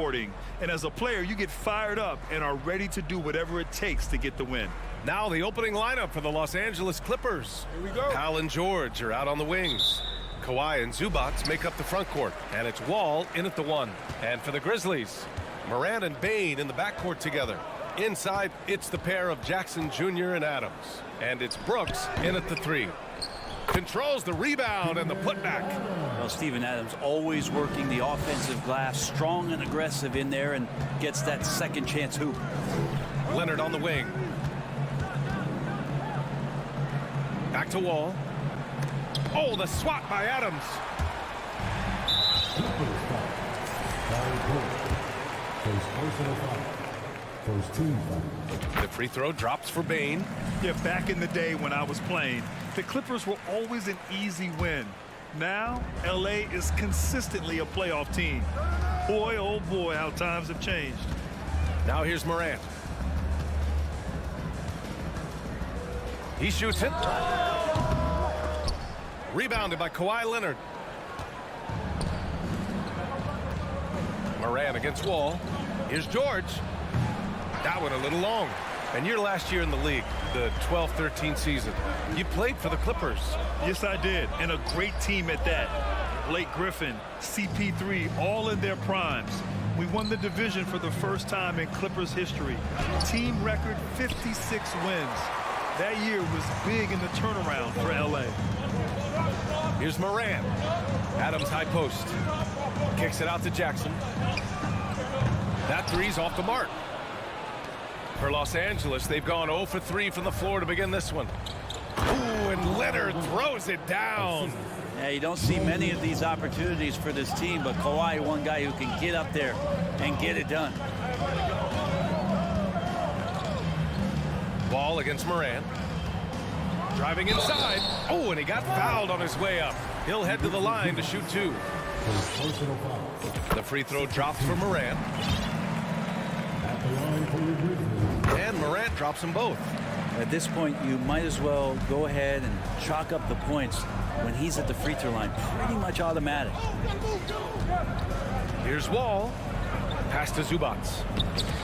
rewarding. And as a player, you get fired up and are ready to do whatever it takes to get the win. Now the opening lineup for the Los Angeles Clippers. Here we go. Powell and George are out on the wings. Kawhi and Zubac make up the front court. And it's Wall in at the 1. And for the Grizzlies, Morant and Bane in the backcourt together. Inside, it's the pair of Jackson Jr. and Adams. And it's Brooks in at the 3. Controls the rebound and the putback. Well, Steven Adams always working the offensive glass, strong and aggressive in there, and gets that second chance hoop. Leonard on the wing. Back to Wall. Oh, the swat by Adams. The free throw drops for Bane. Yeah, back in the day when I was playing, the Clippers were always an easy win. Now, LA is consistently a playoff team. Boy, oh boy, how times have changed. Now here's Morant. He shoots it. Rebounded by Kawhi Leonard. Morant against Wall. Here's George. That one a little long. And your last year in the league, the 12-13 season, you played for the Clippers. Yes, I did, and a great team at that. Blake Griffin, CP3, all in their primes. We won the division for the first time in Clippers history. Team record 56 wins. That year was big in the turnaround for LA. Here's Morant. Adams high post. Kicks it out to Jackson. That three's off the mark. For Los Angeles, they've gone 0 for 3 from the floor to begin this one. Ooh, and Leonard throws it down. Yeah, you don't see many of these opportunities for this team, but Kawhi, one guy who can get up there and get it done. Ball against Morant. Driving inside. Oh, and he got fouled on his way up. He'll head to the line to shoot 2. The free throw drops for Morant. And Morant drops them both. At this point, you might as well go ahead and chalk up the points when he's at the free throw line. Pretty much automatic. Here's Wall. Pass to Zubac.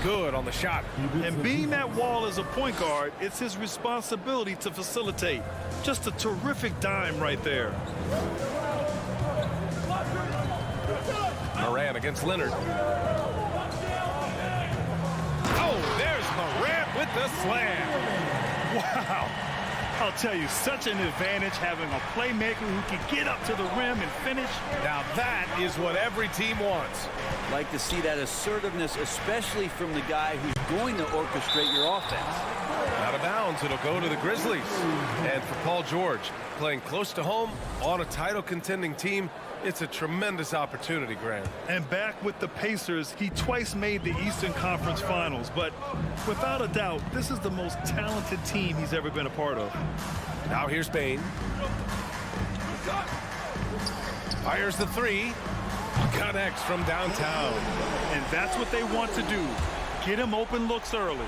Good on the shot. And being that Wall is a point guard, it's his responsibility to facilitate. Just a terrific dime right there. Morant against Leonard. Oh, there's Morant with the slam. Wow. I'll tell you, such an advantage having a playmaker who can get up to the rim and finish. Now that is what every team wants. Like to see that assertiveness, especially from the guy who's going to orchestrate your offense. Out of bounds, it'll go to the Grizzlies. And for Paul George, playing close to home on a title contending team, it's a tremendous opportunity, Grant. And back with the Pacers, he twice made the Eastern Conference Finals. But without a doubt, this is the most talented team he's ever been a part of. Now here's Bane. Fires the 3. Connects from downtown. And that's what they want to do. Get him open looks early.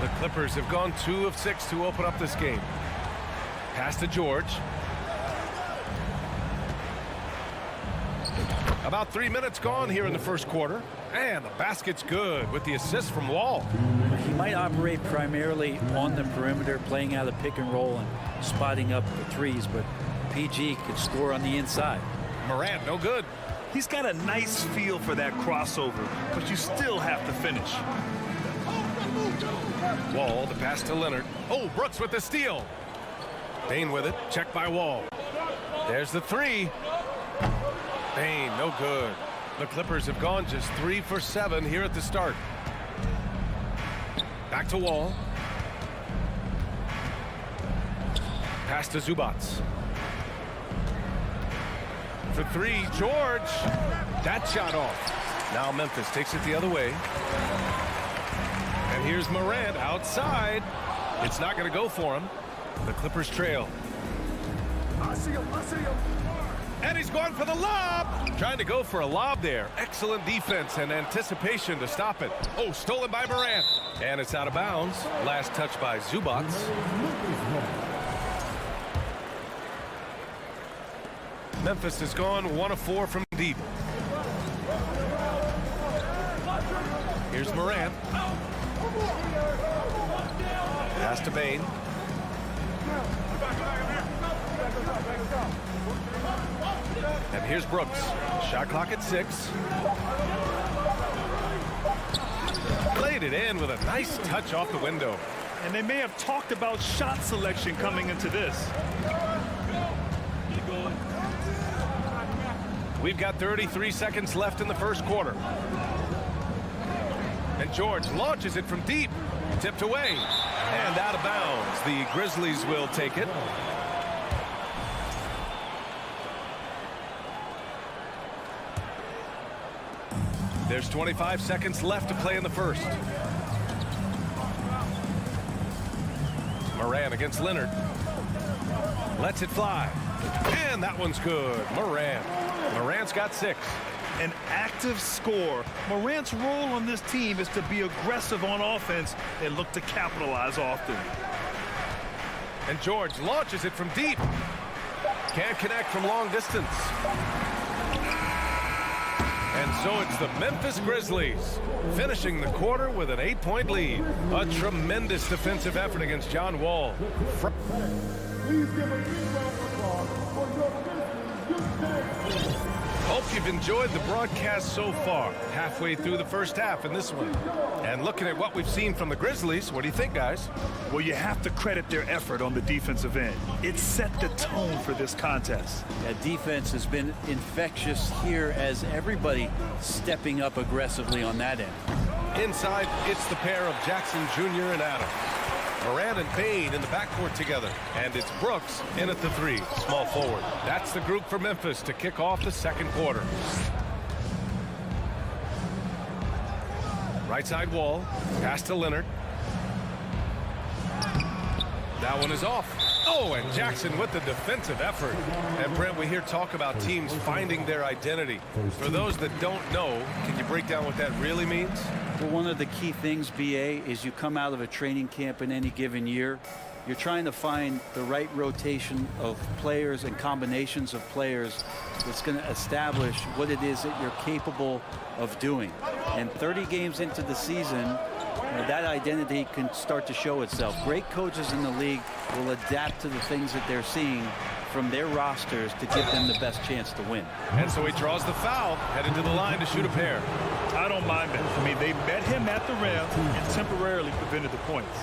The Clippers have gone 2 of 6 to open up this game. Pass to George. About 3 minutes gone here in the first quarter. And the basket's good with the assist from Wall. He might operate primarily on the perimeter, playing out of pick and roll and spotting up the threes, but PG could score on the inside. Morant, no good. He's got a nice feel for that crossover, but you still have to finish. Wall, the pass to Leonard. Oh, Brooks with the steal. Bane with it. Checked by Wall. There's the 3. Bane, no good. The Clippers have gone just 3 for 7 here at the start. Back to Wall. Pass to Zubac. For 3, George. That shot off. Now Memphis takes it the other way. And here's Morant outside. It's not going to go for him. The Clippers trail. I see him. And he's going for the lob. Trying to go for a lob there. Excellent defense and anticipation to stop it. Oh, stolen by Morant. And it's out of bounds. Last touch by Zubac. Memphis has gone 1 of 4 from deep. Here's Morant. Pass to Bane. And here's Brooks. Shot clock at 6. Played it in with a nice touch off the window. And they may have talked about shot selection coming into this. We've got 33 seconds left in the first quarter. And George launches it from deep. Tipped away. And out of bounds. The Grizzlies will take it. There's 25 seconds left to play in the first. Morant against Leonard. Lets it fly. And that one's good. Morant's got 6. An active scorer. Morant's role on this team is to be aggressive on offense and look to capitalize often. And George launches it from deep. Can't connect from long distance. And so it's the Memphis Grizzlies finishing the quarter with an 8-point lead. A tremendous defensive effort against John Wall. Please give a big round of applause for your Grizzlies. Hope you've enjoyed the broadcast so far. Halfway through the first half in this one. And looking at what we've seen from the Grizzlies, what do you think, guys? Well, you have to credit their effort on the defensive end. It set the tone for this contest. That defense has been infectious here as everybody stepping up aggressively on that end. Inside, it's the pair of Jackson Jr. and Adams. Morant and Bane in the backcourt together. And it's Brooks in at the 3, small forward. That's the group for Memphis to kick off the second quarter. Right side Wall. Pass to Leonard. That one is off. Oh, and Jackson with the defensive effort. And Brent, we hear talk about teams finding their identity. For those that don't know, can you break down what that really means? Well, one of the key things, BA, is you come out of a training camp in any given year. You're trying to find the right rotation of players and combinations of players that's going to establish what it is that you're capable of doing. And 30 games into the season, that identity can start to show itself. Great coaches in the league will adapt to the things that they're seeing from their rosters to give them the best chance to win. And so he draws the foul, headed to the line to shoot a pair. I don't mind that. I mean, they met him at the rim and temporarily prevented the points.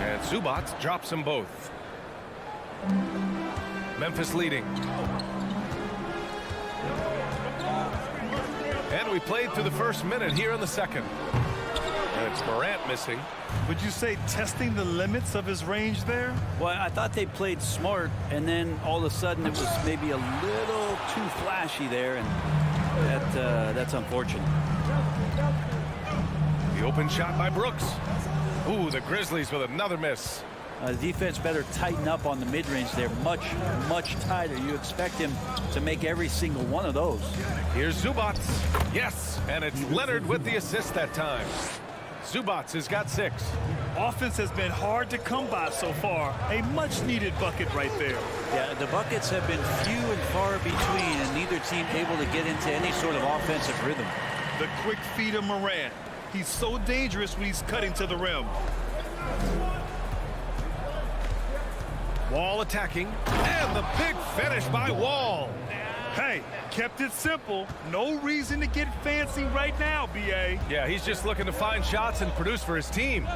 And Zubac drops them both. Memphis leading. And we played through the first minute here in the second. And it's Morant missing. Would you say testing the limits of his range there? Well, I thought they played smart, and then all of a sudden it was maybe a little too flashy there, and that's unfortunate. The open shot by Brooks. Ooh, the Grizzlies with another miss. The defense better tighten up on the mid-range there, much tighter. You expect him to make every single one of those. Here's Zubac. Yes, and it's Leonard with the assist that time. Zubac has got 6. Offense has been hard to come by so far. A much-needed bucket right there. Yeah, the buckets have been few and far between, and neither team able to get into any sort of offensive rhythm. The quick feed of Morant. He's so dangerous when he's cutting to the rim. Wall attacking, and the big finish by Wall. Hey, kept it simple. No reason to get fancy right now, B.A. Yeah, he's just looking to find shots and produce for his team.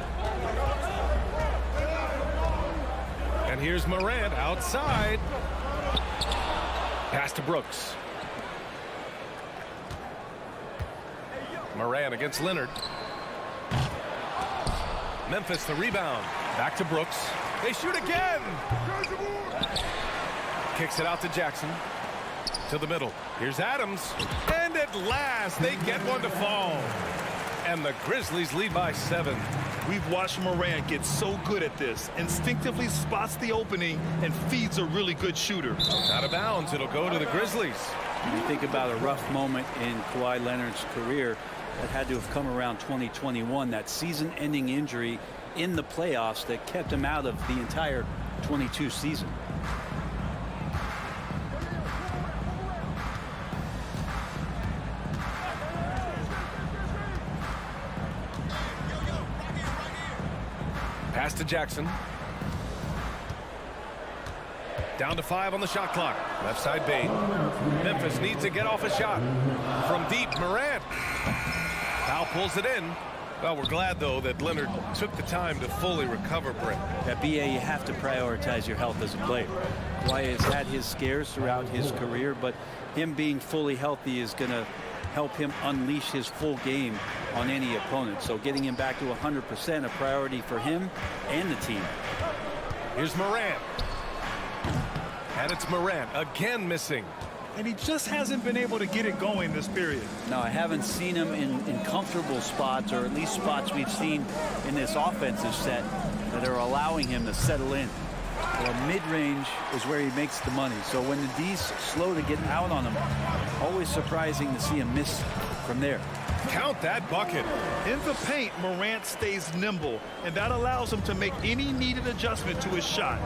And here's Morant outside. Pass to Brooks. Morant against Leonard. Memphis the rebound. Back to Brooks. They shoot again. Kicks it out to Jackson. To the middle. Here's Adams. And at last, they get one to fall. And the Grizzlies lead by 7. We've watched Morant get so good at this. Instinctively spots the opening and feeds a really good shooter. Out of bounds. It'll go to the Grizzlies. You think about a rough moment in Kawhi Leonard's career that had to have come around 2021, that season-ending injury in the playoffs that kept him out of the entire 22 season. Pass to Jackson. Down to 5 on the shot clock. Left side Bane. Memphis needs to get off a shot. From deep, Morant. Powell pulls it in. Well, we're glad, though, that Leonard took the time to fully recover, Brent. At BA, you have to prioritize your health as a player. Kawhi has had his scares throughout his career, but him being fully healthy is going to help him unleash his full game on any opponent. So getting him back to 100%, a priority for him and the team. Here's Morant. And it's Morant again missing. And he just hasn't been able to get it going this period. No, I haven't seen him in comfortable spots, or at least spots we've seen in this offensive set that are allowing him to settle in. Well, mid-range is where he makes the money. So when the D's slow to get out on him, always surprising to see him miss from there. Count that bucket. In the paint, Morant stays nimble, and that allows him to make any needed adjustment to his shot.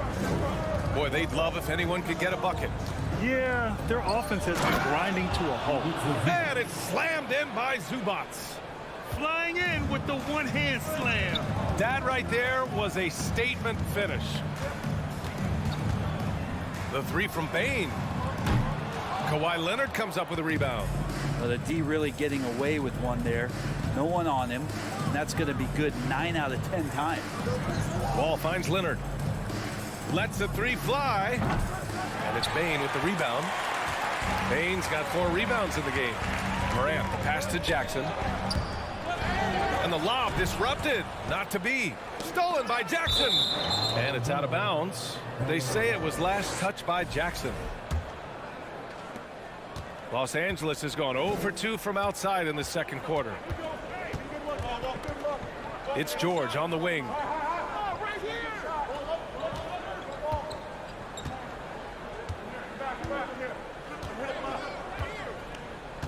Boy, they'd love if anyone could get a bucket. Yeah, their offense has been grinding to a halt. And it's slammed in by Zubac. Flying in with the one-hand slam. That right there was a statement finish. The three from Bane. Kawhi Leonard comes up with a rebound. Well, the D really getting away with one there. No one on him. And that's going to be good 9 out of 10 times. Ball finds Leonard. Lets the three fly. And it's Bane with the rebound. Bane's got 4 rebounds in the game. Morant, the pass to Jackson. And the lob disrupted. Not to be. Stolen by Jackson. And it's out of bounds. They say it was last touched by Jackson. Los Angeles has gone 0 for 2 from outside in the second quarter. It's George on the wing.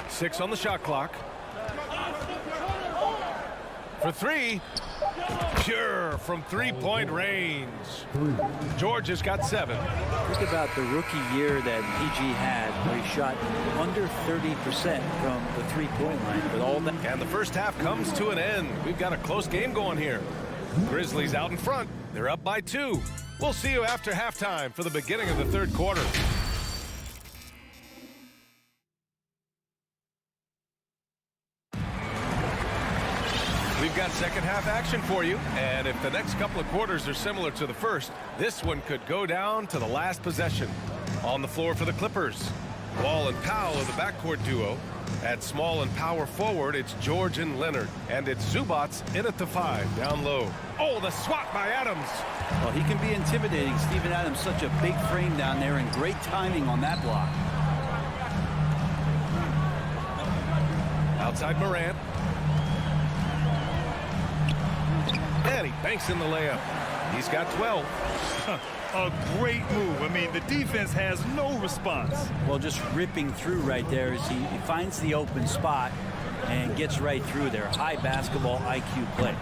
Six on the shot clock. For 3. Pure from three-point range. George has got 7. Think about the rookie year that PG had, where he shot under 30% from the three-point line. But all that. And the first half comes to an end. We've got a close game going here. Grizzlies out in front. They're up by 2. We'll see you after halftime for the beginning of the third quarter. We've got second half action for you, and if the next couple of quarters are similar to the first, this one could go down to the last possession. On the floor for the Clippers, Wall and Powell are the backcourt duo. At small and power forward, it's George and Leonard, and it's Zubac in at the 5 down low. Oh, the swat by Adams. Well, he can be intimidating. Steven Adams, such a big frame down there, and great timing on that block. Outside Morant. And he banks in the layup. He's got 12. A great move. I mean, the defense has no response. Well, just ripping through right there as he finds the open spot and gets right through there. High basketball IQ play.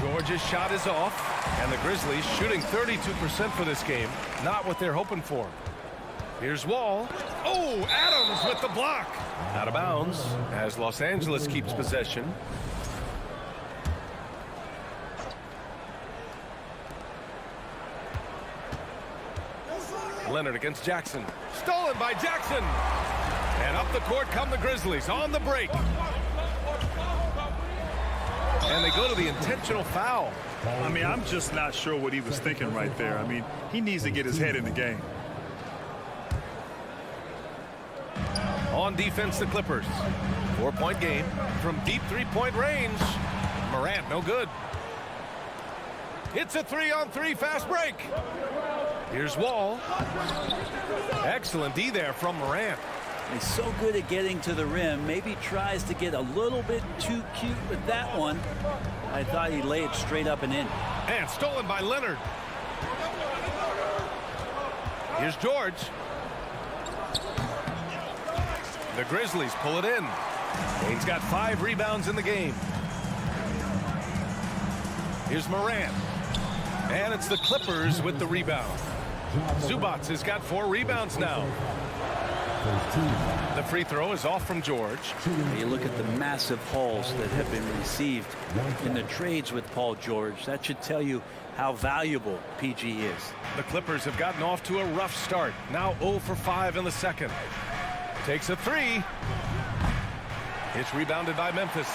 George's shot is off, and the Grizzlies shooting 32% for this game. Not what they're hoping for. Here's Wall. Oh, Adams with the block. Out of bounds as Los Angeles keeps possession. Leonard against Jackson. Stolen by Jackson. And up the court come the Grizzlies on the break. And they go to the intentional foul. I mean, I'm just not sure what he was thinking right there. I mean, he needs to get his head in the game. On defense, the Clippers. 4-point game from deep three-point range. Morant, no good. It's a 3-on-3 fast break. Here's Wall. Excellent D there from Morant. He's so good at getting to the rim. Maybe tries to get a little bit too cute with that one. I thought he laid it straight up and in. And stolen by Leonard. Here's George. The Grizzlies pull it in. He's got 5 rebounds in the game. Here's Morant. And it's the Clippers with the rebound. Zubac has got 4 rebounds now. The free throw is off from George. You look at the massive hauls that have been received in the trades with Paul George. That should tell you how valuable PG is. The Clippers have gotten off to a rough start. Now 0 for 5 in the second. Takes a three. It's rebounded by Memphis.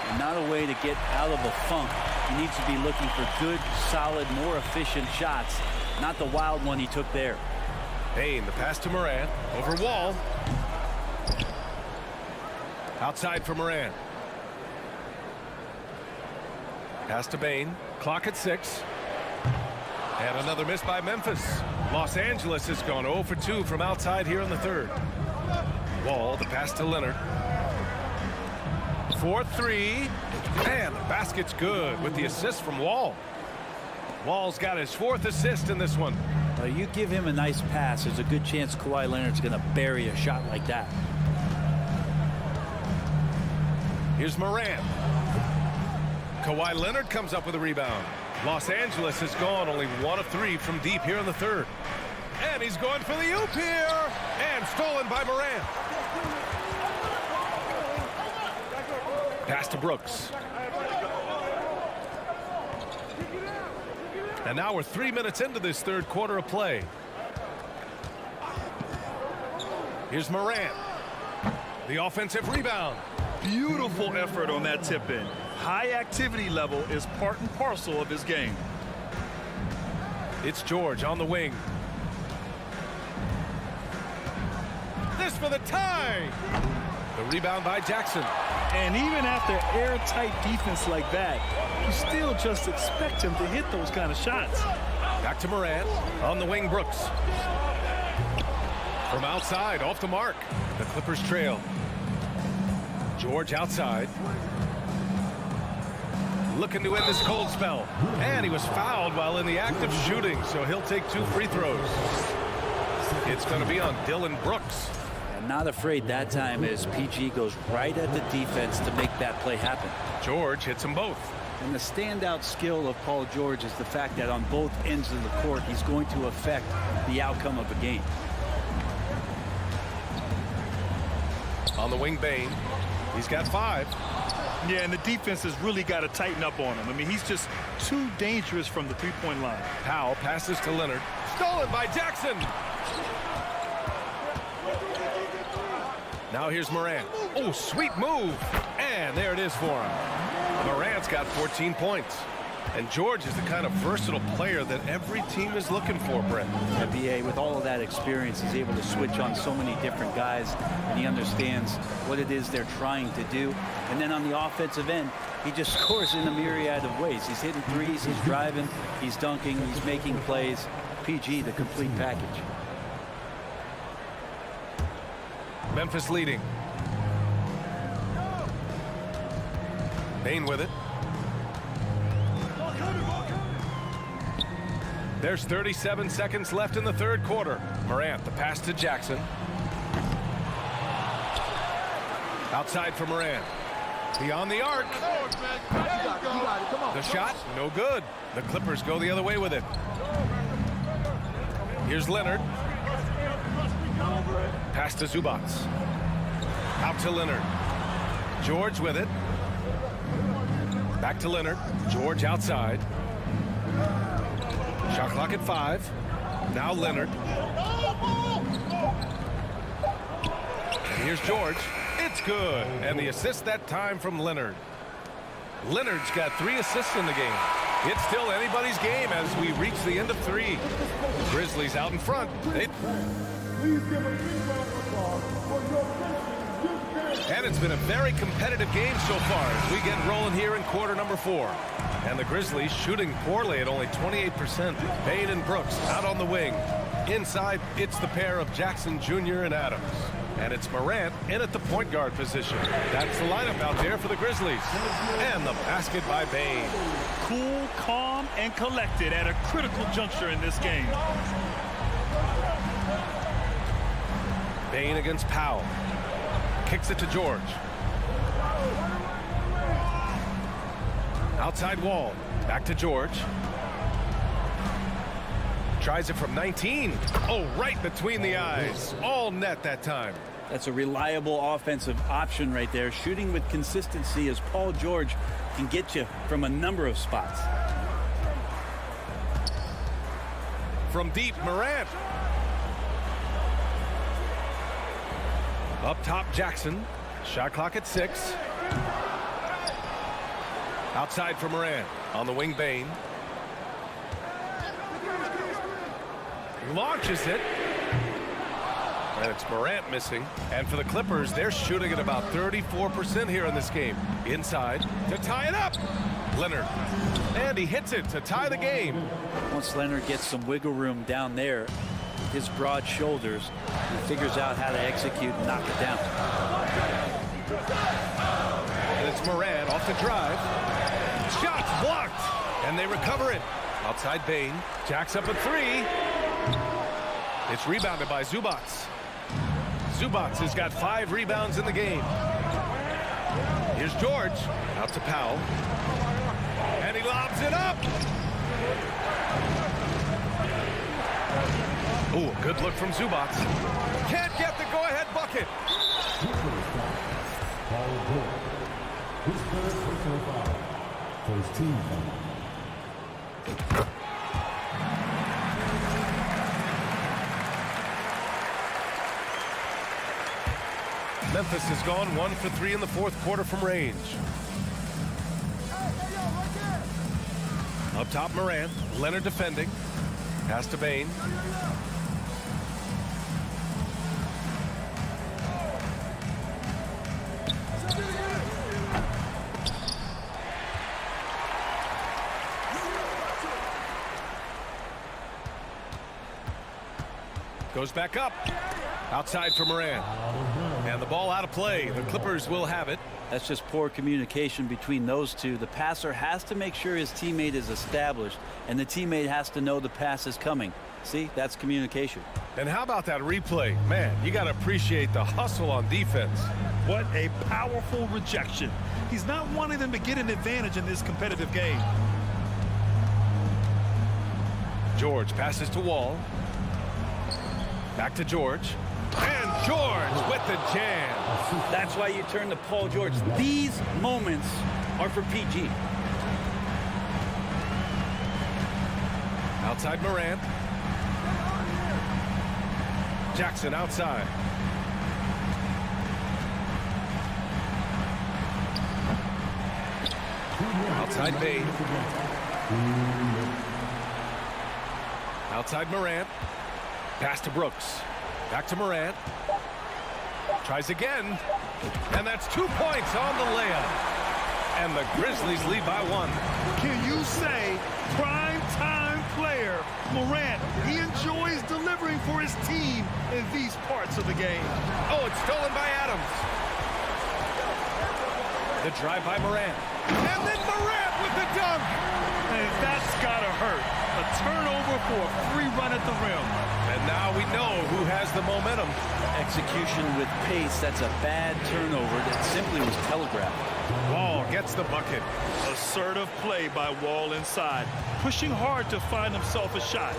And not a way to get out of a funk. He needs to be looking for good, solid, more efficient shots, not the wild one he took there. Bane, the pass to Morant. Over Wall. Outside for Morant. Pass to Bane. Clock at 6. And another miss by Memphis. Los Angeles has gone 0 for 2 from outside here in the third. Wall, the pass to Leonard. 4-3. And the basket's good with the assist from Wall. Wall's got his 4th assist in this one. You give him a nice pass, there's a good chance Kawhi Leonard's going to bury a shot like that. Here's Morant. Kawhi Leonard comes up with a rebound. Los Angeles has gone only 1 of 3 from deep here in the third. And he's going for the oop here. And stolen by Morant. Pass to Brooks. And now we're 3 minutes into this third quarter of play. Here's Morant. The offensive rebound. Beautiful effort on that tip-in. High activity level is part and parcel of his game. It's George on the wing. This for the tie. The rebound by Jackson. And even after airtight defense like that, you still just expect him to hit those kind of shots. Back to Morant. On the wing, Brooks. From outside, off the mark. The Clippers trail. George outside. Looking to end this cold spell. And he was fouled while in the act of shooting, so he'll take 2 free throws. It's going to be on Dylan Brooks. And not afraid that time as PG goes right at the defense to make that play happen. George hits them both. And the standout skill of Paul George is the fact that on both ends of the court, he's going to affect the outcome of a game. On the wing, Bane. He's got 5. Yeah, and the defense has really got to tighten up on him. I mean, he's just too dangerous from the three-point line. Powell passes to Leonard. Stolen by Jackson. Now here's Morant. Oh, sweet move. And there it is for him. Morant's got 14 points. And George is the kind of versatile player that every team is looking for, Brett. NBA, with all of that experience, he's able to switch on so many different guys, and he understands what it is they're trying to do. And then on the offensive end, he just scores in a myriad of ways. He's hitting threes, he's driving, he's dunking, he's making plays. PG, the complete package. Memphis leading. Bane with it. There's 37 seconds left in the third quarter. Morant, the pass to Jackson. Outside for Morant. Beyond the arc. The shot, no good. The Clippers go the other way with it. Here's Leonard. Pass to Zubac. Out to Leonard. George with it. Back to Leonard. George outside. Shot clock at 5. Now Leonard. And here's George. It's good. And the assist that time from Leonard. Leonard's got 3 assists in the game. It's still anybody's game as we reach the end of 3. The Grizzlies out in front. Please give a big round of applause for your Grizzlies. And it's been a very competitive game so far as we get rolling here in quarter number 4. And the Grizzlies shooting poorly at only 28%. Bane and Brooks out on the wing. Inside, it's the pair of Jackson Jr. and Adams. And it's Morant in at the point guard position. That's the lineup out there for the Grizzlies. And the basket by Bane. Cool, calm, and collected at a critical juncture in this game. Bane against Powell. Kicks it to George. Outside Wall. Back to George. Tries it from 19. Oh, right between the eyes. All net that time. That's a reliable offensive option right there. Shooting with consistency as Paul George can get you from a number of spots. From deep, Morant. Up top, Jackson. Shot clock at 6. Outside for Morant. On the wing, Bane. Launches it. And it's Morant missing. And for the Clippers, they're shooting at about 34% here in this game. Inside to tie it up. Leonard. And he hits it to tie the game. Once Leonard gets some wiggle room down there, with his broad shoulders, he figures out how to execute and knock it down. And it's Morant off the drive. Shots blocked. And they recover it. Outside Bane. Jacks up a 3. It's rebounded by Zubac. Zubac has got 5 rebounds in the game. Here's George. Out to Powell. And he lobs it up. Ooh, good look from Zubac. Can't get the go-ahead bucket. His first personal foul for his team foul. Memphis has gone 1 for 3 in the 4th quarter from range. Up top, Morant. Leonard defending. Pass to Bane. Goes back up. Outside for Morant. And the ball out of play. The Clippers will have it. That's just poor communication between those two. The passer has to make sure his teammate is established, and the teammate has to know the pass is coming. See, that's communication. And how about that replay? Man, you got to appreciate the hustle on defense. What a powerful rejection. He's not wanting them to get an advantage in this competitive game. George passes to Wall. Back to George. And George with the jam. That's why you turn to Paul George. These moments are for PG. Outside Morant. Jackson outside. Outside Bane. Outside Morant. Pass to Brooks. Back to Morant. Tries again. And that's 2 points on the layup. And the Grizzlies lead by 1. Can you say prime time player Morant? He enjoys delivering for his team in these parts of the game. Oh, it's stolen by Adams. The drive by Morant. And then Morant with the dunk. And that's gotta hurt. A turnover for a free run at the rim. And now we know who has the momentum. Execution with pace. That's a bad turnover that simply was telegraphed. Wall gets the bucket. Assertive play by Wall inside, pushing hard to find himself a shot.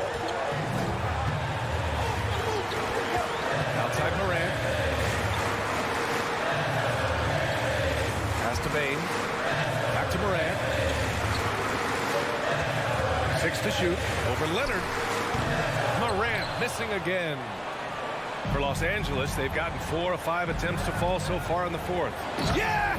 Outside Morant. Pass to Bane. Back to Morant. 6 to shoot. Over Leonard. Morant missing again. For Los Angeles, they've gotten 4 of 5 attempts to fall so far in the 4th. Yeah!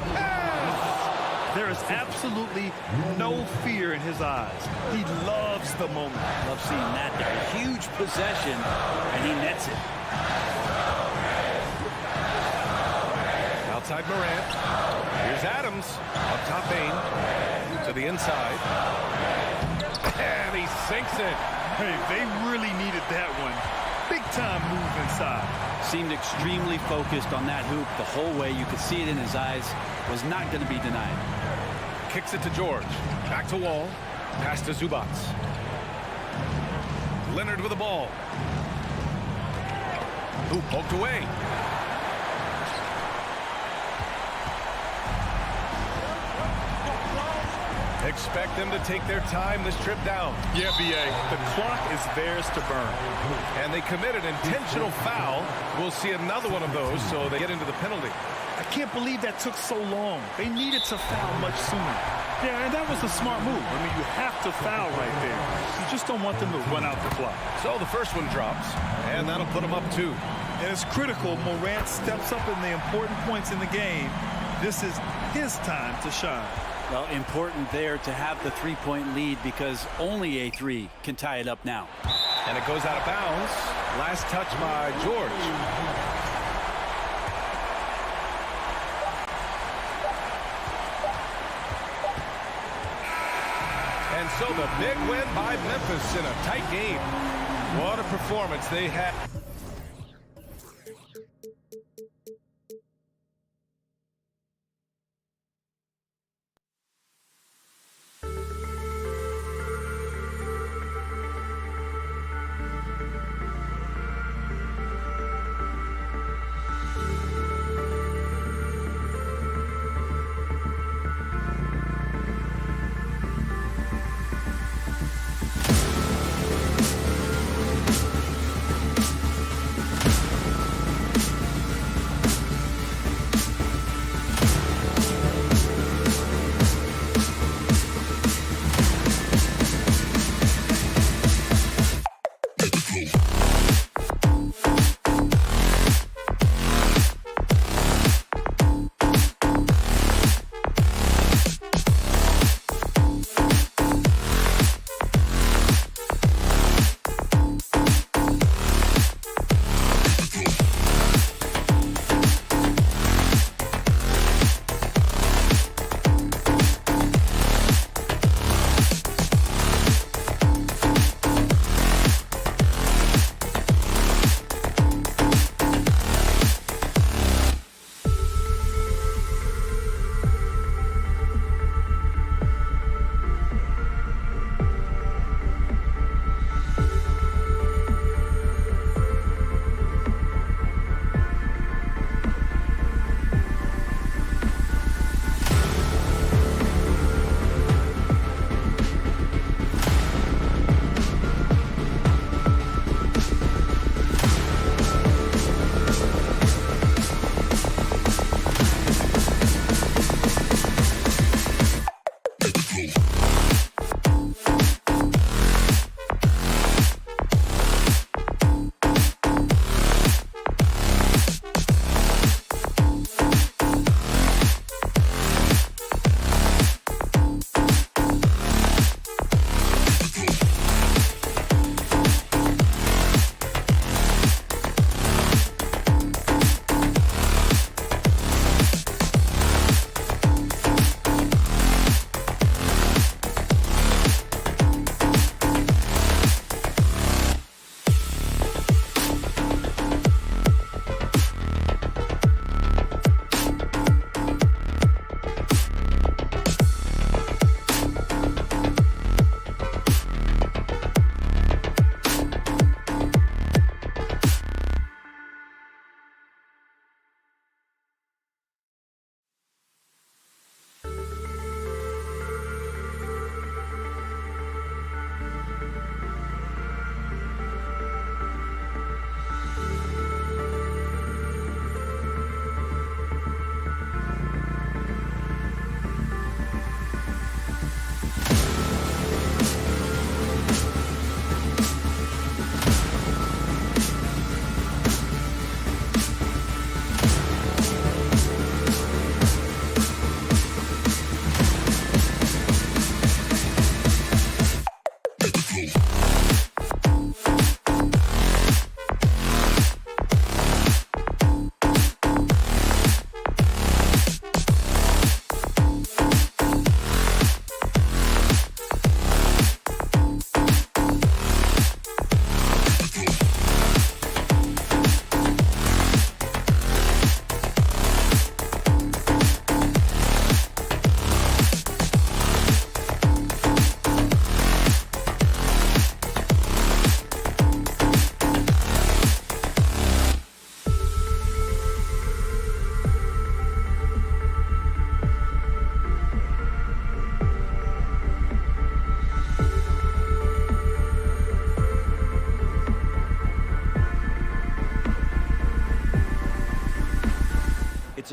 There is absolutely no fear in his eyes. He loves the moment. Love seeing that there. A huge possession, and he nets it. Outside Morant. Here's Adams. Up top Bane. To the inside. And he sinks it. Hey, they really needed that one. Big time move inside. Seemed extremely focused on that hoop the whole way. You could see it in his eyes. Was not going to be denied. Kicks it to George. Back to Wall. Pass to Zubac. Leonard with the ball. Ooh, poked away. Expect them to take their time this trip down. Yeah, B.A., the clock is theirs to burn. And they committed intentional foul. We'll see another one of those, so they get into the penalty. I can't believe that took so long. They needed to foul much sooner. Yeah, and that was a smart move. I mean, you have to foul right there. You just don't want them to run out the clock. So the first one drops, and that'll put them up 2. And it's critical Morant steps up in the important points in the game. This is his time to shine. Well, important there to have the three-point lead because only a 3 can tie it up now. And it goes out of bounds. Last touch by George. And so the big win by Memphis in a tight game. What a performance they had.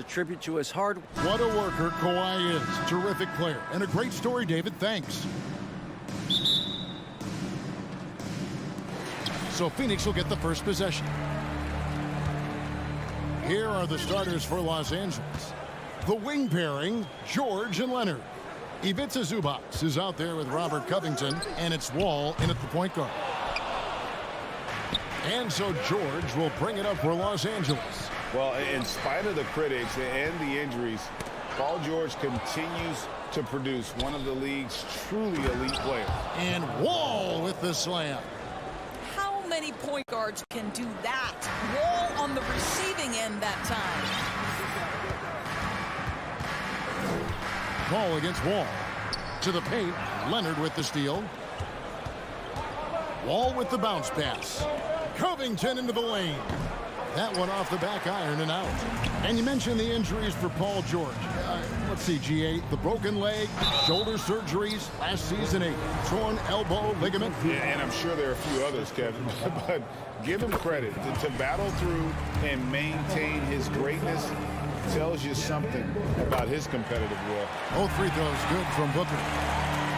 tribute to his hard. What a worker Kawhi is. Terrific player. And a great story, David. Thanks. So Phoenix will get the first possession. Here are the starters for Los Angeles. The wing pairing, George and Leonard. Ivica Zubac is out there with Robert Covington, and it's Wall in at the point guard. And so George will bring it up for Los Angeles. Well, in spite of the critics and the injuries, Paul George continues to produce one of the league's truly elite players. And Wall with the slam. How many point guards can do that? Wall on the receiving end that time. Ball against Wall. To the paint, Leonard with the steal. Wall with the bounce pass. Covington into the lane. That one off the back iron and out. And you mentioned the injuries for Paul George. Let's see, GA. The broken leg, shoulder surgeries, last season a torn elbow ligament. And I'm sure there are a few others, Kevin. But give him credit. To battle through and maintain his greatness tells you something about his competitive will. Both free throws good from Booker.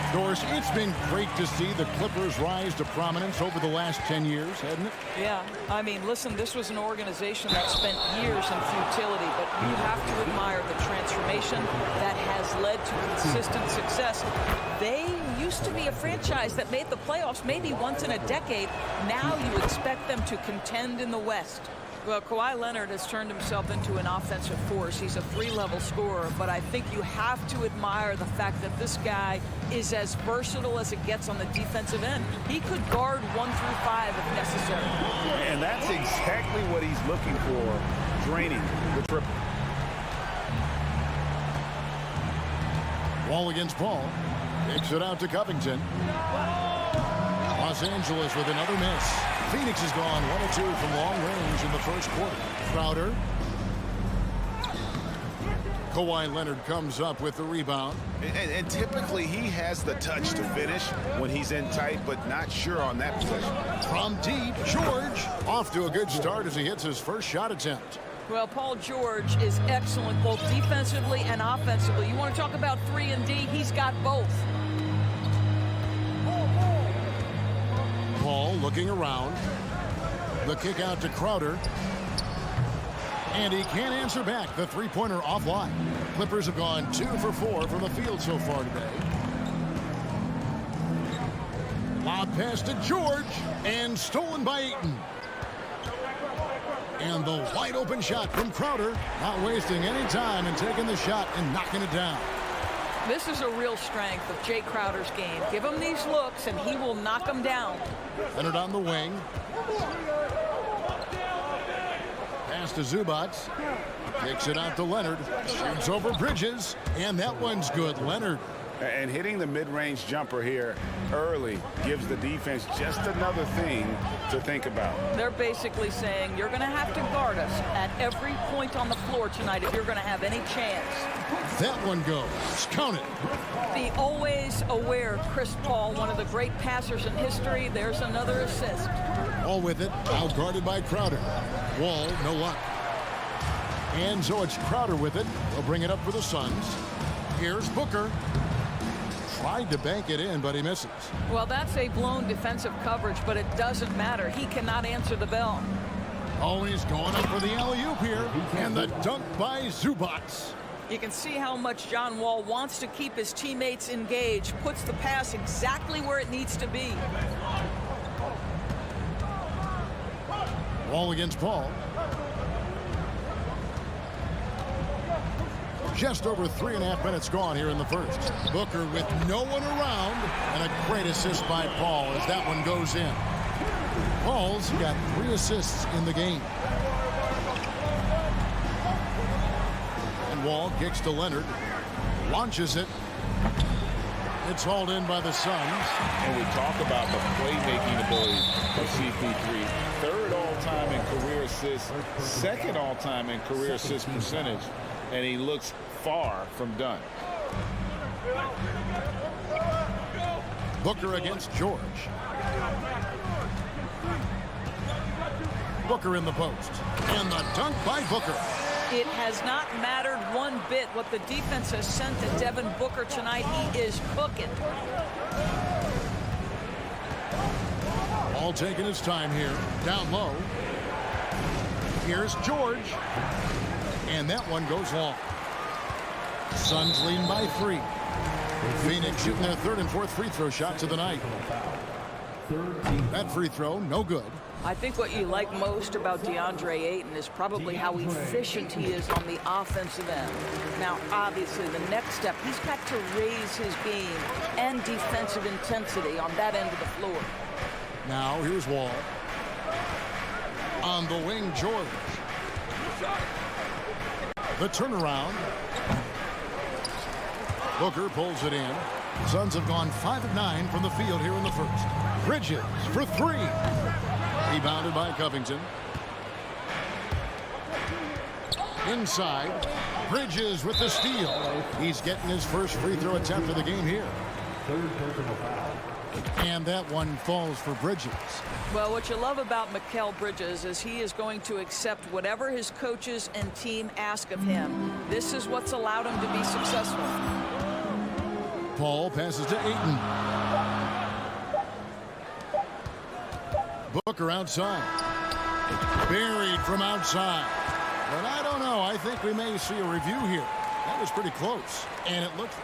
Of course, it's been great to see the Clippers rise to prominence over the last 10 years, hasn't it? Yeah, I mean, listen, this was an organization that spent years in futility, but you have to admire the transformation that has led to consistent success. They used to be a franchise that made the playoffs maybe once in a decade. Now you expect them to contend in the West. Well, Kawhi Leonard has turned himself into an offensive force. He's a three-level scorer, but I think you have to admire the fact that this guy is as versatile as it gets on the defensive end. He could guard 1 through 5 if necessary. And that's exactly what he's looking for, draining the triple. Wall against Paul. Kicks it out to Covington. Los Angeles with another miss. Phoenix has gone 1 of 2 from long range in the first quarter. Crowder. Kawhi Leonard comes up with the rebound. And typically he has the touch to finish when he's in tight, but not sure on that possession. From deep, George off to a good start as he hits his first shot attempt. Well, Paul George is excellent both defensively and offensively. You want to talk about 3 and D? He's got both. Paul looking around. The kick out to Crowder. And he can't answer back. The three-pointer offline. Clippers have gone 2 for 4 from the field so far today. Lob pass to George. And stolen by Ayton. And the wide open shot from Crowder. Not wasting any time and taking the shot and knocking it down. This is a real strength of Jay Crowder's game. Give him these looks, and he will knock them down. Leonard on the wing. Pass to Zubac. Kicks it out to Leonard. Shoots over Bridges. And that one's good. Leonard. And hitting the mid-range jumper here early gives the defense just another thing to think about. They're basically saying you're going to have to guard us at every point on the floor tonight if you're going to have any chance. That one goes. Count it. The always aware Chris Paul, one of the great passers in history. There's another assist. All with it. Out guarded by Crowder. Wall, no luck. And so it's Crowder with it. They'll bring it up for the Suns. Here's Booker. Tried to bank it in, but he misses. Well, that's a blown defensive coverage, but it doesn't matter. He cannot answer the bell. Always going up for the alley-oop here. And the dunk by Zubac. You can see how much John Wall wants to keep his teammates engaged. Puts the pass exactly where it needs to be. Wall against Paul. Just over 3.5 minutes gone here in the first. Booker with no one around, and a great assist by Paul as that one goes in. Paul's got 3 assists in the game. And Wall kicks to Leonard, launches it. It's hauled in by the Suns. And we talk about the playmaking ability of CP3. 3rd all-time in career assists, 2nd all-time in career assist percentage. And he looks far from done. Booker against George. Booker in the post. And the dunk by Booker. It has not mattered one bit what the defense has sent to Devin Booker tonight. He is cooking. All taking his time here. Down low. Here's George. And that one goes long. Suns leading by 3. Phoenix shooting their third and fourth free throw shots of the night. That free throw, no good. I think what you like most about DeAndre Ayton is probably how efficient he is on the offensive end. Now, obviously, the next step, he's got to raise his game and defensive intensity on that end of the floor. Now, here's Wall. On the wing, George. The turnaround. Booker pulls it in. Suns have gone 5 of 9 from the field here in the first. Bridges for 3. Rebounded by Covington. Inside. Bridges with the steal. He's getting his first free throw attempt of the game here. And that one falls for Bridges. Well, what you love about Mikal Bridges is he is going to accept whatever his coaches and team ask of him. This is what's allowed him to be successful. Paul passes to Ayton. Booker outside. Buried from outside. But I don't know. I think we may see a review here. That was pretty close. And it looks...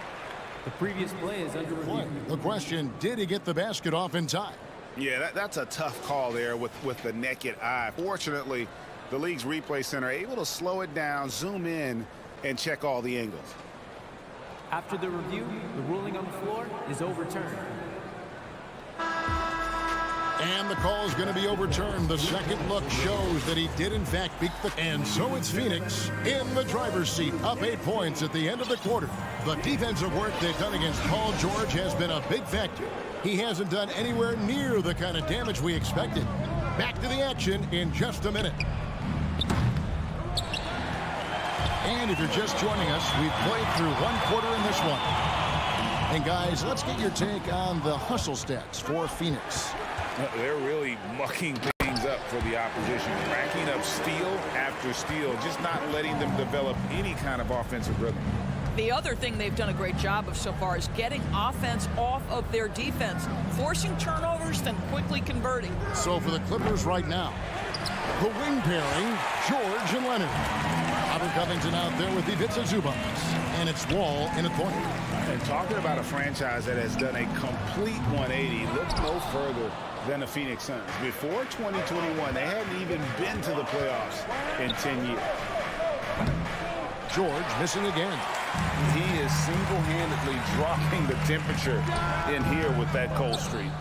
The previous play is under review. The question, did he get the basket off in time? Yeah, that's a tough call there with the naked eye. Fortunately, the league's replay center able to slow it down, zoom in, and check all the angles. After the review, the ruling on the floor is overturned. And the call is going to be overturned. The second look shows that he did, in fact, beat the... And so it's Phoenix in the driver's seat, up 8 points at the end of the quarter. The defensive work they've done against Paul George has been a big factor. He hasn't done anywhere near the kind of damage we expected. Back to the action in just a minute. And if you're just joining us, we've played through 1 quarter in this one. And guys, let's get your take on the hustle stats for Phoenix. They're really mucking things up for the opposition, racking up steal after steal, just not letting them develop any kind of offensive rhythm. The other thing they've done a great job of so far is getting offense off of their defense, forcing turnovers, then quickly converting. So for the Clippers right now, the wing pairing, George and Leonard. Robert Covington out there with Ivica Zubac. And it's Wall in at point. And talking about a franchise that has done a complete 180, look no further than the Phoenix Suns. Before 2021, they hadn't even been to the playoffs in 10 years. George missing again. He is single-handedly dropping the temperature in here with that cold streak.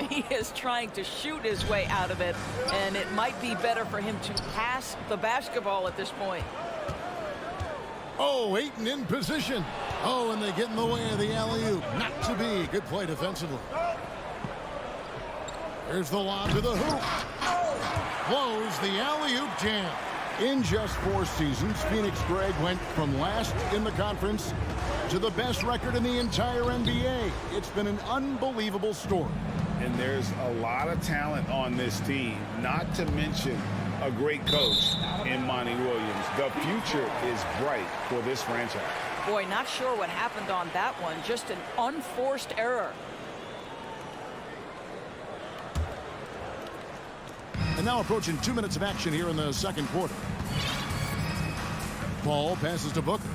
He is trying to shoot his way out of it, and it might be better for him to pass the basketball at this point. Oh, Ayton in position. Oh, and they get in the way of the alley-oop. Not to be. Good play defensively. There's the lob to the hoop. Blows the alley-oop jam. In just 4 seasons, Phoenix, Greg, went from last in the conference to the best record in the entire NBA. It's been an unbelievable story. And there's a lot of talent on this team, not to mention a great coach in Monty Williams. The future is bright for this franchise. Boy, not sure what happened on that one. Just an unforced error. And now approaching 2 minutes of action here in the second quarter. Paul passes to Booker.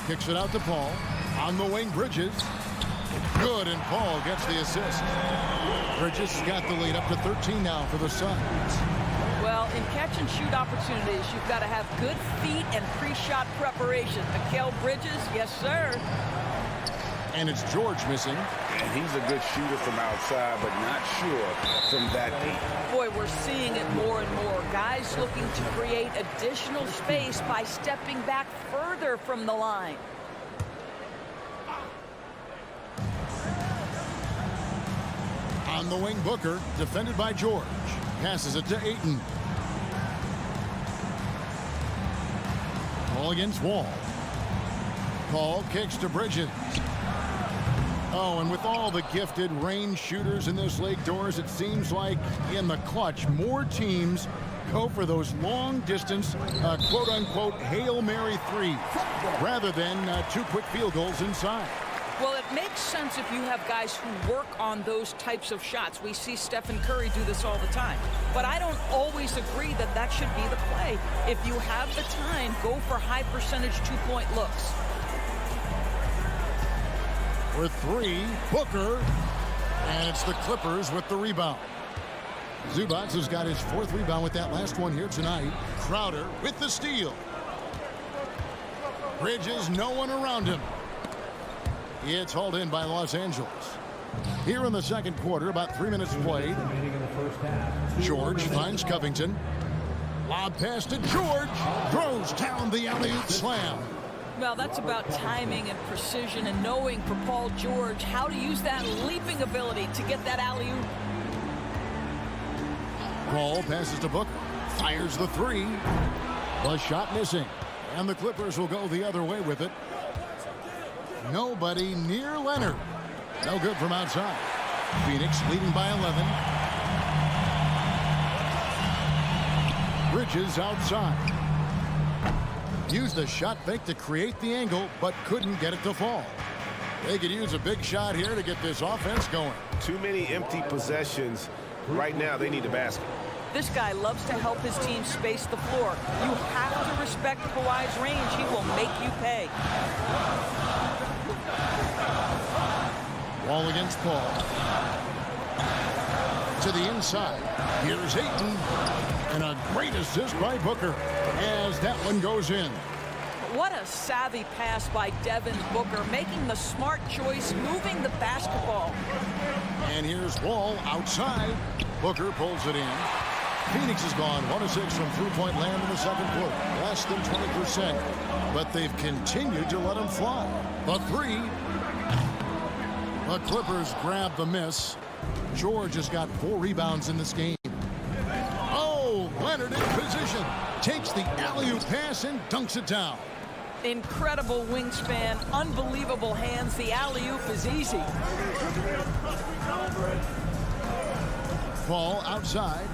Kicks it out to Paul. On the wing, Bridges. Good, and Paul gets the assist. Bridges got the lead up to 13 now for the Suns. Well, in catch-and-shoot opportunities, you've got to have good feet and pre-shot preparation. Mikal Bridges, yes, sir. And it's George missing. And he's a good shooter from outside, but not sure from that deep. Boy, we're seeing it more and more. Guys looking to create additional space by stepping back further from the line. On the wing, Booker, defended by George. Passes it to Ayton. Ball against Wall. Paul kicks to Bridges. Oh, and with all the gifted range shooters in this league, Doors, it seems like in the clutch, more teams go for those long-distance, quote-unquote, Hail Mary threes rather than 2 quick field goals inside. Well, it makes sense if you have guys who work on those types of shots. We see Stephen Curry do this all the time. But I don't always agree that that should be the play. If you have the time, go for high-percentage 2-point looks. For 3, Booker, and it's the Clippers with the rebound. Zubac has got his 4th rebound with that last one here tonight. Crowder with the steal. Bridges, no one around him. It's hauled in by Los Angeles. Here in the second quarter, about 3 minutes played. George finds Covington. Lob pass to George. Throws down the alley-oop slam. Well, that's about timing and precision and knowing for Paul George how to use that leaping ability to get that alley-oop. Paul passes to Booker. Fires the 3. The shot missing. And the Clippers will go the other way with it. Nobody near Leonard. No good from outside. Phoenix leading by 11. Bridges outside. Used the shot fake to create the angle, but couldn't get it to fall. They could use a big shot here to get this offense going. Too many empty possessions. Right now, they need a basket. This guy loves to help his team space the floor. You have to respect Kawhi's range. He will make you pay. Wall against Paul. To the inside. Here's Ayton. And a great assist by Booker as that one goes in. What a savvy pass by Devin Booker, making the smart choice, moving the basketball. And here's Wall outside. Booker pulls it in. Phoenix has gone 1 of 6 from three-point land in the second quarter. Less than 20%. But they've continued to let them fly. The 3. The Clippers grab the miss. George has got 4 rebounds in this game. Oh, Leonard in position. Takes the alley-oop pass and dunks it down. Incredible wingspan, unbelievable hands. The alley-oop is easy. Paul outside.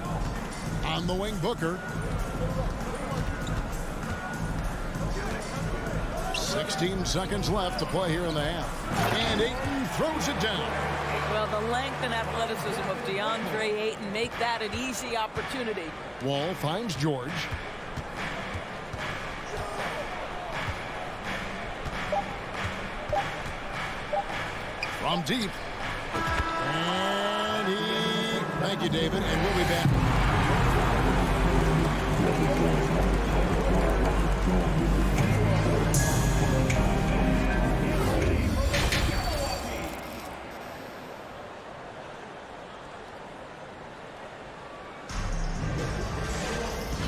On the wing, Booker. 16 seconds left to play here in the half. And Ayton throws it down. Well, the length and athleticism of DeAndre Ayton make that an easy opportunity. Wall finds George. From deep. And thank you, David, and we'll be back.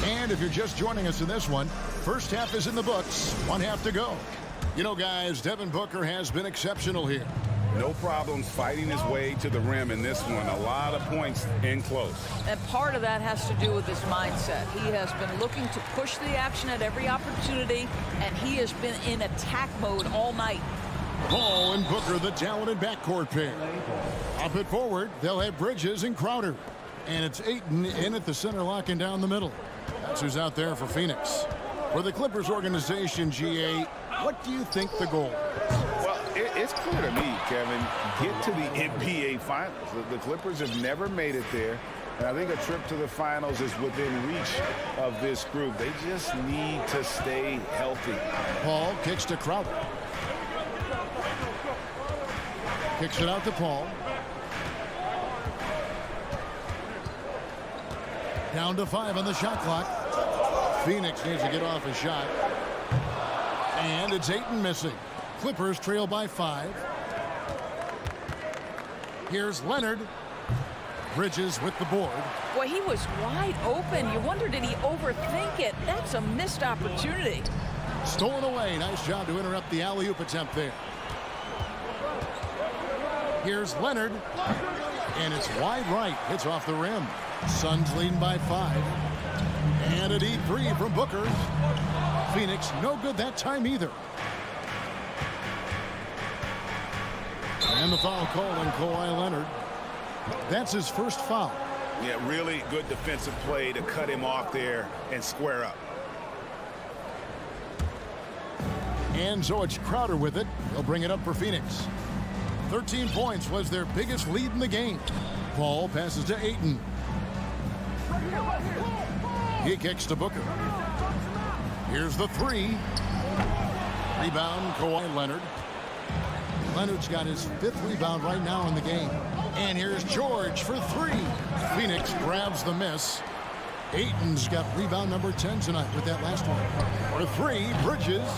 And if you're just joining us in this one, first half is in the books, 1 half to go. You know, guys, Devin Booker has been exceptional here. No problems fighting his way to the rim in this one. A lot of points in close. And part of that has to do with his mindset. He has been looking to push the action at every opportunity, and he has been in attack mode all night. Paul and Booker, the talented backcourt pair. Up it forward, they'll have Bridges and Crowder. And it's Ayton in at the center, locking down the middle. That's who's out there for Phoenix. For the Clippers organization, GA, what do you think the goal is? Well, it's clear to me, Kevin, get to the NBA Finals. The Clippers have never made it there. And I think a trip to the finals is within reach of this group. They just need to stay healthy. Paul kicks to Crowder. Kicks it out to Paul. Down to 5 on the shot clock. Phoenix needs to get off a shot. And it's Ayton missing. Clippers trail by 5. Here's Leonard. Bridges with the board. Boy, he was wide open. You wonder, did he overthink it? That's a missed opportunity. Stolen away. Nice job to interrupt the alley-oop attempt there. Here's Leonard. And it's wide right. Hits off the rim. Suns leading by 5. And a deep 3 from Booker. Phoenix no good that time either. And the foul call on Kawhi Leonard. That's his first foul. Yeah, really good defensive play to cut him off there and square up. And so it's Crowder with it. He'll bring it up for Phoenix. 13 points was their biggest lead in the game. Paul passes to Ayton. He kicks to Booker. Here's the three. Rebound, Kawhi Leonard. Leonard's got his 5th rebound right now in the game. And here's George for three. Phoenix grabs the miss. Ayton's got rebound number 10 tonight with that last one. For three, Bridges.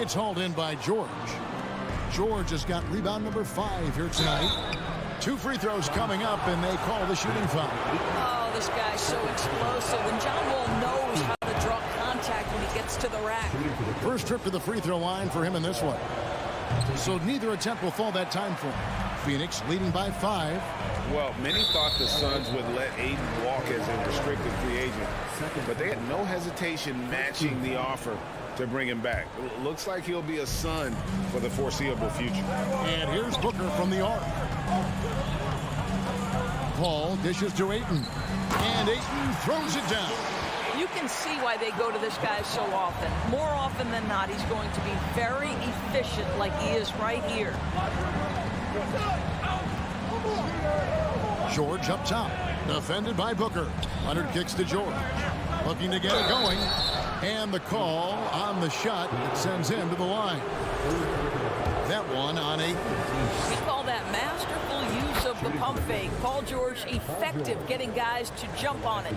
It's hauled in by George. George has got rebound number 5 here tonight. 2 free throws coming up, and they call the shooting foul. Oh, this guy's so explosive, and John Wall knows how to draw contact when he gets to the rack. First trip to the free throw line for him in this one. So neither attempt will fall that time for him. Phoenix leading by 5. Well, many thought the Suns would let Ayton walk as a restricted free agent, but they had no hesitation matching the offer to bring him back. Looks like he'll be a Sun for the foreseeable future. And here's Booker from the arc. Paul dishes to Ayton. And Ayton throws it down. You can see why they go to this guy so often. More often than not, he's going to be very efficient like he is right here. George up top. Defended by Booker. Leonard kicks to George. Looking to get it going. And the call on the shot that sends him to the line. That one on Ayton. We call that masterful use of the pump fake. Paul George effective getting guys to jump on it.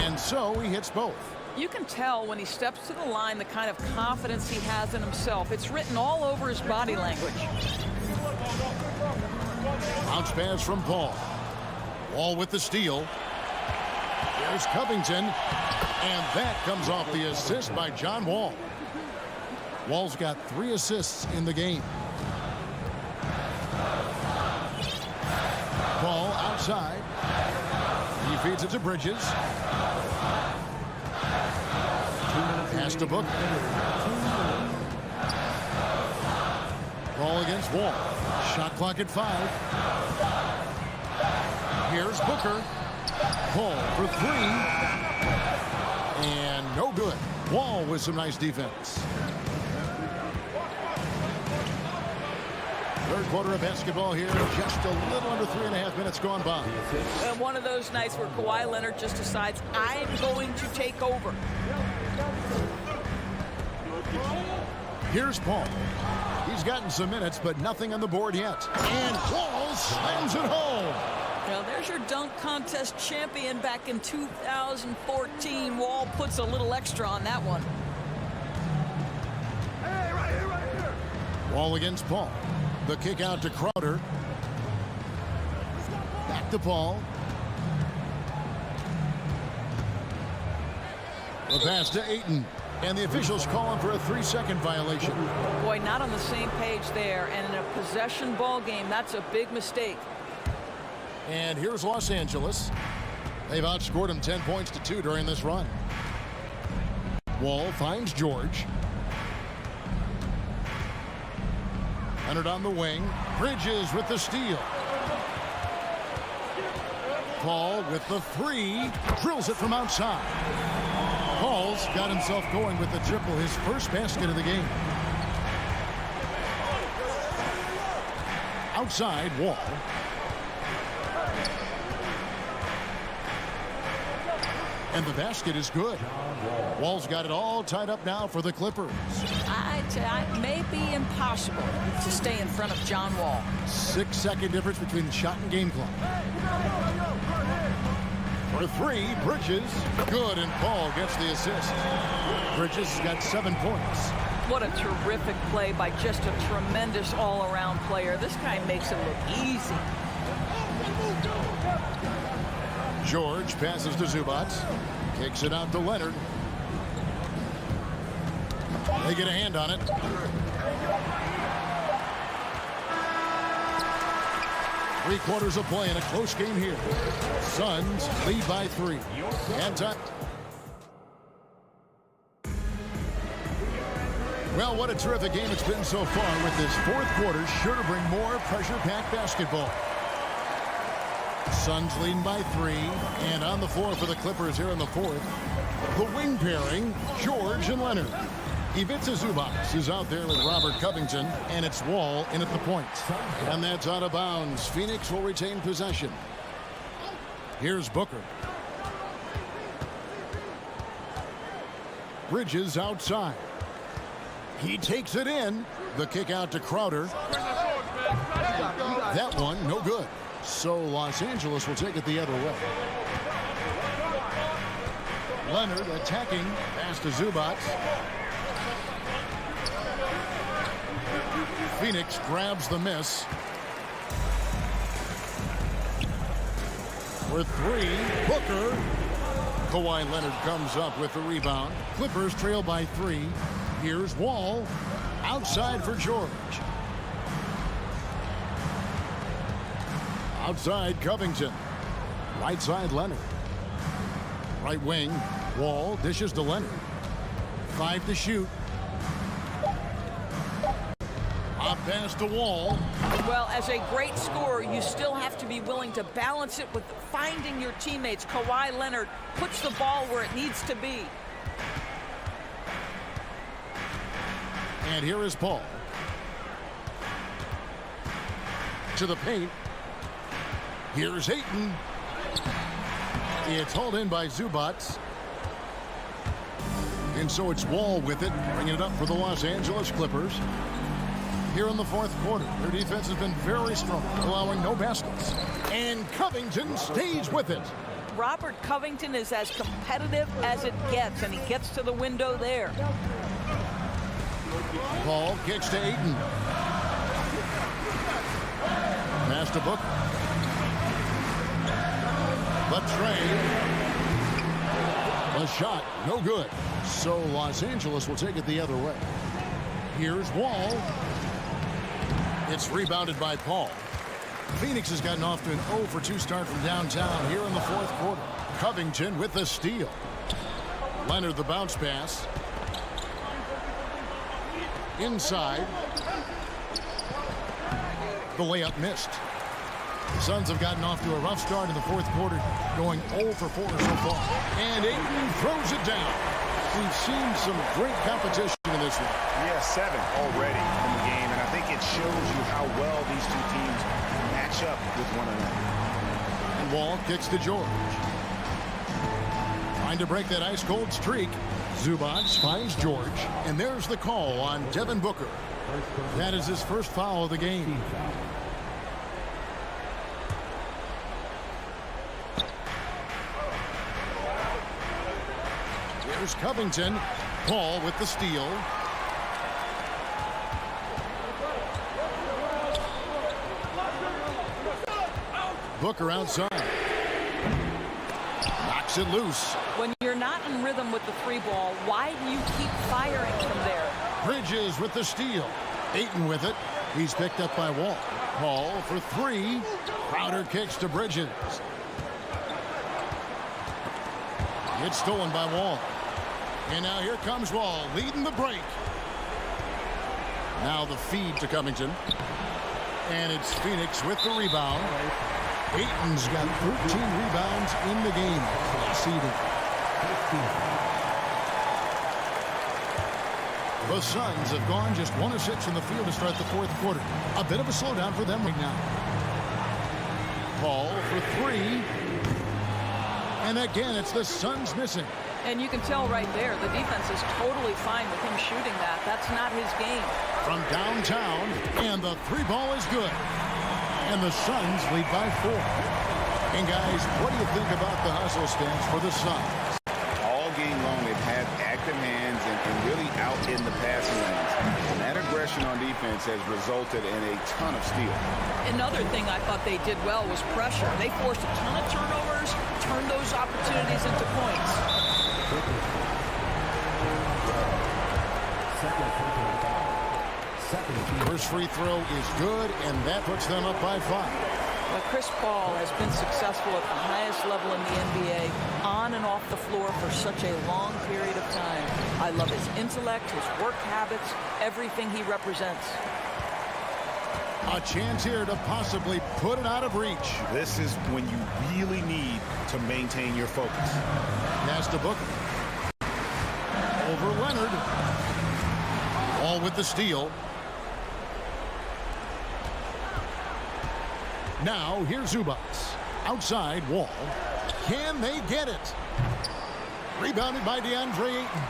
And so he hits both. You can tell when he steps to the line the kind of confidence he has in himself. It's written all over his body language. Bounce pass from Paul. Wall with the steal. Here's Covington. And that comes off the assist by John Wall. Wall's got 3 assists in the game. Paul outside. He feeds it to Bridges. Pass to Booker. Ball against Wall. Shot clock at 5. Here's Booker. Paul for 3. And no good. Wall with some nice defense. Third quarter of basketball here. Just a little under 3.5 minutes gone by. One of those nights where Kawhi Leonard just decides, I'm going to take over. Here's Paul. He's gotten some minutes, but nothing on the board yet. And Wall slams it home. Now, there's your dunk contest champion back in 2014. Wall puts a little extra on that one. Hey, right here. Wall against Paul. The kick out to Crowder. Back to Paul. The pass to Ayton. And the officials calling for a 3-second violation. Boy, not on the same page there. And in a possession ball game, that's a big mistake. And here's Los Angeles. They've outscored them 10 points to 2 during this run. Wall finds George. Leonard on the wing. Bridges with the steal. Paul with the 3. Drills it from outside. Paul's got himself going with the triple, his first basket of the game. Outside, Wall. And the basket is good. Wall's got it all tied up now for the Clippers. It may be impossible to stay in front of John Wall. 6-second difference between the shot and game clock. For 3, Bridges. Good, and Paul gets the assist. Bridges has got 7 points. What a terrific play by just a tremendous all-around player. This guy makes it look easy. George passes to Zubac. Kicks it out to Leonard. They get a hand on it. Three-quarters of play in a close game here. Suns lead by 3. And time. Well, what a terrific game it's been so far, with this fourth quarter sure to bring more pressure-packed basketball. Suns leading by 3. And on the floor for the Clippers here in the fourth, the wing pairing, George and Leonard. Ivica Zubac is out there with Robert Covington, and it's Wall in at the point. And that's out of bounds. Phoenix will retain possession. Here's Booker. Bridges outside. He takes it in. The kick out to Crowder. That one, no good. So Los Angeles will take it the other way. Leonard attacking. Pass to Zubac. Phoenix grabs the miss. For 3, Booker. Kawhi Leonard comes up with the rebound. Clippers trail by 3. Here's Wall. Outside for George. Outside Covington. Right side Leonard. Right wing. Wall dishes to Leonard. 5 to shoot. Up pass to Wall. Well, as a great scorer, you still have to be willing to balance it with finding your teammates. Kawhi Leonard puts the ball where it needs to be. And here is Paul. To the paint. Here's Ayton. It's hauled in by Zubac. And so it's Wall with it, bringing it up for the Los Angeles Clippers. Here in the fourth quarter, their defense has been very strong, allowing no baskets. And Covington stays with it. Robert Covington is as competitive as it gets, and he gets to the window there. Paul kicks to Ayton. Pass to Booker. But Trey. A shot, no good. So Los Angeles will take it the other way. Here's Wall. It's rebounded by Paul. Phoenix has gotten off to an 0 for 2 start from downtown here in the fourth quarter. Covington with the steal. Leonard the bounce pass. Inside. The layup missed. The Suns have gotten off to a rough start in the fourth quarter, going 0 for 4 so far. And Ayton throws it down. We've seen some great competition in this one. Yeah, 7 already in the game, and I think it shows you how well these two teams match up with one another. And Wall kicks to George. Trying to break that ice-cold streak. Zubac finds George, and there's the call on Devin Booker. That is his first foul of the game. Here's Covington. Paul with the steal. Booker outside. Knocks it loose. When you're not in rhythm with the 3 ball, why do you keep firing from there? Bridges with the steal. Ayton with it. He's picked up by Wall. Paul for 3. Crowder kicks to Bridges. It's stolen by Wall. And now here comes Wall, leading the break. Now the feed to Covington. And it's Phoenix with the rebound. Ayton's got 13 rebounds in the game. Seeded. The Suns have gone just 1 of 6 in the field to start the fourth quarter. A bit of a slowdown for them right now. Paul for 3. And again, it's the Suns missing. And you can tell right there, the defense is totally fine with him shooting that. That's not his game. From downtown, and the 3 ball is good. And the Suns lead by 4. And guys, what do you think about the hustle stance for the Suns? All game long, they've had active hands and really out in the passing lanes. And that aggression on defense has resulted in a ton of steals. Another thing I thought they did well was pressure. They forced a ton of turnovers, turned those opportunities into points. First free throw is good, and that puts them up by 5. Well, Chris Paul has been successful at the highest level in the NBA, on and off the floor for such a long period of time. I love his intellect, his work habits, everything he represents. A chance here to possibly put it out of reach. This is when you really need to maintain your focus. Pass to Booker. Over Leonard. Ball with the steal. Now here's Zubac. Outside Wall. Can they get it? Rebounded by DeAndre Ayton.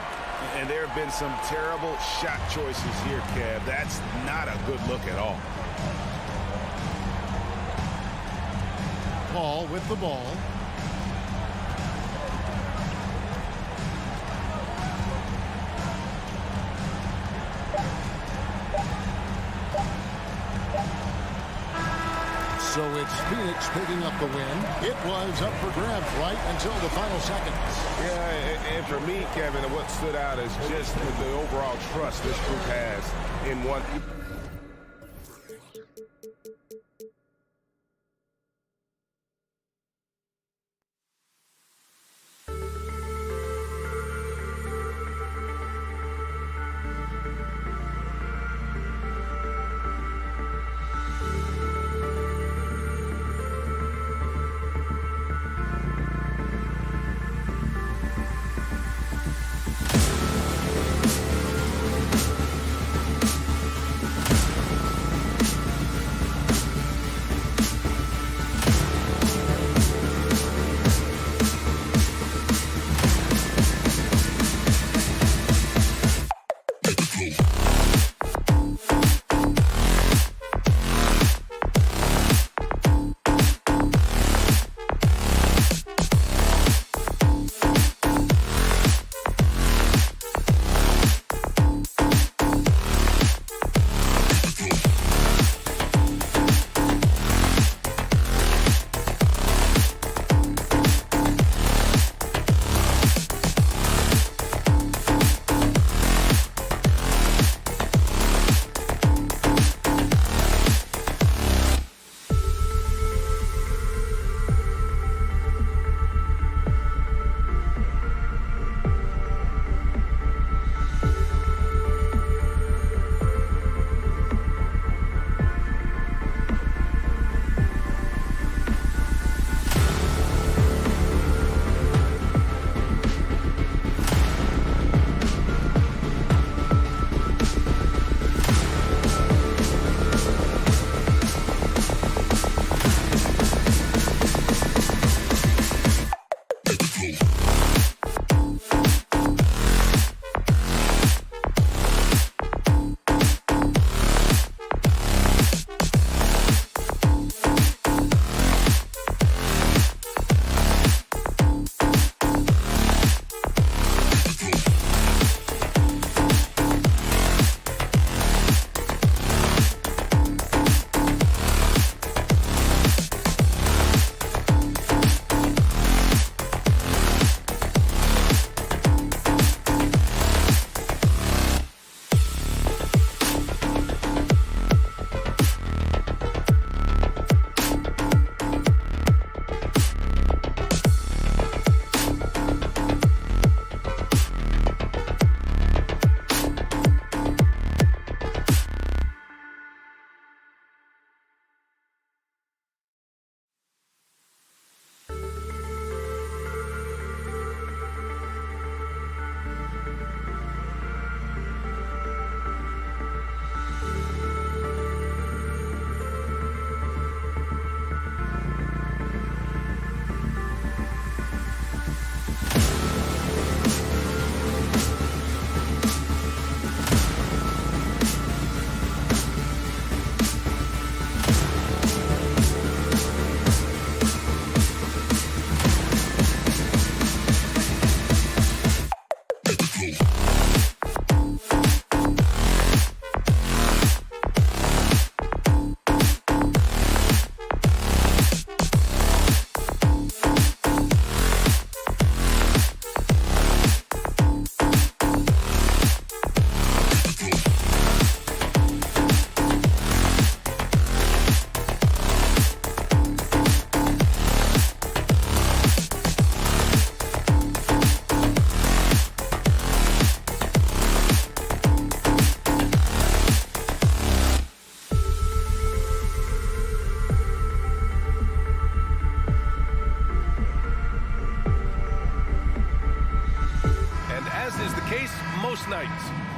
And there have been some terrible shot choices here, Kev. That's not a good look at all. Paul with the ball. So it's Phoenix picking up the win. It was up for grabs right until the final seconds. Yeah, and for me, Kevin, what stood out is just the overall trust this group has in one.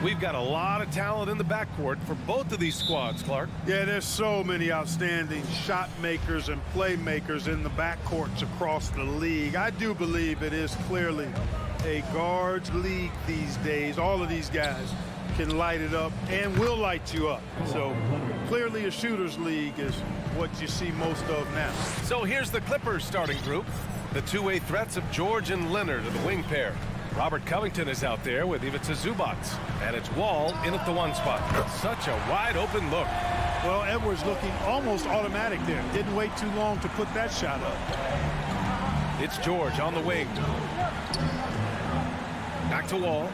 We've got a lot of talent in the backcourt for both of these squads, Clark. Yeah, there's so many outstanding shot makers and playmakers in the backcourts across the league. I do believe it is clearly a guards league these days. All of these guys can light it up and will light you up. So clearly a shooters league is what you see most of now. So here's the Clippers starting group. The two-way threats of George and Leonard are the wing pair. Robert Covington is out there with Ivica Zubac. And it's Wall in at the 1 spot. Such a wide open look. Well, Edwards looking almost automatic there. Didn't wait too long to put that shot up. It's George on the wing. Back to Wall.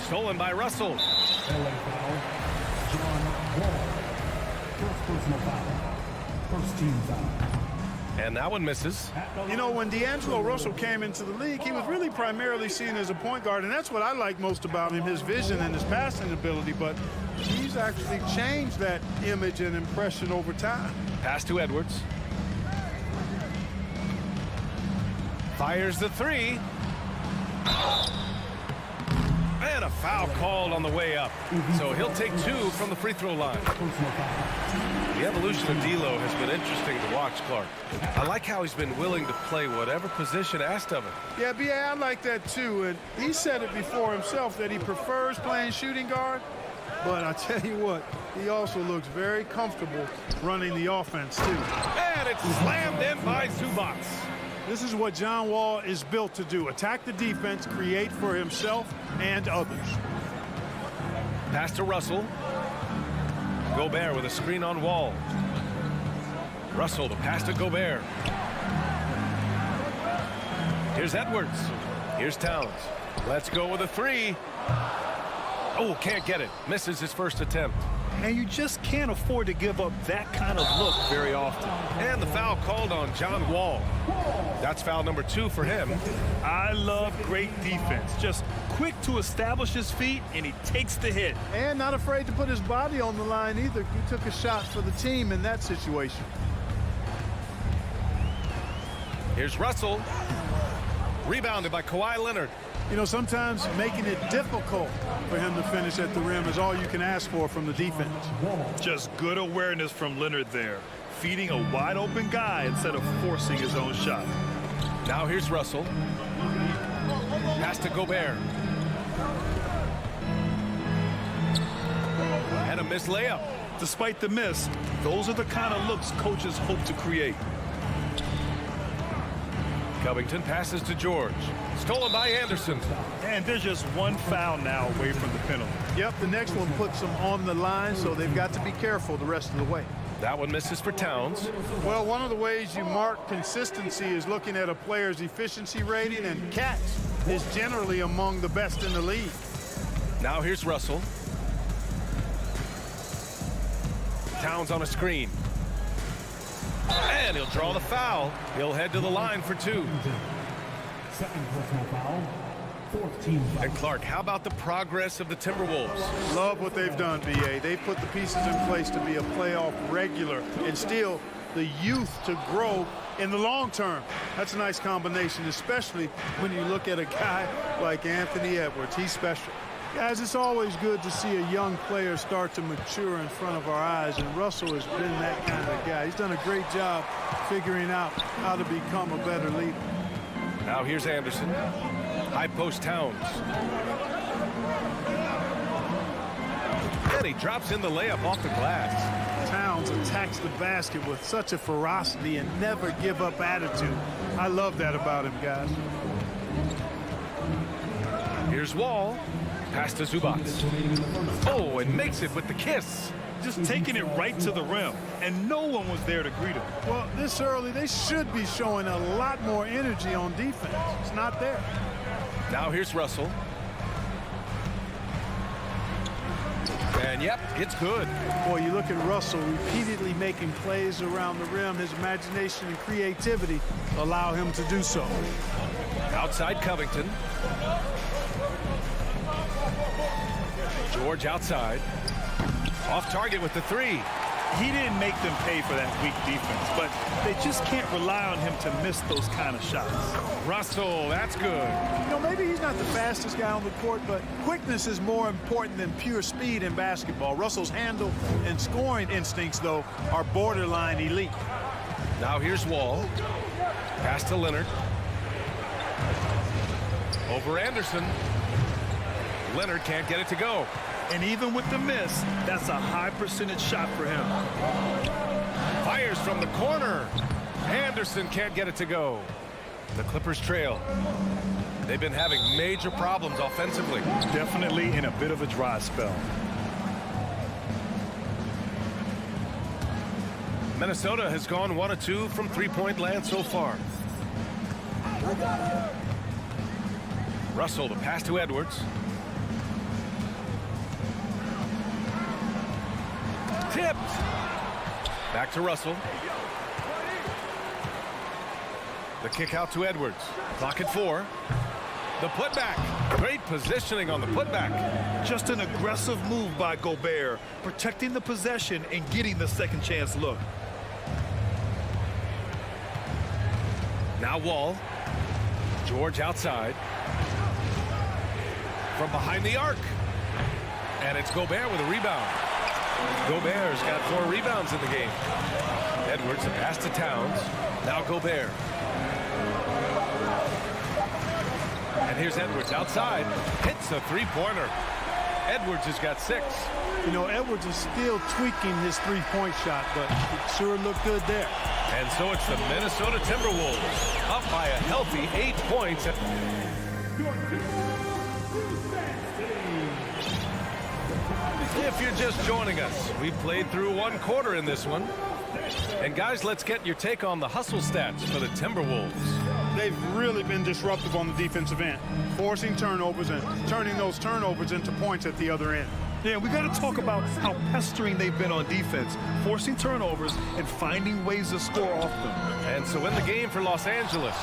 Stolen by Russell. LA foul. John Wall. First personal foul. First team foul. And that one misses. You know, when D'Angelo Russell came into the league, he was really primarily seen as a point guard, and that's what I like most about him, his vision and his passing ability. But he's actually changed that image and impression over time. Pass to Edwards. Fires the 3. And a foul called on the way up. So he'll take 2 from the free throw line. The evolution of D'Lo has been interesting to watch, Clark. I like how he's been willing to play whatever position asked of him. Yeah, B.A., I like that too. And he said it before himself that he prefers playing shooting guard. But I tell you what, he also looks very comfortable running the offense too. And it's slammed in by Zubac. This is what John Wall is built to do. Attack the defense, create for himself and others. Pass to Russell. Gobert with a screen on Wall. Russell to pass to Gobert. Here's Edwards. Here's Towns. Let's go with a 3. Oh, can't get it. Misses his first attempt. And you just can't afford to give up that kind of look very often. And the foul called on John Wall. That's foul number 2 for him. I love great defense. Just quick to establish his feet, and he takes the hit. And not afraid to put his body on the line either. He took a shot for the team in that situation. Here's Russell. Rebounded by Kawhi Leonard. You know, sometimes making it difficult for him to finish at the rim is all you can ask for from the defense. Just good awareness from Leonard there. Feeding a wide open guy instead of forcing his own shot. Now here's Russell. Pass to Gobert. And a missed layup. Despite the miss, those are the kind of looks coaches hope to create. Covington passes to George. Stolen by Anderson. And there's just one foul now away from the penalty. Yep, the next one puts them on the line, so they've got to be careful the rest of the way. That one misses for Towns. Well, one of the ways you mark consistency is looking at a player's efficiency rating, and catch is generally among the best in the league. Now here's Russell. Towns on a screen. And he'll draw the foul. He'll head to the line for 2. Second personal foul. Fourth team foul. And Clark, how about the progress of the Timberwolves? Love what they've done, B.A. They've put the pieces in place to be a playoff regular and still the youth to grow in the long term. That's a nice combination, especially when you look at a guy like Anthony Edwards. He's special. Guys, it's always good to see a young player start to mature in front of our eyes, and Russell has been that kind of guy. He's done a great job figuring out how to become a better leader. Now here's Anderson. High post Towns. And he drops in the layup off the glass. Towns attacks the basket with such a ferocity and never give up attitude. I love that about him, guys. Here's Wall. Pass to Zubac. Oh, and makes it with the kiss. Just taking it right to the rim, and no one was there to greet him. Well, this early, they should be showing a lot more energy on defense. It's not there. Now here's Russell. And yep, it's good. Boy, you look at Russell repeatedly making plays around the rim. His imagination and creativity allow him to do so. Outside Covington. George outside. Off target with the 3. He didn't make them pay for that weak defense, but they just can't rely on him to miss those kind of shots. Russell, that's good. You know, maybe he's not the fastest guy on the court, but quickness is more important than pure speed in basketball. Russell's handle and scoring instincts, though, are borderline elite. Now here's Wall. Pass to Leonard. Over Anderson. Leonard can't get it to go. And even with the miss, that's a high percentage shot for him. Fires from the corner. Anderson can't get it to go. The Clippers trail. They've been having major problems offensively. Definitely in a bit of a dry spell. Minnesota has gone 1 of 2 from three-point land so far. Russell, the pass to Edwards. Tipped. Back to Russell. The kick out to Edwards. Clock at 4. The putback. Great positioning on the putback. Just an aggressive move by Gobert, protecting the possession and getting the second chance look. Now Wall. George outside. From behind the arc. And it's Gobert with a rebound. Gobert's got 4 rebounds in the game. Edwards, a pass to Towns. Now Gobert. And here's Edwards outside. Hits a three-pointer. Edwards has got 6. You know, Edwards is still tweaking his three-point shot, but it sure looked good there. And so it's the Minnesota Timberwolves up by a healthy 8 points. If you're just joining us, we've played through 1 quarter in this one. And guys, let's get your take on the hustle stats for the Timberwolves. They've really been disruptive on the defensive end, forcing turnovers and turning those turnovers into points at the other end. Yeah, we got to talk about how pestering they've been on defense, forcing turnovers and finding ways to score off them. And so in the game for Los Angeles,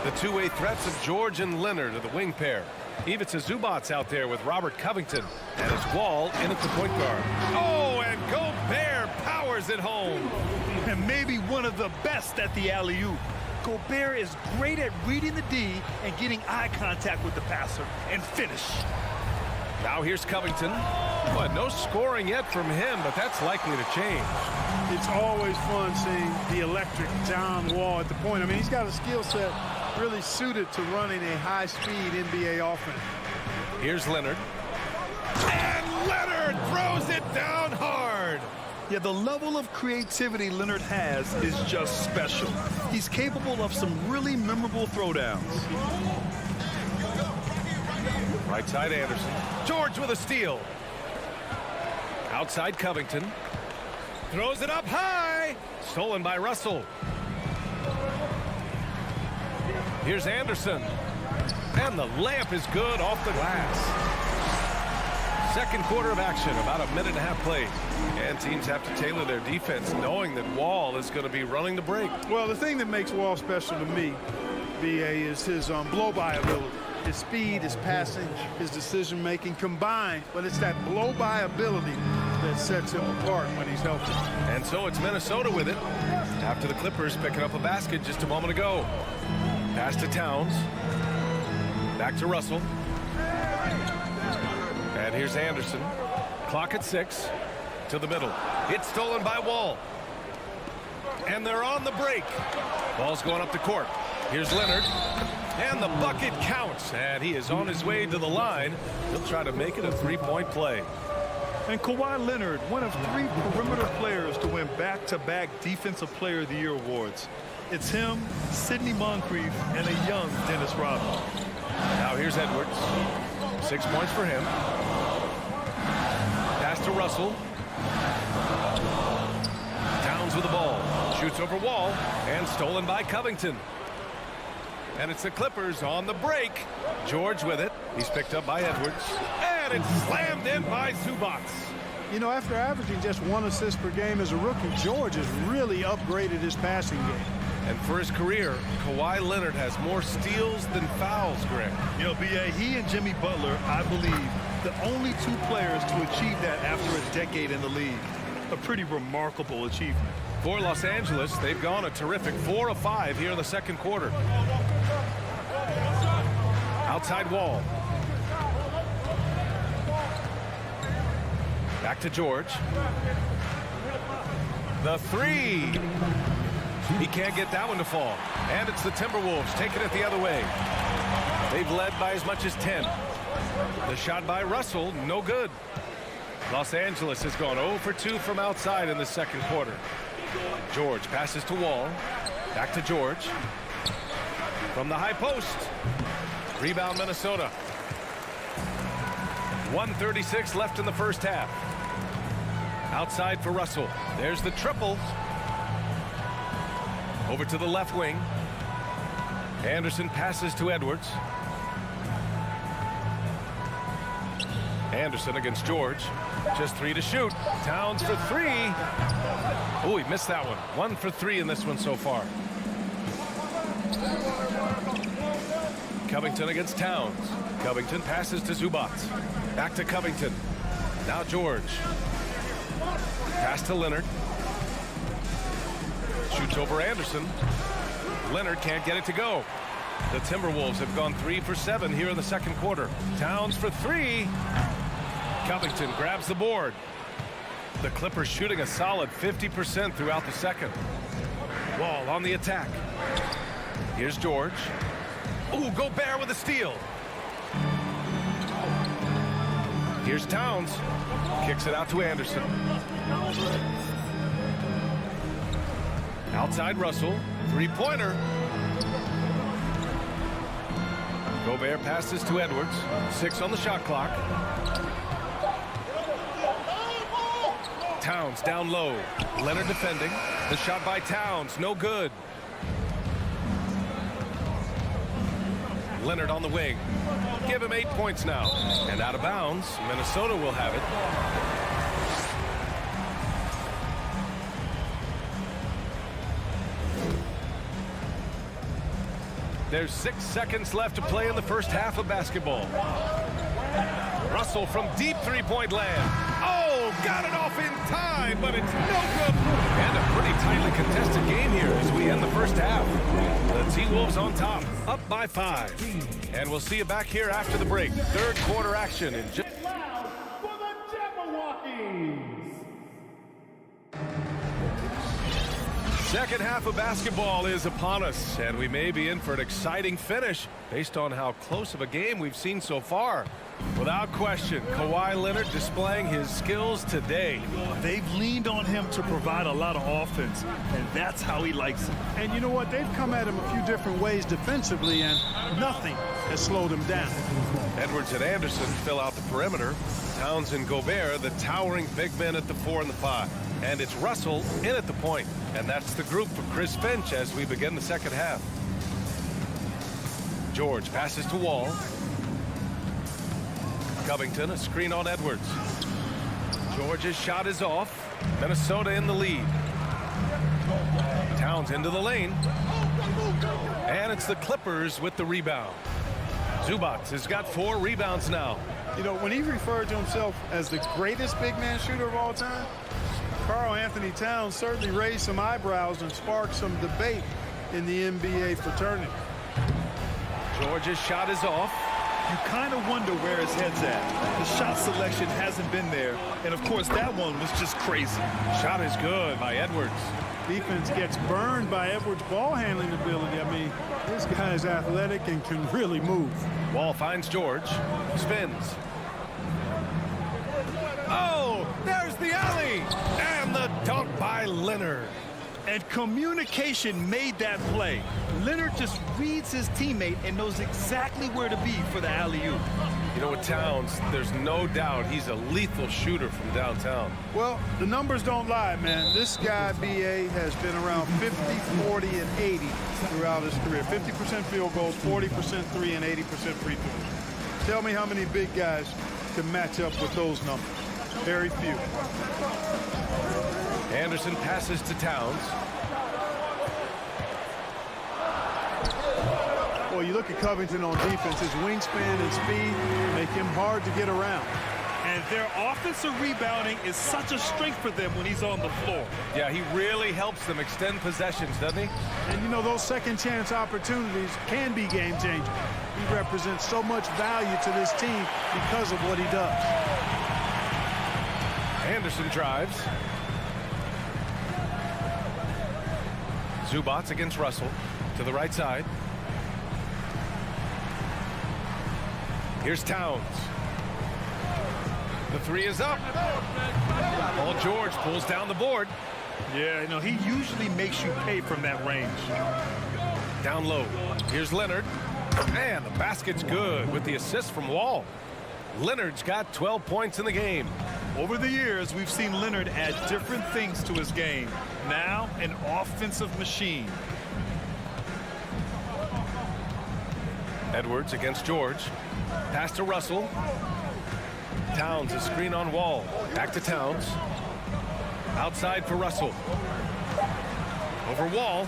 the two-way threats of George and Leonard are the wing pair. Ivica Zubac's out there with Robert Covington, and it's Wall in at the point guard. Oh, and Gobert powers it home. And maybe one of the best at the alley-oop. Gobert is great at reading the D and getting eye contact with the passer and finish. Now here's Covington. But no scoring yet from him, but that's likely to change. It's always fun seeing the electric John Wall at the point. I mean, he's got a skill set really suited to running a high-speed NBA offense. Here's Leonard. And Leonard throws it down hard. Yeah, the level of creativity Leonard has is just special. He's capable of some really memorable throwdowns. Right side Anderson. George with a steal. Outside Covington. Throws it up high. Stolen by Russell. Here's Anderson. And the layup is good off the glass. Second quarter of action, about a minute and a half played. And teams have to tailor their defense, knowing that Wall is going to be running the break. Well, the thing that makes Wall special to me, B.A., is his blow-by ability. His speed, his passing, his decision-making combined. But it's that blow-by ability that sets him apart when he's healthy. And so it's Minnesota with it. After the Clippers picking up a basket just a moment ago. Pass to Towns. Back to Russell. And here's Anderson. Clock at 6. To the middle. It's stolen by Wall. And they're on the break. Ball's going up the court. Here's Leonard. And the bucket counts. And he is on his way to the line. He'll try to make it a three-point play. And Kawhi Leonard, one of 3 perimeter players to win back-to-back Defensive Player of the Year awards. It's him, Sidney Moncrief, and a young Dennis Rodman. Now here's Edwards. 6 points for him. Pass to Russell. Towns with the ball. Shoots over Wall. And stolen by Covington. And it's the Clippers on the break. George with it. He's picked up by Edwards. And it's slammed in by Zubac. You know, after averaging just 1 assist per game as a rookie, George has really upgraded his passing game. And for his career, Kawhi Leonard has more steals than fouls, Greg. You know, B.A., he and Jimmy Butler, I believe, the only 2 players to achieve that after a decade in the league. a pretty remarkable achievement. For Los Angeles, they've gone a terrific 4 of 5 here in the second quarter. Outside wall. Back to George. The three. He can't get that one to fall. And it's the Timberwolves taking it the other way. They've led by as much as 10. The shot by Russell, no good. Los Angeles has gone 0 for 2 from outside in the second quarter. George passes to Wall. Back to George. From the high post. Rebound Minnesota. 1:36 left in the first half. Outside for Russell. There's the triple. Over to the left wing. Anderson passes to Edwards. Anderson against George. Just 3 to shoot. Towns for 3. Oh, he missed that one. 1 for 3 in this one so far. Covington against Towns. Covington passes to Zubac. Back to Covington. Now George. Pass to Leonard. Shoots over Anderson. Leonard can't get it to go. The Timberwolves have gone 3 for 7 here in the second quarter. Towns for 3. Covington grabs the board. The Clippers shooting a solid 50% throughout the second. Wall on the attack. Here's George. Ooh, Gobert with a steal. Here's Towns. Kicks it out to Anderson. Outside Russell. Three-pointer. Gobert passes to Edwards. 6 on the shot clock. Towns down low. Leonard defending. The shot by Towns, no good. Leonard on the wing. Give him 8 points now. And out of bounds, Minnesota will have it. There's 6 seconds left to play in the first half of basketball. Russell from deep three-point land. Oh, got it off in time, but it's no good. And a pretty tightly contested game here as we end the first half. The T-Wolves on top, up by 5. And we'll see you back here after the break. Third quarter action in just... Second half of basketball is upon us, and we may be in for an exciting finish based on how close of a game we've seen so far. Without question, Kawhi Leonard displaying his skills today. They've leaned on him to provide a lot of offense, and that's how he likes it. And you know what? They've come at him a few different ways defensively, and nothing has slowed him down. Edwards and Anderson fill out the perimeter. Towns and Gobert, the towering big men at the 4 and the 5. And it's Russell in at the point. And that's the group for Chris Finch as we begin the second half. George passes to Wall. Covington, a screen on Edwards. George's shot is off. Minnesota in the lead. Towns into the lane. And it's the Clippers with the rebound. Zubac has got 4 rebounds now. You know, when he referred to himself as the greatest big man shooter of all time, Karl Anthony Towns certainly raised some eyebrows and sparked some debate in the NBA fraternity. George's shot is off. You kind of wonder where his head's at. The shot selection hasn't been there, and of course that one was just crazy. Shot is good by Edwards. Defense gets burned by Edwards' ball handling ability. I mean, this guy is athletic and can really move. Wall finds George. Spins. Oh, there's the alley. And the dunk by Leonard. And communication made that play. Leonard just reads his teammate and knows exactly where to be for the alley-oop. You know, with Towns, there's no doubt he's a lethal shooter from downtown. Well, the numbers don't lie, man. This guy, B.A., has been around 50, 40, and 80 throughout his career. 50% field goals, 40% 3, and 80% free throws. Tell me how many big guys can match up with those numbers. Very few. Anderson passes to Towns. Well, you look at Covington on defense, his wingspan and speed make him hard to get around. And their offensive rebounding is such a strength for them when he's on the floor. Yeah, he really helps them extend possessions, doesn't he? And, you know, those second chance opportunities can be game changers. He represents so much value to this team because of what he does. Anderson drives. Zubac against Russell to the right side. Here's Towns. The three is up. Paul George pulls down the board. Yeah, you know, he usually makes you pay from that range. Down low. Here's Leonard. And the basket's good with the assist from Wall. Leonard's got 12 points in the game. Over the years, we've seen Leonard add different things to his game. Now, an offensive machine. Edwards against George. Pass to Russell. Towns, a screen on Wall. Back to Towns. Outside for Russell. Over Wall.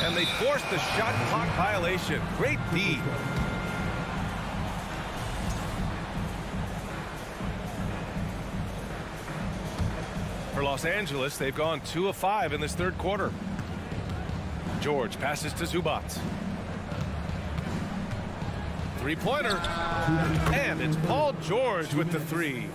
And they force the shot clock violation. Great D. For Los Angeles, they've gone 2 of 5 in this third quarter. George passes to Zubac. Three-pointer. And it's Paul George with the three.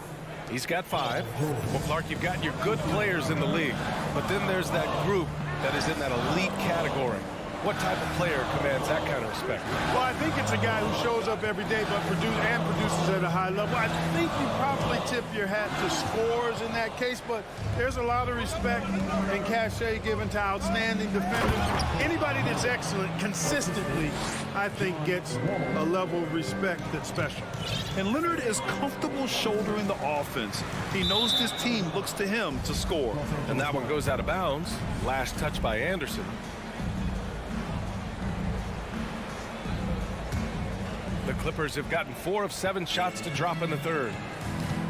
He's got 5. Well, Clark, you've got your good players in the league, but then there's that group that is in that elite category. What type of player commands that kind of respect? Well, I think it's a guy who shows up every day but produces at a high level. I think you probably tip your hat to scores in that case, but there's a lot of respect and cachet given to outstanding defenders. Anybody that's excellent consistently, I think, gets a level of respect that's special. And Leonard is comfortable shouldering the offense. He knows this team looks to him to score. And that one goes out of bounds. Last touch by Anderson. The Clippers have gotten 4 of 7 shots to drop in the third.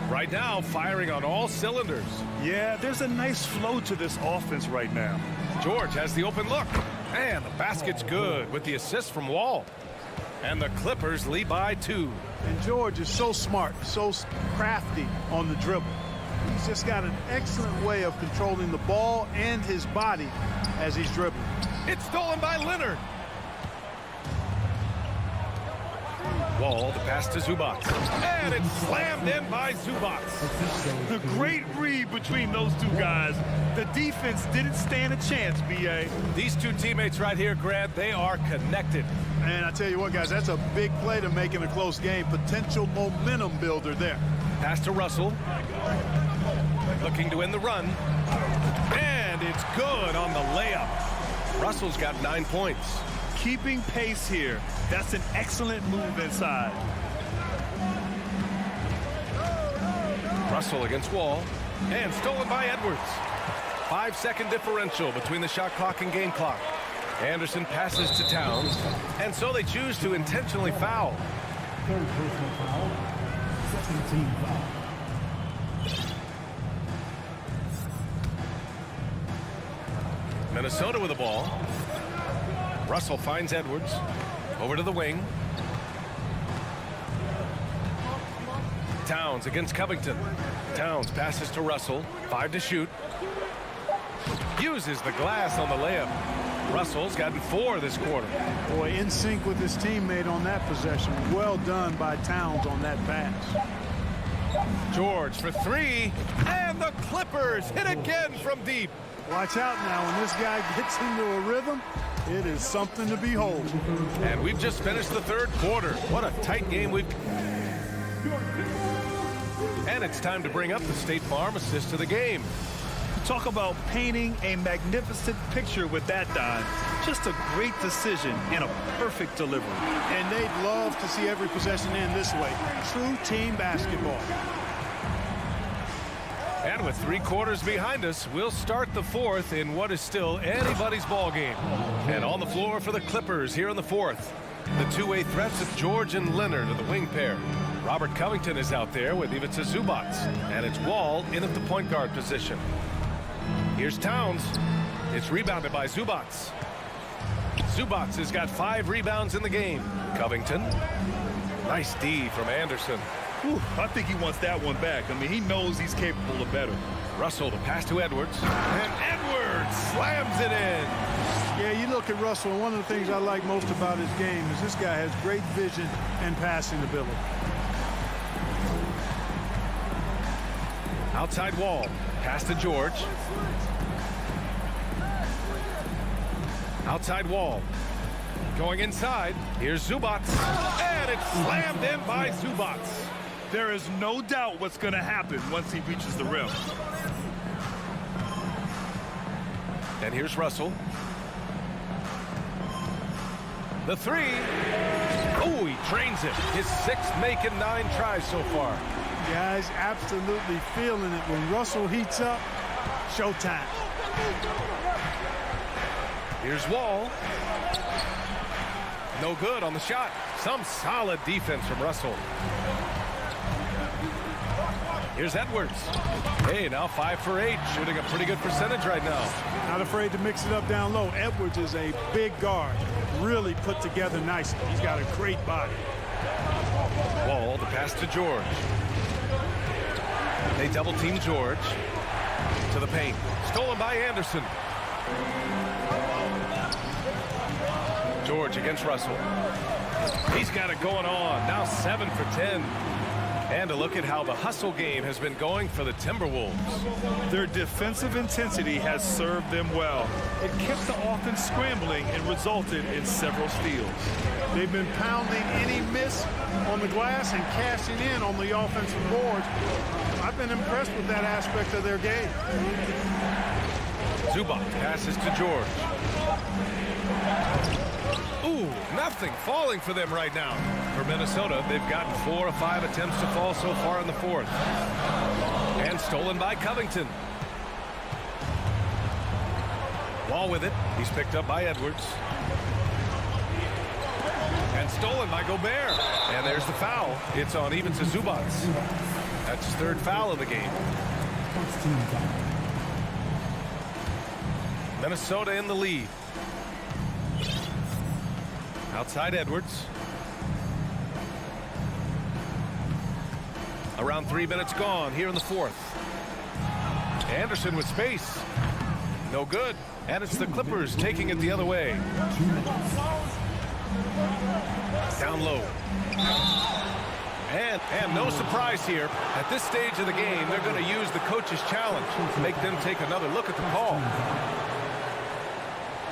Right now, firing on all cylinders. Yeah, there's a nice flow to this offense right now. George has the open look. And the basket's good with the assist from Wall. And the Clippers lead by 2. And George is so smart, so crafty on the dribble. He's just got an excellent way of controlling the ball and his body as he's dribbling. It's stolen by Leonard. Wall, the pass to Zubac. And it's slammed in by Zubac. The great read between those two guys. The defense didn't stand a chance, B.A. These two teammates right here, Grant, they are connected. And I tell you what, guys, that's a big play to make in a close game. Potential momentum builder there. Pass to Russell. Looking to end the run. And it's good on the layup. Russell's got 9 points. Keeping pace here. That's an excellent move inside. Russell against Wall. And stolen by Edwards. 5-second differential between the shot clock and game clock. Anderson passes to Towns. And so they choose to intentionally foul. Third personal foul. Second team foul. Minnesota with the ball. Russell finds Edwards. Over to the wing. Towns against Covington. Towns passes to Russell. 5 to shoot. Uses the glass on the layup. Russell's gotten 4 this quarter. Boy, in sync with his teammate on that possession. Well done by Towns on that pass. George for 3. And the Clippers hit again from deep. Watch out now. When this guy gets into a rhythm, it is something to behold. And we've just finished the third quarter. What a tight game we've... And it's time to bring up the State Farm assist to the game. Talk about painting a magnificent picture with that dime. Just a great decision and a perfect delivery. And they'd love to see every possession end this way. True team basketball. And with 3 quarters behind us, we'll start the fourth in what is still anybody's ball game. And on the floor for the Clippers here in the fourth, the two-way threats of George and Leonard are the wing pair. Robert Covington is out there with Ivica Zubac, and it's Wall in at the point guard position. Here's Towns. It's rebounded by Zubac. Zubac has got 5 rebounds in the game. Covington. Nice D from Anderson. Whew, I think he wants that one back. I mean, he knows he's capable of better. Russell, the pass to Edwards. And Edwards slams it in. Yeah, you look at Russell, and one of the things I like most about his game is this guy has great vision and passing ability. Outside Wall. Pass to George. Outside Wall. Going inside. Here's Zubac. And it's slammed in by Zubac. There is no doubt what's going to happen once he reaches the rim. And here's Russell. The three. Oh, he drains it. His sixth make in 9 tries so far. Guys absolutely feeling it. When Russell heats up, showtime. Here's Wall. No good on the shot. Some solid defense from Russell. Here's Edwards. Hey, now 5 for 8, shooting a pretty good percentage right now. Not afraid to mix it up down low. Edwards is a big guard, really put together nicely. He's got a great body. Wall, the pass to George. They double team George. To the paint. Stolen by Anderson. George against Russell. He's got it going on. Now 7 for 10. And a look at how the hustle game has been going for the Timberwolves. Their defensive intensity has served them well. It kept the offense scrambling and resulted in several steals. They've been pounding any miss on the glass and cashing in on the offensive boards. I've been impressed with that aspect of their game. Zubac passes to George. Ooh, nothing falling for them right now. For Minnesota, they've gotten 4 of 5 attempts to fall so far in the 4th. And stolen by Covington. Wall with it. He's picked up by Edwards. And stolen by Gobert. And there's the foul. It's on even to Zubac. That's his 3rd foul of the game. Minnesota in the lead. Outside Edwards. Around 3 minutes gone here in the 4th. Anderson with space. No good. And it's the Clippers taking it the other way. Down low. And no surprise here. At this stage of the game, they're going to use the coach's challenge to make them take another look at the call.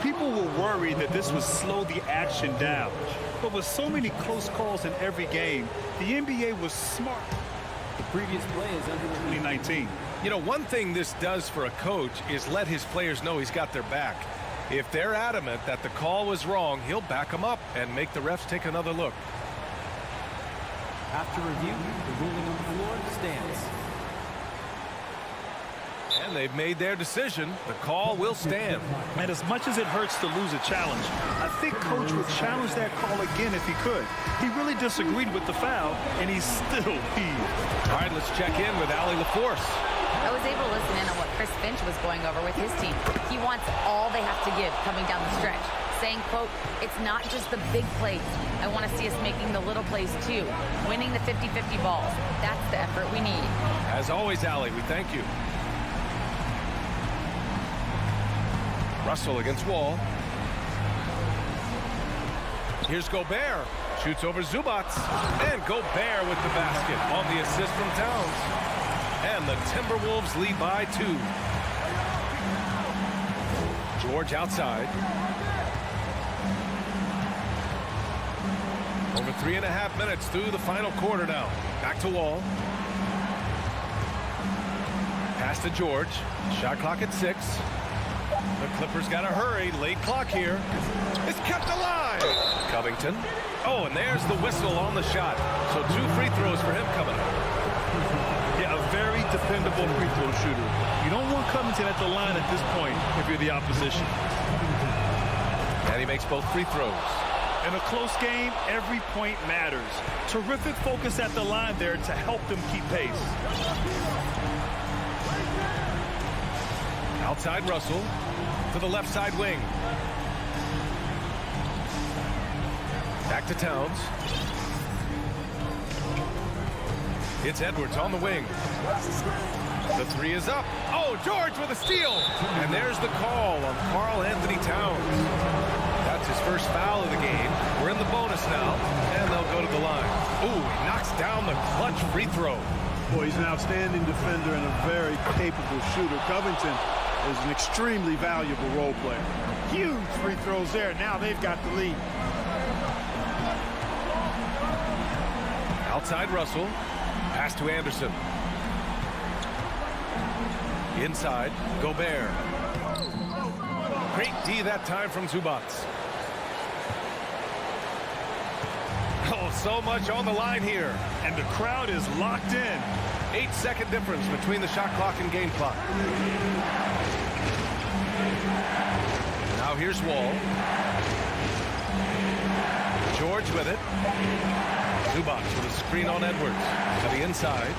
People were worried that this would slow the action down. But with so many close calls in every game, the NBA was smart. The previous play is under 2019. You know, one thing this does for a coach is let his players know he's got their back. If they're adamant that the call was wrong, he'll back them up and make the refs take another look. After review, the ruling on the floor stands. And they've made their decision. The call will stand. And as much as it hurts to lose a challenge, I think Coach would challenge that call again if he could. He really disagreed with the foul, and he's still peeved. All right, let's check in with Allie LaForce. I was able to listen in on what Chris Finch was going over with his team. He wants all they have to give coming down the stretch, saying, quote, it's not just the big plays. I want to see us making the little plays too, winning the 50-50 balls. That's the effort we need. As always, Allie, we thank you. Russell against Wall. Here's Gobert. Shoots over Zubac. And Gobert with the basket on the assist from Towns. And the Timberwolves lead by 2. George outside. Over 3.5 minutes through the final quarter now. Back to Wall. Pass to George. Shot clock at 6. The Clippers got to hurry. Late clock here. It's kept alive. Covington. Oh, and there's the whistle on the shot. So 2 free throws for him coming up. Yeah, a very dependable free throw shooter. You don't want Covington at the line at this point if you're the opposition. And he makes both free throws. In a close game, every point matters. Terrific focus at the line there to help them keep pace. Outside Russell to the left side wing. Back to Towns. It's Edwards on the wing. The three is up. Oh, George with a steal. And there's the call on Karl Anthony Towns. That's his first foul of the game. We're in the bonus now, and they'll go to the line. Ooh, he knocks down the clutch free throw. Boy, he's an outstanding defender and a very capable shooter. Covington is an extremely valuable role player. Huge free throws there. Now they've got the lead. Outside Russell. Pass to Anderson. Inside, Gobert. Great D that time from Zubac. Oh, so much on the line here. And the crowd is locked in. 8-second difference between the shot clock and game clock. Now here's Wall. George with it. Zubac with a screen on Edwards. To the inside.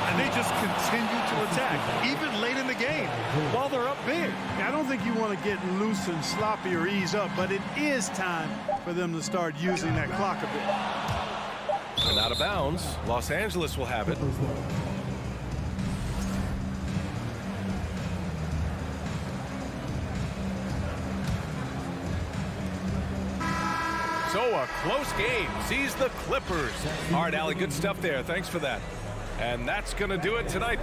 And they just continue to attack, even late in the game, while they're up big. I don't think you want to get loose and sloppy or ease up, but it is time for them to start using that clock a bit. And out of bounds, Los Angeles will have it. So a close game sees the Clippers. All right, Allie, good stuff there. Thanks for that. And that's going to do it tonight.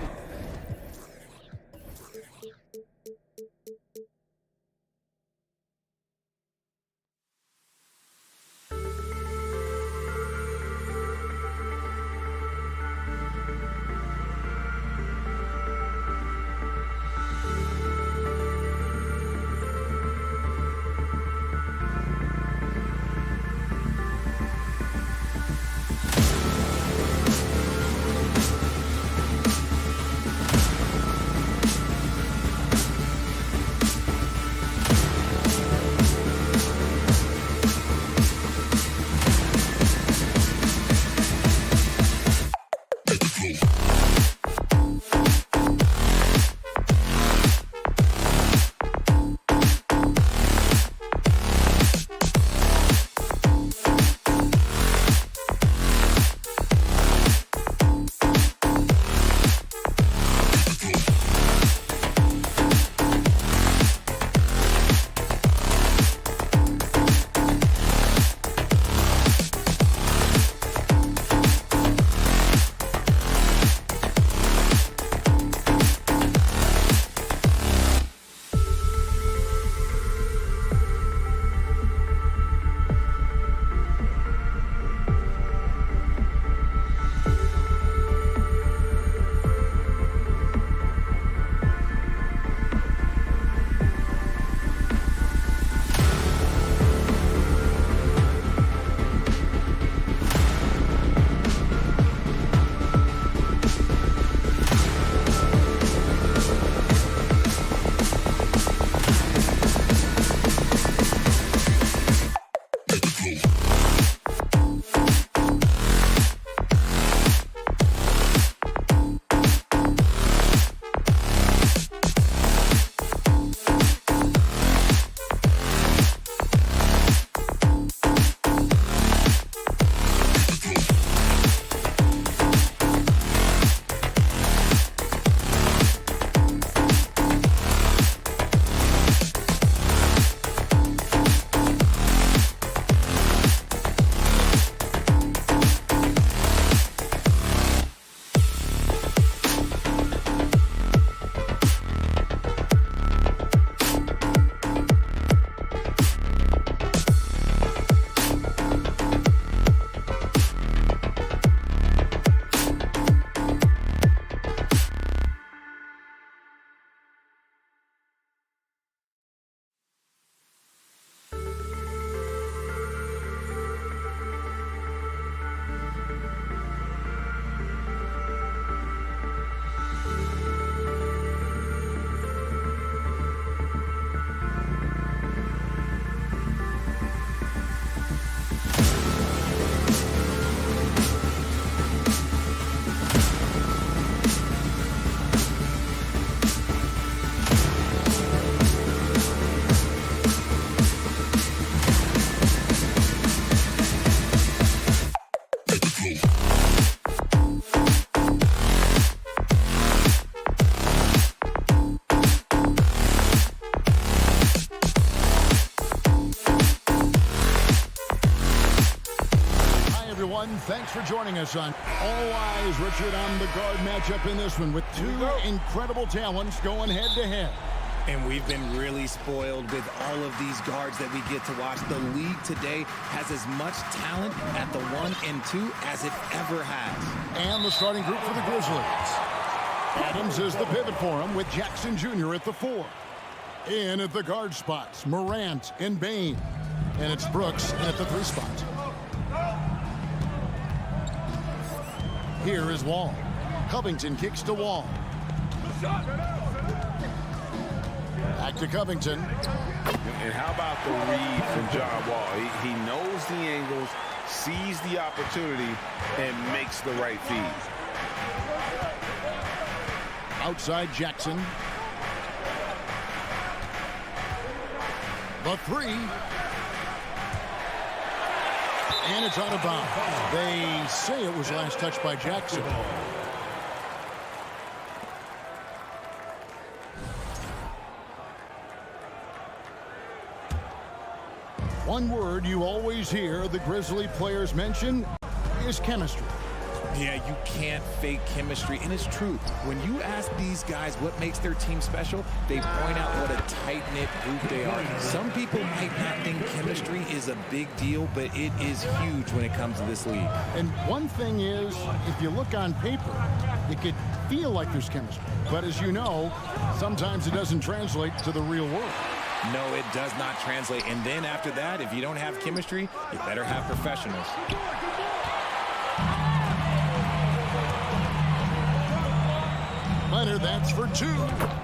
thanks for joining us on All Eyes, Richard, on the guard matchup in this one with two incredible talents going head-to-head. And we've been really spoiled with all of these guards that we get to watch. The league today has as much talent at the 1 and 2 as it ever has. And the starting group for the Grizzlies. Adams is the pivot for him with Jackson Jr. at the 4. In at the guard spots, Morant and Bane. And it's Brooks at the 3 spot. Here is Wall. Covington kicks to Wall. Back to Covington. And how about the read from John Wall? He knows the angles, sees the opportunity, and makes the right feed. Outside Jackson. The 3. And it's out of bounds. They say it was last touched by Jackson. One word you always hear the Grizzly players mention is chemistry. Yeah, you can't fake chemistry, and it's true. When you ask these guys what makes their team special, they point out what a tight-knit group they are. Some people might not think chemistry is a big deal, but it is huge when it comes to this league. And one thing is, if you look on paper, it could feel like there's chemistry. But as you know, sometimes it doesn't translate to the real world. No, it does not translate. And then after that, if you don't have chemistry, you better have professionals. Leonard, that's for 2.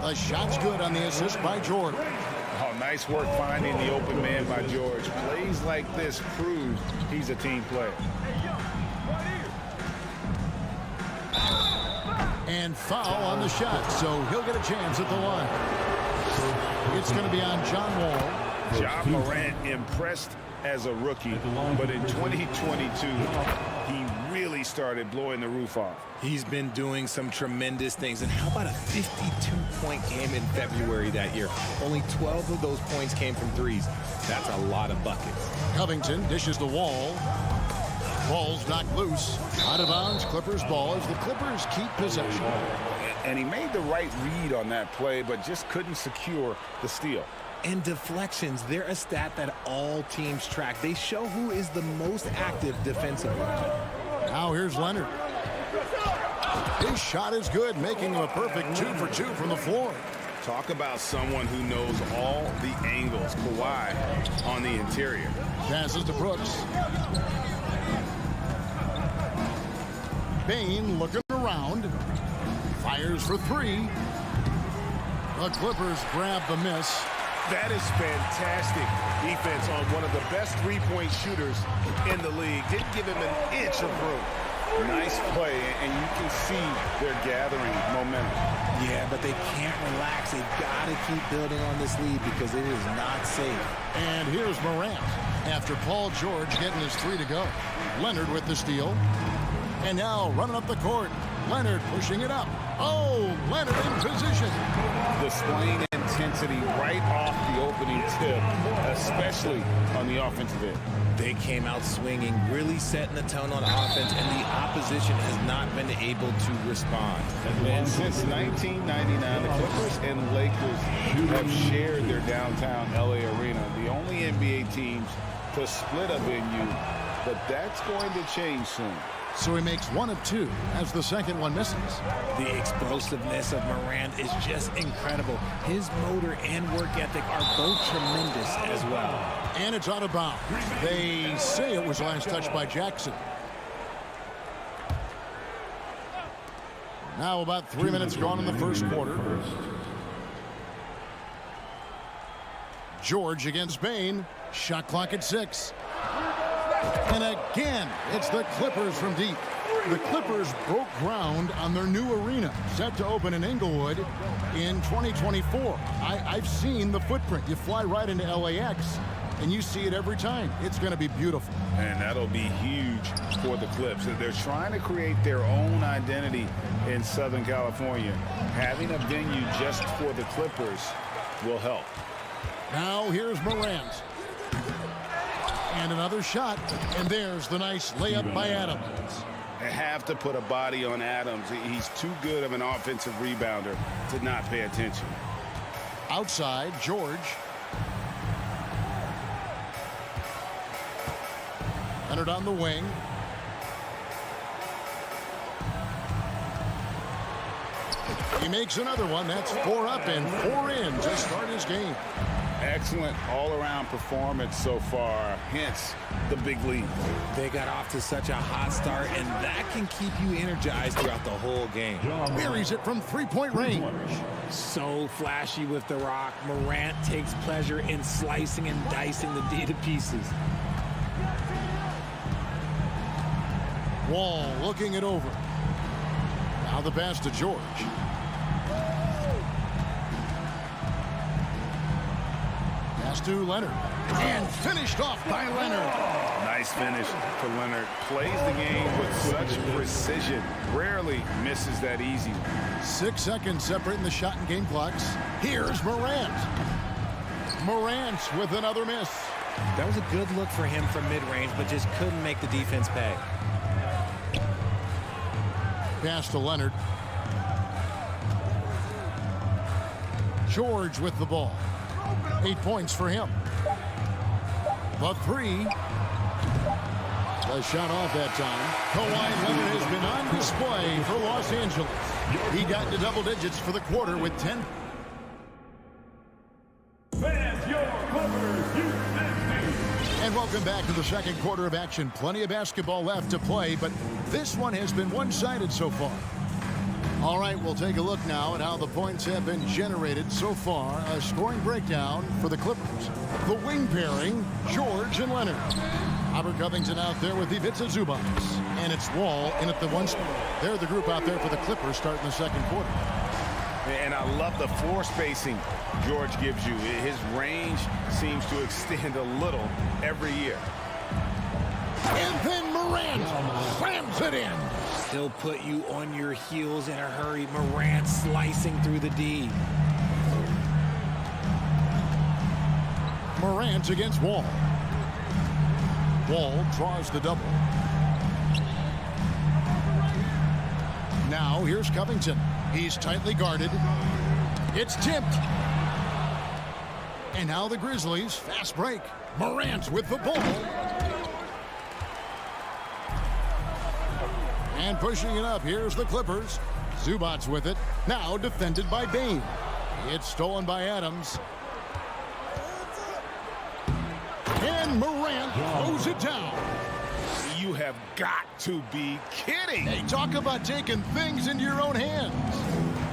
The shot's good on the assist by George. Oh, nice work finding the open man by George. Plays like this prove he's a team player. And foul on the shot, so he'll get a chance at the line. It's going to be on John Wall. Ja Morant impressed as a rookie, but in 2022, he really started blowing the roof off. He's been doing some tremendous things. And how about a 52-point game in February that year? Only 12 of those points came from threes. That's a lot of buckets. Covington dishes the Wall. Ball's knocked loose. Out of bounds, Clippers ball as the Clippers keep possession. And he made the right read on that play, but just couldn't secure the steal. And deflections, they're a stat that all teams track. They show who is the most active defensively. Now here's Leonard. His shot is good, making him a perfect 2 for 2 from the floor. Talk about someone who knows all the angles. Kawhi on the interior. Passes to Brooks. Bane looking around. Fires for 3. The Clippers grab the miss. That is fantastic defense on one of the best three-point shooters in the league. Didn't give him an inch of room. Nice play, and you can see they're gathering momentum. Yeah, but they can't relax. They've got to keep building on this lead because it is not safe. And here's Morant after Paul George getting his 3 to go. Leonard with the steal. And now running up the court. Leonard pushing it up. Oh, Leonard in position. Displaying intensity right off the opening tip, especially on the offensive end. They came out swinging, really setting the tone on offense, and the opposition has not been able to respond. And since 1999, the Clippers and Lakers have shared their downtown LA arena, the only NBA teams to split a venue, but that's going to change soon. So he makes 1 of 2 as the second one misses. The explosiveness of Morant is just incredible. His motor and work ethic are both tremendous as well. And it's out of bounds. They say it was last touched by Jackson. Now about 3 minutes gone in the first quarter. George against Bane. Shot clock at 6. And again, it's the Clippers from deep. The Clippers broke ground on their new arena, set to open in Inglewood in 2024. I've seen the footprint. You fly right into LAX, and you see it every time. It's going to be beautiful. And that'll be huge for the Clips. They're trying to create their own identity in Southern California. Having a venue just for the Clippers will help. Now here's Morant. And another shot. And there's the nice layup by Adams. They have to put a body on Adams. He's too good of an offensive rebounder to not pay attention. Outside, George. Leonard on the wing. He makes another one. That's 4 up and 4 in to start his game. Excellent all-around performance so far, hence the big lead. They got off to such a hot start, and that can keep you energized throughout the whole game. Buries it from three-point range. So flashy with the rock. Morant takes pleasure in slicing and dicing the D to pieces. Wall looking it over. Now the pass to George. Pass to Leonard. And finished off by Leonard. Nice finish to Leonard. Plays the game with such precision. Rarely misses that easy. 6 seconds separating the shot and game clocks. Here's Morant. Morant with another miss. That was a good look for him from mid-range, but just couldn't make the defense pay. Pass to Leonard. George with the ball. 8 points for him. The 3. The shot off that time. Kawhi Leonard has been on display for Los Angeles. He got into double digits for the quarter with 10. And welcome back to the second quarter of action. Plenty of basketball left to play, but this one has been one-sided so far. All right, we'll take a look now at how the points have been generated so far. A scoring breakdown for the Clippers. The wing pairing, George and Leonard. Robert Covington out there with Ivica Zubac. And it's Wall in at the 1 spot. They're the group out there for the Clippers starting the second quarter. And I love the floor spacing George gives you. His range seems to extend a little every year. And then Morant slams it in. He'll put you on your heels in a hurry. Morant slicing through the D. Morant against Wall. Wall draws the double. Now here's Covington. He's tightly guarded. It's tipped. And now the Grizzlies. Fast break. Morant with the ball. And pushing it up. Here's the Clippers. Zubac's with it. Now defended by Bane. It's stolen by Adams. And Morant throws it down. You have got to be kidding. Hey, talk about taking things into your own hands.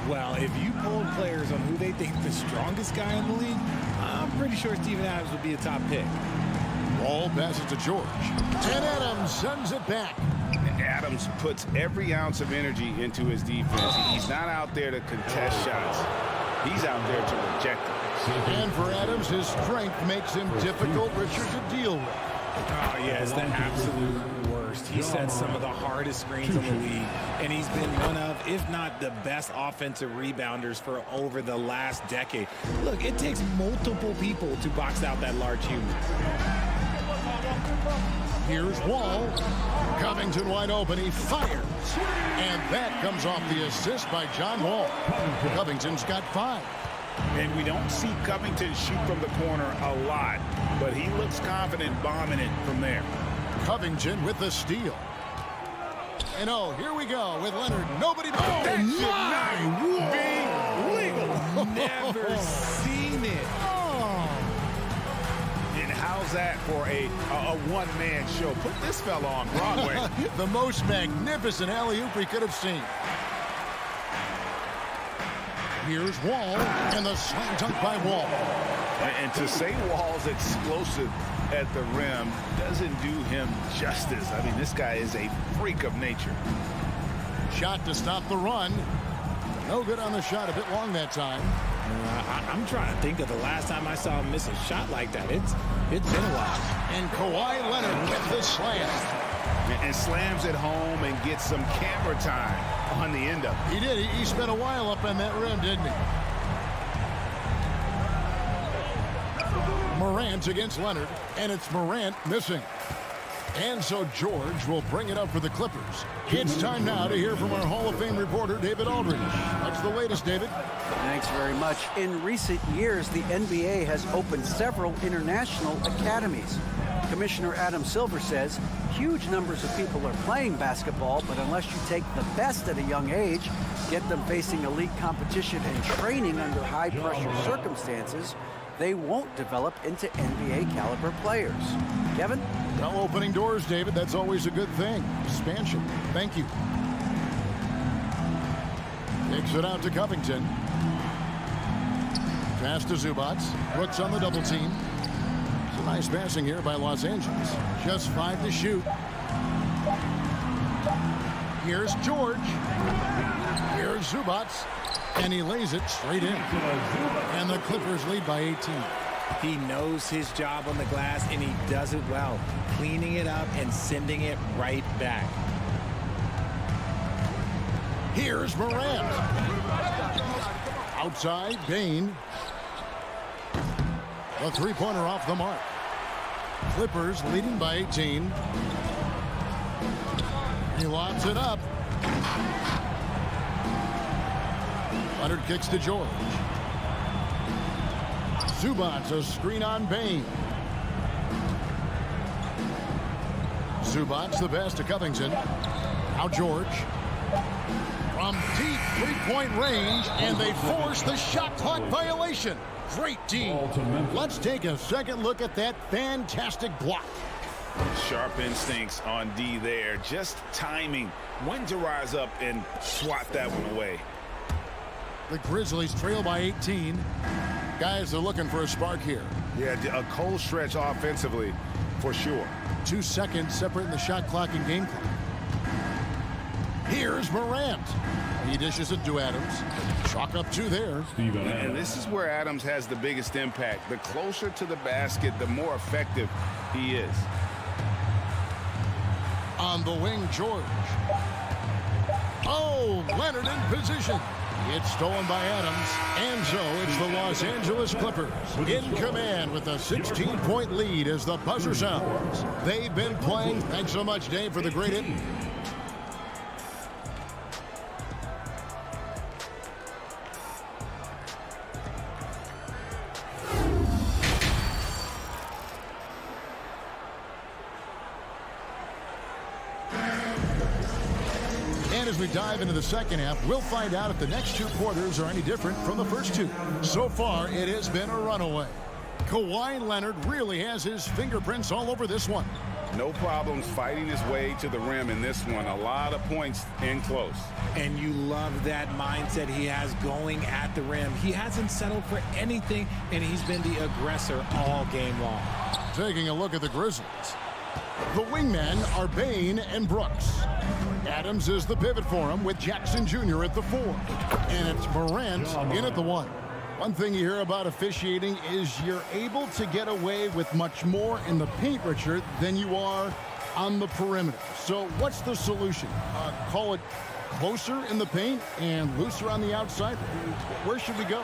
Well, if you polled players on who they think the strongest guy in the league, I'm pretty sure Steven Adams would be a top pick. Ball passes to George. And Adams sends it back. Adams puts every ounce of energy into his defense. He's not out there to contest shots. He's out there to reject them. And for Adams, his strength makes him difficult, Richard, to deal with. Oh, yeah, it's the absolute worst. He sets some of the hardest screens in the league, and he's been one of, if not the best offensive rebounders for over the last decade. Look, it takes multiple people to box out that large human. Here's Wall. Covington wide open. He fires. And that comes off the assist by John Wall. Covington's got 5. And we don't see Covington shoot from the corner a lot, but he looks confident bombing it from there. Covington with the steal. And oh, here we go with Leonard. Nobody. Oh, That should not be legal. Never seen it. And how's that for a one-man show? Put this fella on Broadway. The most magnificent alley-oop we could have seen. Here's Wall, and the slam dunk by Wall. And to say Wall's explosive at the rim doesn't do him justice. I mean, this guy is a freak of nature. Shot to stop the run. No good on the shot, a bit long that time. I'm trying to think of the last time I saw him miss a shot like that. It's been a while. And Kawhi Leonard with the slam. And slams it home and gets some camera time on the end of it. He did. He spent a while up on that rim, didn't he? Morant against Leonard, and it's Morant missing. And so George will bring it up for the Clippers. It's time now to hear from our Hall of Fame reporter, David Aldridge. What's the latest, David? Thanks very much. In recent years, the NBA has opened several international academies. Commissioner Adam Silver says huge numbers of people are playing basketball, but unless you take the best at a young age, get them facing elite competition and training under high-pressure circumstances, they won't develop into NBA-caliber players. Kevin? Well, opening doors, David. That's always a good thing. Expansion. Thank you. Takes it out to Covington. Pass to Zubac. Brooks on the double team. It's a nice passing here by Los Angeles. Just 5 to shoot. Here's George. Here's Zubac. And he lays it straight in. And the Clippers lead by 18. He knows his job on the glass, and he does it well, cleaning it up and sending it right back. Here's Morant. Outside, Bain. The three-pointer off the mark. Clippers leading by 18. He lobs it up. Leonard kicks to George. Zubac, a screen on Bain. Zubac, the pass to Covington. Now George. From deep three-point range, and they force the shot clock violation. Great team. Let's take a second look at that fantastic block. Sharp instincts on D there. Just timing when to rise up and swat that one away. The Grizzlies trail by 18. Guys are looking for a spark here. Yeah, a cold stretch offensively for sure. 2 seconds separating the shot clock and game clock. Here's Morant. He dishes it to Adams. Chalk up 2 there. And this is where Adams has the biggest impact. The closer to the basket, the more effective he is. On the wing, George. Oh, Leonard in position. It's stolen by Adams, and so it's the Los Angeles Clippers in command with a 16-point lead as the buzzer sounds. They've been playing. Thanks so much, Dave, for the great hit. As we dive into the second half, we'll find out if the next 2 quarters are any different from the first 2. So far, it has been a runaway. Kawhi Leonard really has his fingerprints all over this one. No problems fighting his way to the rim in this one. A lot of points in close. And you love that mindset he has going at the rim. He hasn't settled for anything, and he's been the aggressor all game long. Taking a look at the Grizzlies. The wingmen are Bain and Brooks. Adams is the pivot for him with Jackson Jr. at the 4. And it's Morant in at the 1. One thing you hear about officiating is you're able to get away with much more in the paint, Richard, than you are on the perimeter. So what's the solution? Call it closer in the paint and looser on the outside? Where should we go?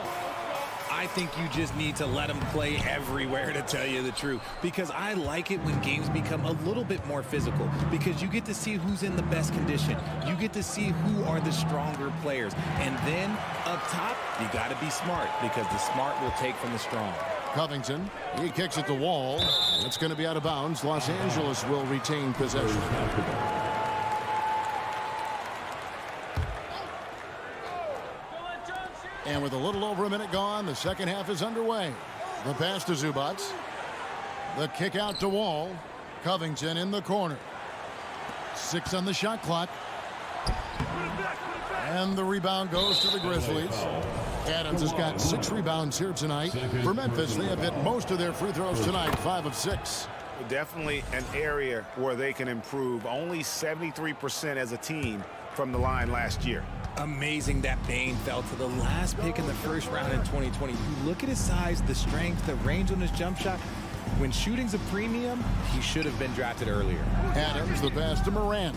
I think you just need to let them play everywhere, to tell you the truth, because I like it when games become a little bit more physical, because you get to see who's in the best condition. You get to see who are the stronger players. And then up top, you got to be smart, because the smart will take from the strong. Covington, he kicks at the wall. It's going to be out of bounds. Los Angeles will retain possession. And with a little over a minute gone, the second half is underway. The pass to Zubac. The kick out to Wall. Covington in the corner. 6 on the shot clock. And the rebound goes to the Grizzlies. Adams has got 6 rebounds here tonight. For Memphis, they have hit most of their free throws tonight, 5 of 6. Definitely an area where they can improve. Only 73% as a team from the line last year. Amazing that Bain fell to the last pick in the first round in 2020. You look at his size, the strength, the range on his jump shot. When shooting's a premium, he should have been drafted earlier. Adams, the pass to Morant.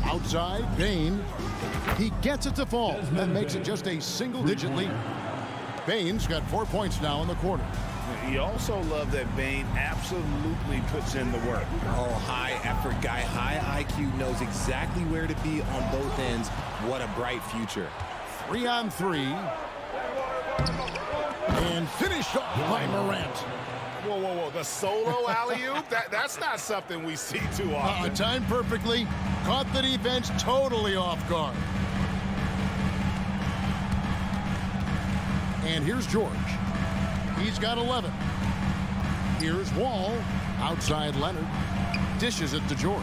Outside, Bain. He gets it to fall. That makes it just a single-digit lead. Bain's got 4 points now in the quarter. You also love that Bane absolutely puts in the work. Oh, high effort guy, high IQ, knows exactly where to be on both ends. What a bright future. 3-on-3. And finished off by Morant. Whoa, whoa, whoa. The solo alley-oop? That's not something we see too often. Timed perfectly. Caught the defense totally off guard. And here's George. He's got 11. Here's Wall. Outside Leonard. Dishes it to George.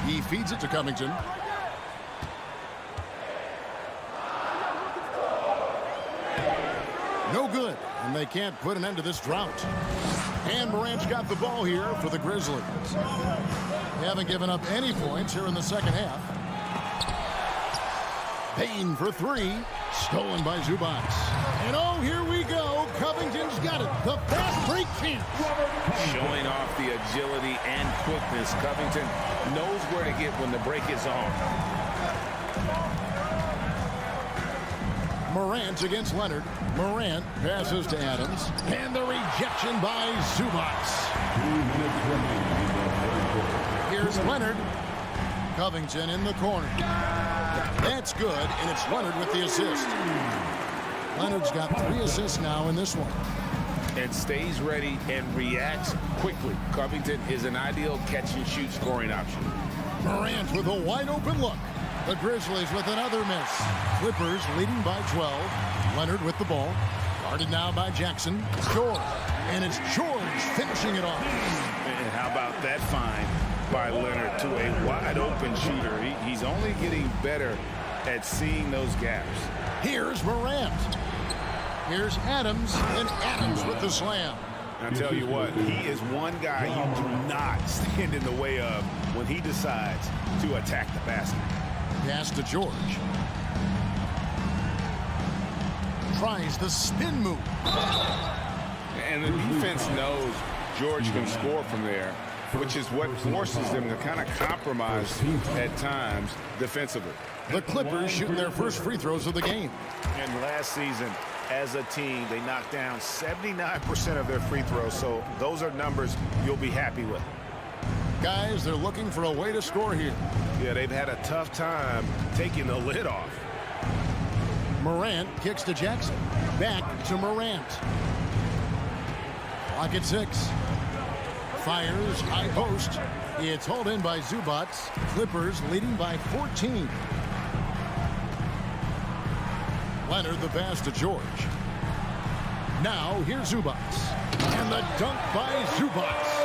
He feeds it to Covington. No good, and they can't put an end to this drought. And Morant's got the ball here for the Grizzlies. They haven't given up any points here in the second half. Payne for three. Stolen by Zubac. And oh, here we go. Covington's got it. The fast break chance. Showing off the agility and quickness. Covington knows where to get when the break is on. Morant against Leonard. Morant passes to Adams. And the rejection by Zubac. Here's Leonard. Covington in the corner. That's good, and it's Leonard with the assist. Leonard's got 3 assists now in this one. And stays ready and reacts quickly. Covington is an ideal catch-and-shoot scoring option. Morant with a wide-open look. The Grizzlies with another miss. Clippers leading by 12. Leonard with the ball. Guarded now by Jackson. George. And it's George finishing it off. And how about that find by Leonard to a wide-open shooter? He's only getting better at seeing those gaps. Here's Morant. Here's Adams, and Adams with the slam. I'll tell you what, he is one guy you do not stand in the way of when he decides to attack the basket. Pass to George. Tries the spin move. And the defense knows George can score from there, which is what forces them to kind of compromise at times defensively. The Clippers shooting their first free throws of the game. And last season, as a team, they knocked down 79% of their free throws, so those are numbers you'll be happy with. Guys, they're looking for a way to score here. Yeah, they've had a tough time taking the lid off. Morant kicks to Jackson. Back to Morant. Clock at 6. Fires, high post. It's hauled in by Zubac. Clippers leading by 14. Leonard the pass to George. Now here's Zubac. And the dunk by Zubac.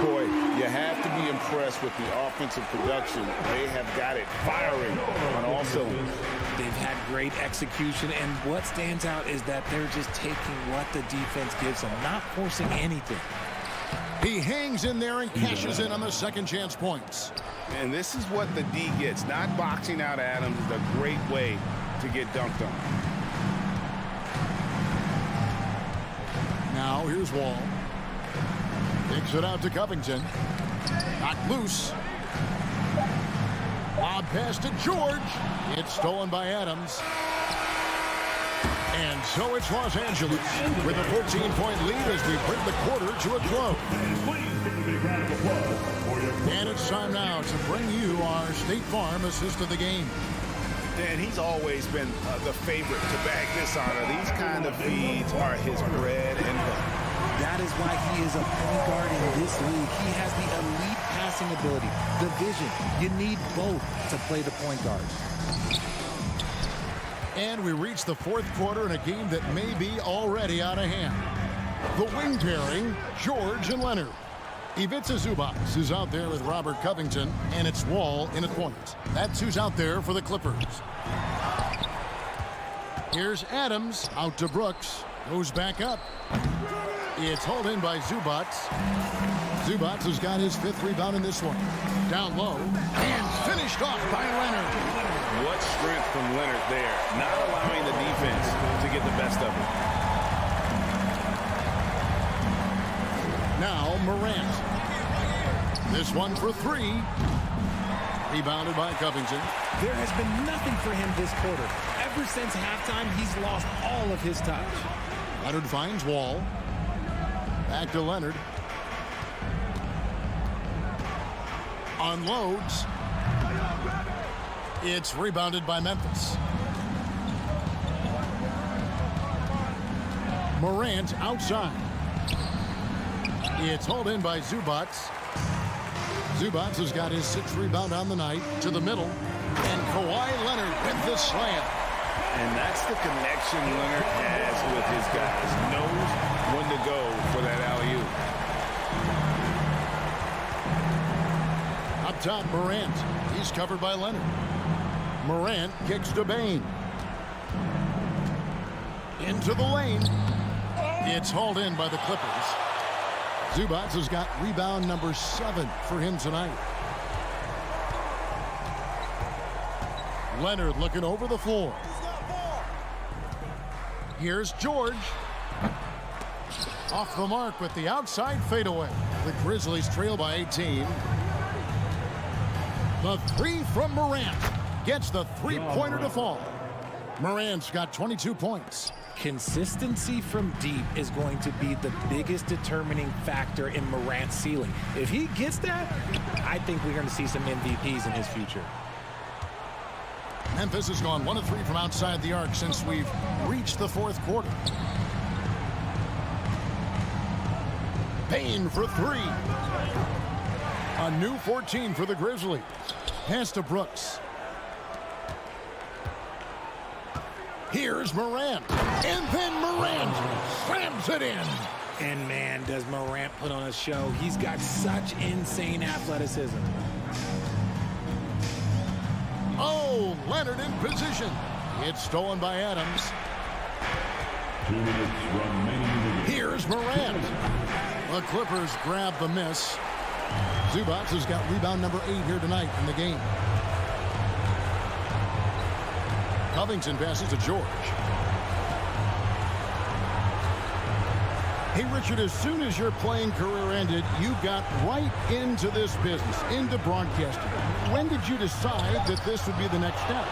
Boy, you have to be impressed with the offensive production. They have got it firing on all cylinders. They've had great execution, and what stands out is that they're just taking what the defense gives them, not forcing anything. He hangs in there and cashes in on the second chance points. And this is what the D gets. Not boxing out Adams is a great way to get dunked on. Now here's Wall. Takes it out to Covington. Knocked loose. Lob pass to George. It's stolen by Adams. And so it's Los Angeles with a 14-point lead as we bring the quarter to a close. And it's time now to bring you our State Farm assist of the game. And he's always been the favorite to bag this honor. These kind of feeds are his bread and butter. That is why he is a point guard in this league. He has the elite passing ability, the vision. You need both to play the point guard. And we reach the fourth quarter in a game that may be already out of hand. The wing pairing, George and Leonard. Ivica Zubac is out there with Robert Covington, and it's Wall in at point. That's who's out there for the Clippers. Here's Adams out to Brooks. Goes back up. It's hauled in by Zubac. Zubac has got his 5th rebound in this one. Down low and finished off by Leonard. What strength from Leonard there, not allowing the defense to get the best of it. Now Morant. This one for 3. Rebounded by Covington. There has been nothing for him this quarter. Ever since halftime, he's lost all of his touch. Leonard finds Wall. Back to Leonard. Unloads. It's rebounded by Memphis. Morant outside. It's hauled in by Zubac. Zubac has got his 6th rebound on the night. To the middle. And Kawhi Leonard with the slam. And that's the connection Leonard has with his guys. Knows when to go for that alley-oop. Up top, Morant. He's covered by Leonard. Morant kicks to Bane. Into the lane. It's hauled in by the Clippers. Zubac has got rebound number 7 for him tonight. Leonard looking over the floor. Here's George. Off the mark with the outside fadeaway. The Grizzlies trail by 18. The 3 from Morant gets the 3-pointer to fall. Morant's got 22 points. Consistency from deep is going to be the biggest determining factor in Morant's ceiling. If he gets that, I think we're going to see some MVPs in his future. Memphis has gone 1 of 3 from outside the arc since we've reached the 4th quarter. Payne for 3. A new 14 for the Grizzlies. Pass to Brooks. Here's Morant. And then Morant slams it in. And man, does Morant put on a show. He's got such insane athleticism. Oh, Leonard in position. It's stolen by Adams. 2 minutes remaining. Here's Morant. The Clippers grab the miss. Zubac has got rebound number 8 here tonight in the game. Covington passes to George. Hey, Richard, as soon as your playing career ended, you got right into this business, into broadcasting. When did you decide that this would be the next step?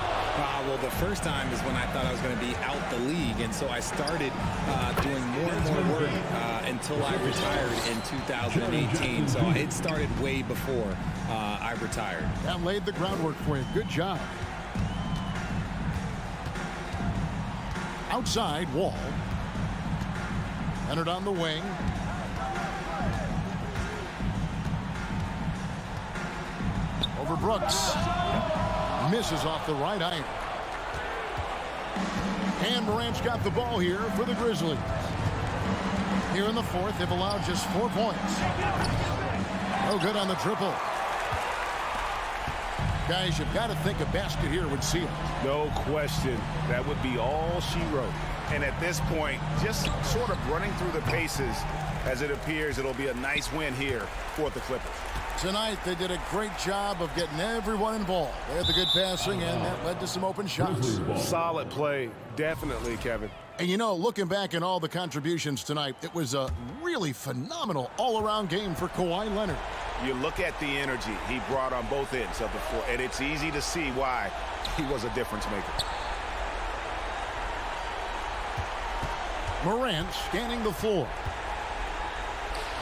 Well, the first time is when I thought I was going to be out the league, and so I started doing more and more work until I retired in 2018. So it started way before I retired. That laid the groundwork for you. Good job. Outside, Wall. Leonard on the wing. Over Brooks. Misses off the right iron. And Morant's got the ball here for the Grizzlies. Here in the 4th, they've allowed just 4 points. No good on the triple. Guys, you've got to think a basket here would seal it. No question. That would be all she wrote. And at this point, just sort of running through the paces, as it appears it'll be a nice win here for the Clippers. Tonight, they did a great job of getting everyone involved. They had the good passing, and that led to some open shots. Solid play, definitely, Kevin. And you know, looking back at all the contributions tonight, it was a really phenomenal all-around game for Kawhi Leonard. You look at the energy he brought on both ends of the floor, and it's easy to see why he was a difference maker. Morant scanning the floor.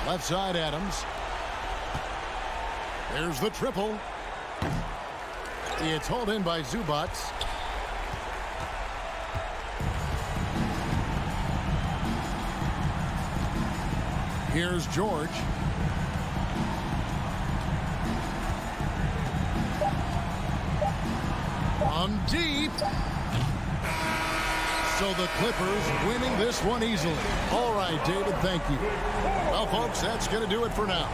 Left side, Adams. There's the triple. It's hauled in by Zubac. Here's George. On deep. So the Clippers winning this one easily. All right, David, thank you. Well, folks, that's going to do it for now.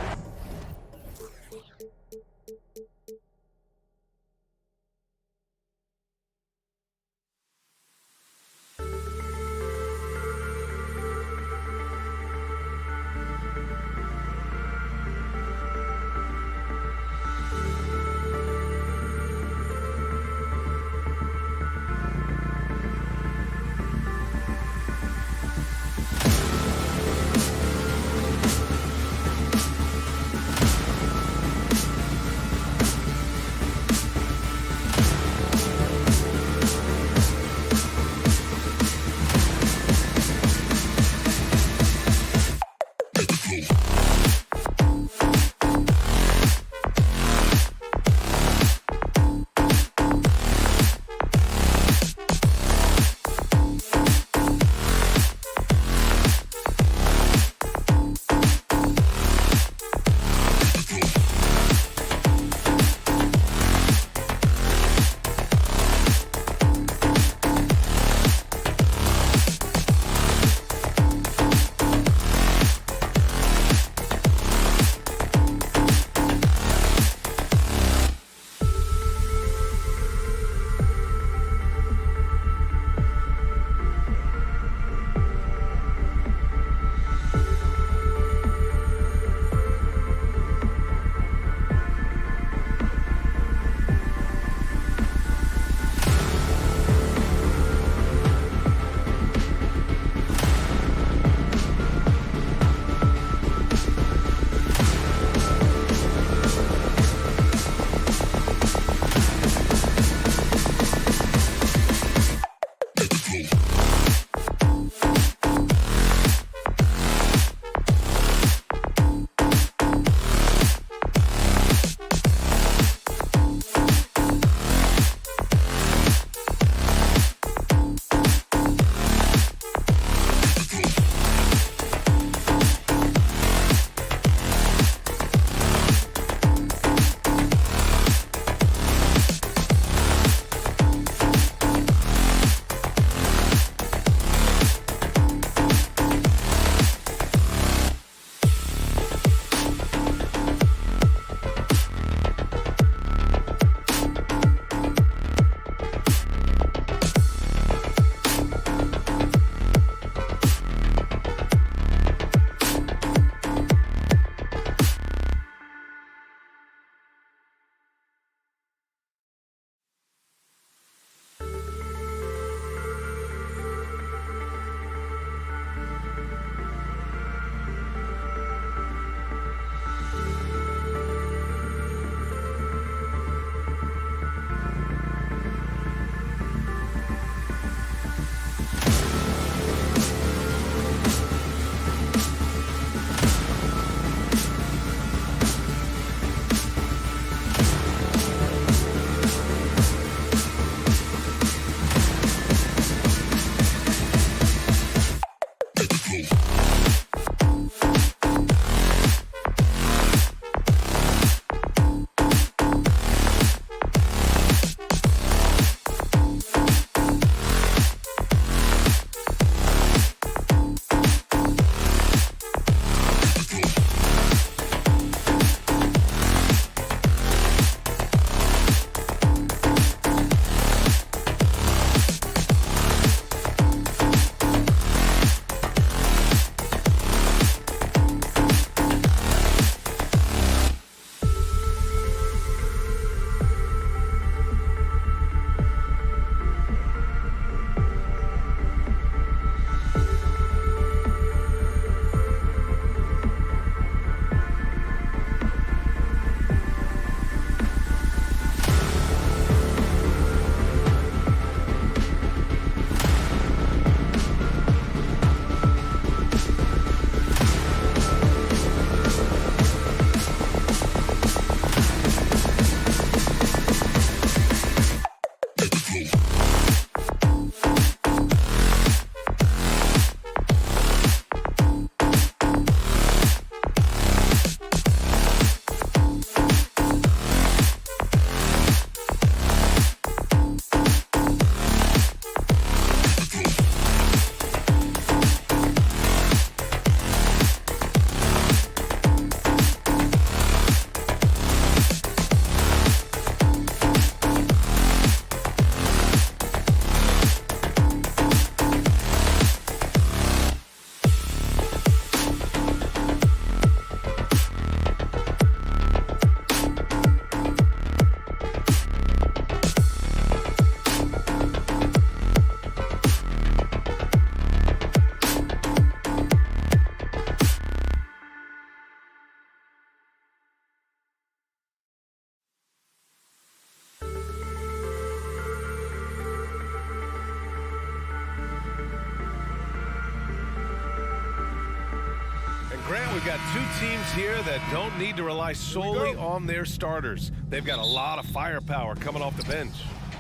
got two teams here that don't need to rely solely on their starters. They've got a lot of firepower coming off the bench.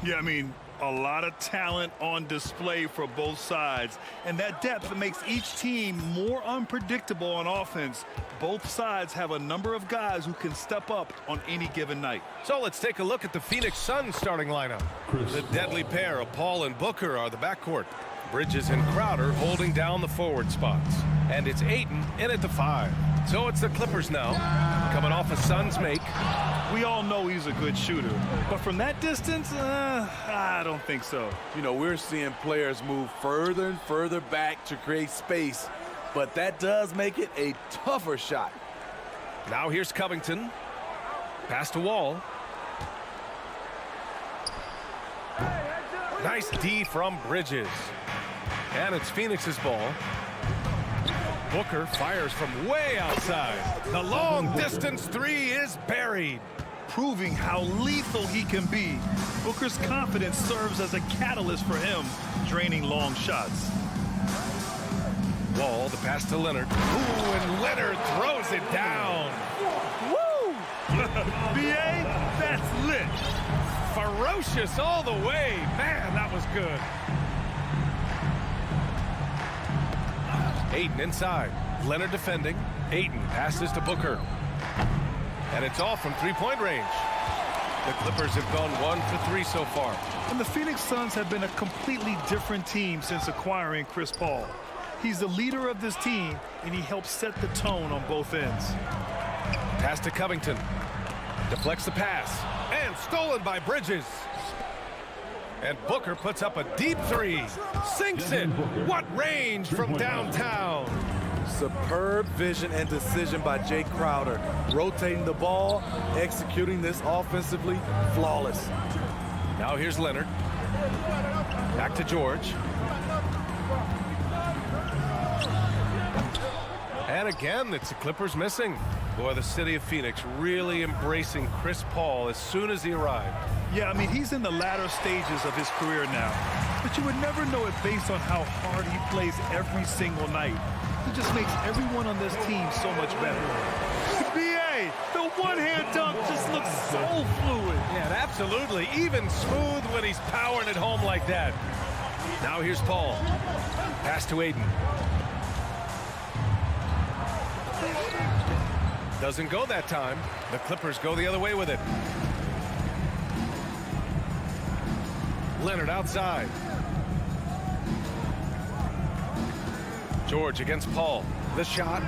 Yeah, I mean, a lot of talent on display for both sides. And that depth makes each team more unpredictable on offense. Both sides have a number of guys who can step up on any given night. So let's take a look at the Phoenix Suns starting lineup. The deadly pair of Paul and Booker are the backcourt. Bridges and Crowder holding down the forward spots. And it's Ayton in at the 5. So it's the Clippers now, coming off a Suns make. We all know he's a good shooter, but from that distance, I don't think so. You know, we're seeing players move further and further back to create space, but that does make it a tougher shot. Now here's Covington. Pass to Wall. Nice D from Bridges. And it's Phoenix's ball. Booker fires from way outside. The long distance 3 is buried. Proving how lethal he can be. Booker's confidence serves as a catalyst for him, draining long shots. Wall, the pass to Leonard. Ooh, and Leonard throws it down. Woo! B.A., that's lit. Ferocious all the way. Man, that was good. Ayton inside. Leonard defending. Ayton passes to Booker. And it's off from three-point range. The Clippers have gone 1 for 3 so far. And the Phoenix Suns have been a completely different team since acquiring Chris Paul. He's the leader of this team, and he helps set the tone on both ends. Pass to Covington. Deflects the pass. And stolen by Bridges. And Booker puts up a deep 3. Sinks it. What range from downtown. Superb vision and decision by Jay Crowder. Rotating the ball, executing this offensively, flawless. Now here's Leonard. Back to George. And again, it's the Clippers missing. Boy, the city of Phoenix really embracing Chris Paul as soon as he arrived. Yeah, I mean, he's in the latter stages of his career now. But you would never know it based on how hard he plays every single night. He just makes everyone on this team so much better. B.A., the one-hand dunk just looks so fluid. Yeah, absolutely. Even smooth when he's powering it home like that. Now here's Paul. Pass to Ayton. Doesn't go that time. The Clippers go the other way with it. Leonard outside. George against Paul. The shot.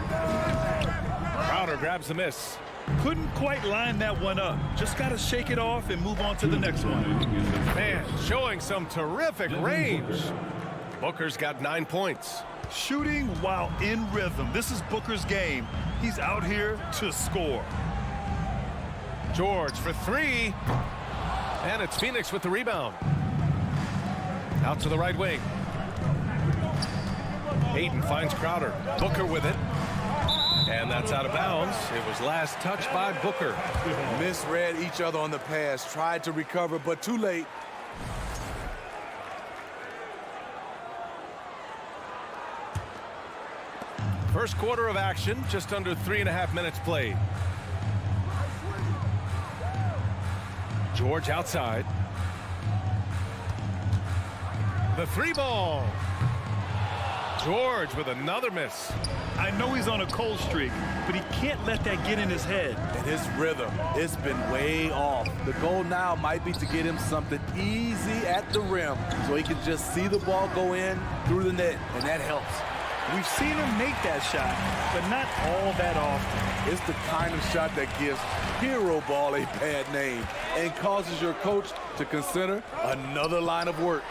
Crowder grabs the miss. Couldn't quite line that one up. Just got to shake it off and move on to the next one. Man, showing some terrific range. Booker's got 9 points. Shooting while in rhythm. This is Booker's game. He's out here to score. George for 3. And it's Phoenix with the rebound. Out to the right wing. Ayton finds Crowder. Booker with it. And that's out of bounds. It was last touched by Booker. Misread each other on the pass. Tried to recover, but too late. First quarter of action, just under 3.5 minutes played. George outside. The 3 ball. George with another miss. I know he's on a cold streak, but he can't let that get in his head. And his rhythm, it's been way off. The goal now might be to get him something easy at the rim so he can just see the ball go in through the net, and that helps. We've seen him make that shot, but not all that often. It's the kind of shot that gives hero ball a bad name and causes your coach to consider another line of work.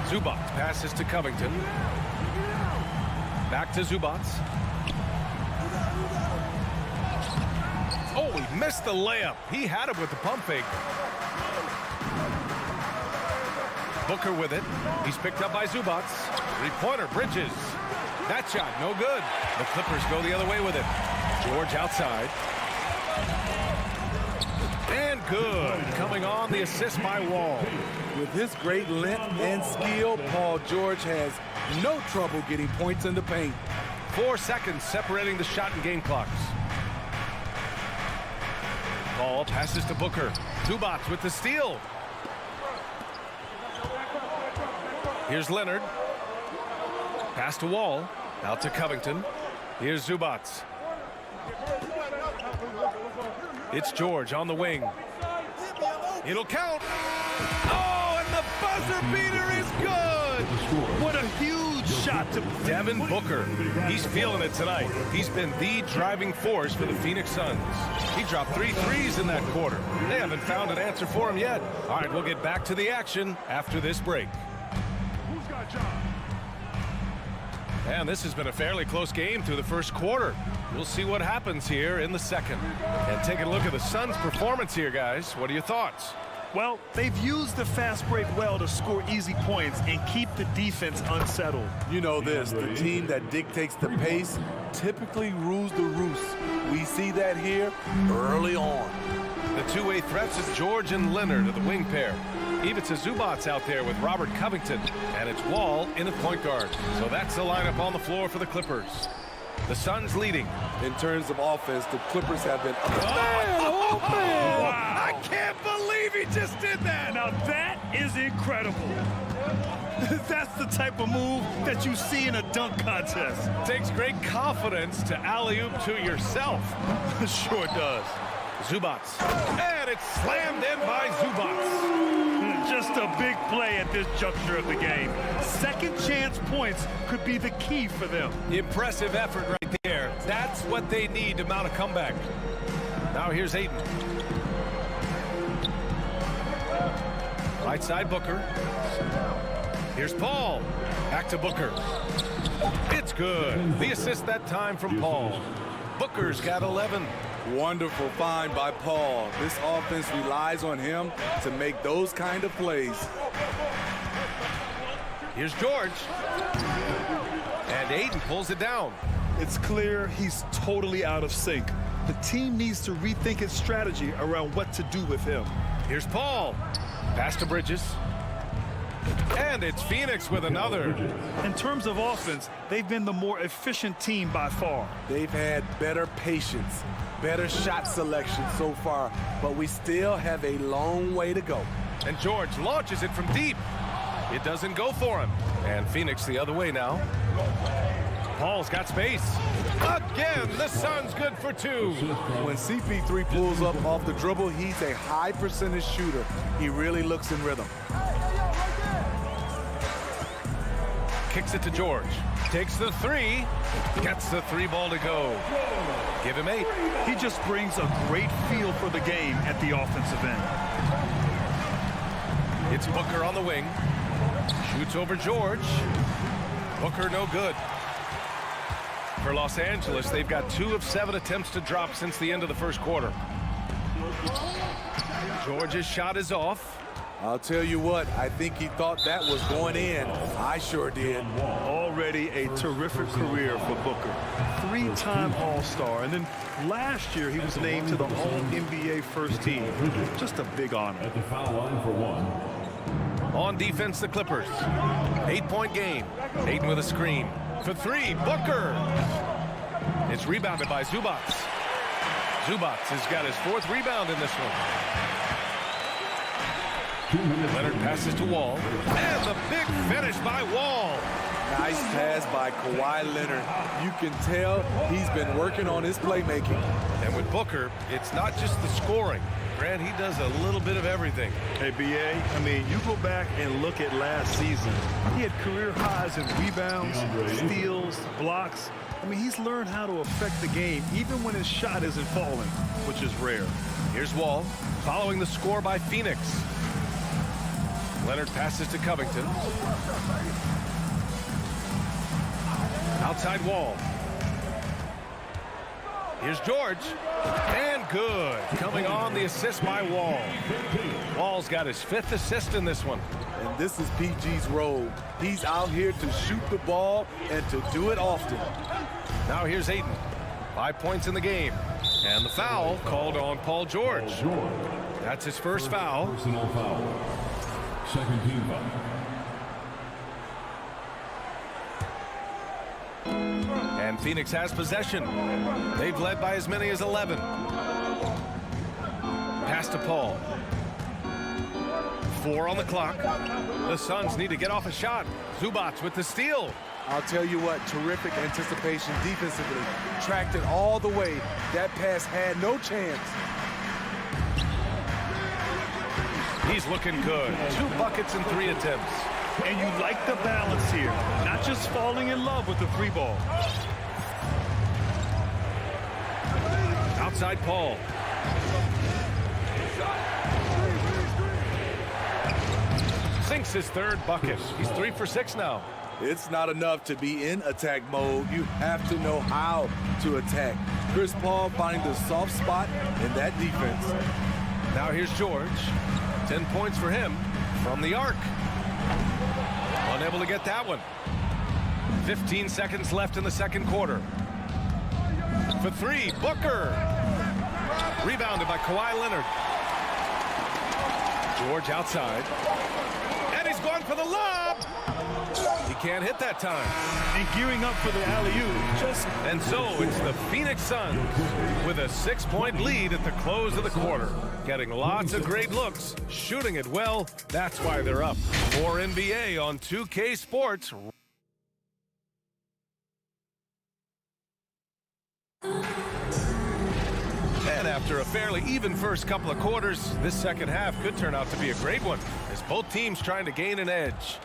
Zubac passes to Covington. Back to Zubac. Oh, he missed the layup. He had it with the pump fake. Booker with it. He's picked up by Zubac. Three-pointer, Bridges. That shot, no good. The Clippers go the other way with it. George outside. And good. Coming on, the assist by Wall. With his great length and skill, Paul George has no trouble getting points in the paint. 4 seconds separating the shot and game clocks. Ball passes to Booker. Zubac with the steal. Here's Leonard. Pass to Wall. Out to Covington. Here's Zubac. It's George on the wing. It'll count. Oh, and the buzzer beater is good. What a huge shot to Devin Booker. He's feeling it tonight. He's been the driving force for the Phoenix Suns. He dropped 3 threes in that quarter. They haven't found an answer for him yet. All right, we'll get back to the action after this break. Who's got John? And this has been a fairly close game through the first quarter. We'll see what happens here in the second. And take a look at the Suns' performance here, guys. What are your thoughts? Well, they've used the fast break well to score easy points and keep the defense unsettled. You know this, the team that dictates the pace typically rules the roost. We see that here early on. The two-way threats is George and Leonard of the wing pair. Ivica Zubac out there with Robert Covington, and it's Wall in at point guard. So that's the lineup on the floor for the Clippers. The Suns leading. In terms of offense, the Clippers have been Wow. I can't believe he just did that. Now that is incredible. That's the type of move that you see in a dunk contest. Takes great confidence to alley-oop to yourself. Sure does. Zubac. And it's slammed in by Zubac. Just a big play at this juncture of the game. Second chance points could be the key for them. Impressive effort right there. That's what they need to mount a comeback. Now here's Ayton. Right side Booker. Here's Paul. Back to Booker. It's good. The assist that time from Paul. Booker's got 11. Wonderful find by Paul. This offense relies on him to make those kind of plays. Here's George. And Ayton pulls it down. It's clear he's totally out of sync. The team needs to rethink its strategy around what to do with him. Here's Paul. Pass to Bridges. And it's Phoenix with another. In terms of offense, they've been the more efficient team by far. They've had better patience, better shot selection so far, but we still have a long way to go. And George launches it from deep. It doesn't go for him. And Phoenix the other way now. Paul's got space. Again, the Suns good for 2. When CP3 pulls up off the dribble, he's a high percentage shooter. He really looks in rhythm. Kicks it to George. Takes the 3. Gets the 3 ball to go. Give him 8. He just brings a great feel for the game at the offensive end. It's Booker on the wing. Shoots over George. Booker no good. For Los Angeles, they've got 2 of 7 attempts to drop since the end of the first quarter. George's shot is off. I'll tell you what, I think he thought that was going in. I sure did. Already a terrific career for Booker. 3-time All-Star, and then last year he was named to the All-NBA first team. Just a big honor. At the foul line for 1. On defense, the Clippers. 8-point game. Ayton with a screen. For 3, Booker. It's rebounded by Zubac. Zubac has got his 4th rebound in this one. Leonard passes to Wall. And the big finish by Wall. Nice pass by Kawhi Leonard. You can tell he's been working on his playmaking. And with Booker, it's not just the scoring. Grant, he does a little bit of everything. Hey, B.A., I mean, you go back and look at last season. He had career highs in rebounds, steals, blocks. I mean, he's learned how to affect the game even when his shot isn't falling, which is rare. Here's Wall, following the score by Phoenix. Leonard passes to Covington. Outside Wall. Here's George. And good. Coming on the assist by Wall. Wall's got his 5th assist in this one. And this is PG's role. He's out here to shoot the ball and to do it often. Now here's Ayton. 5 points in the game. And the foul called on Paul George. That's his first foul. Personal foul. Second team foul. And Phoenix has possession. They've led by as many as 11. Pass to Paul. 4 on the clock. The Suns need to get off a shot. Zubac with the steal. I'll tell you what, terrific anticipation defensively. Tracked it all the way. That pass had no chance. He's looking good. 2 buckets and 3 attempts. And you like the balance here. Not just falling in love with the 3 ball. Outside Paul. Sinks his 3rd bucket. He's 3 for 6 now. It's not enough to be in attack mode. You have to know how to attack. Chris Paul finding the soft spot in that defense. Now here's George. 10 points for him from the arc. Unable to get that one. 15 seconds left in the 2nd quarter. For 3, Booker. Rebounded by Kawhi Leonard. George outside. And he's going for the lob. He can't hit that time. And gearing up for the alley-oop. And so it's the Phoenix Suns with a 6-point lead at the close of the quarter. Getting lots of great looks, shooting it well. That's why they're up. More NBA on 2K Sports. And after a fairly even first couple of quarters, this second half could turn out to be a great one as both teams trying to gain an edge.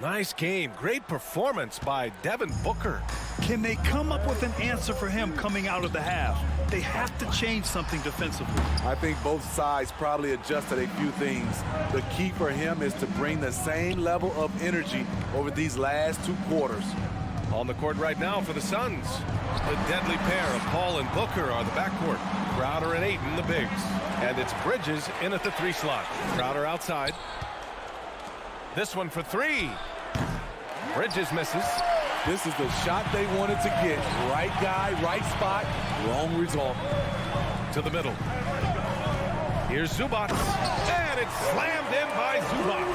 Nice game. Great performance by Devin Booker. Can they come up with an answer for him coming out of the half? They have to change something defensively. I think both sides probably adjusted a few things. The key for him is to bring the same level of energy over these last 2 quarters. On the court right now for the Suns. The deadly pair of Paul and Booker are the backcourt. Crowder and Ayton the bigs. And it's Bridges in at the 3 slot. Crowder outside. This one for 3. Bridges misses. This is the shot they wanted to get. Right guy, right spot, wrong result. To the middle. Here's Zubac. And it's slammed in by Zubac.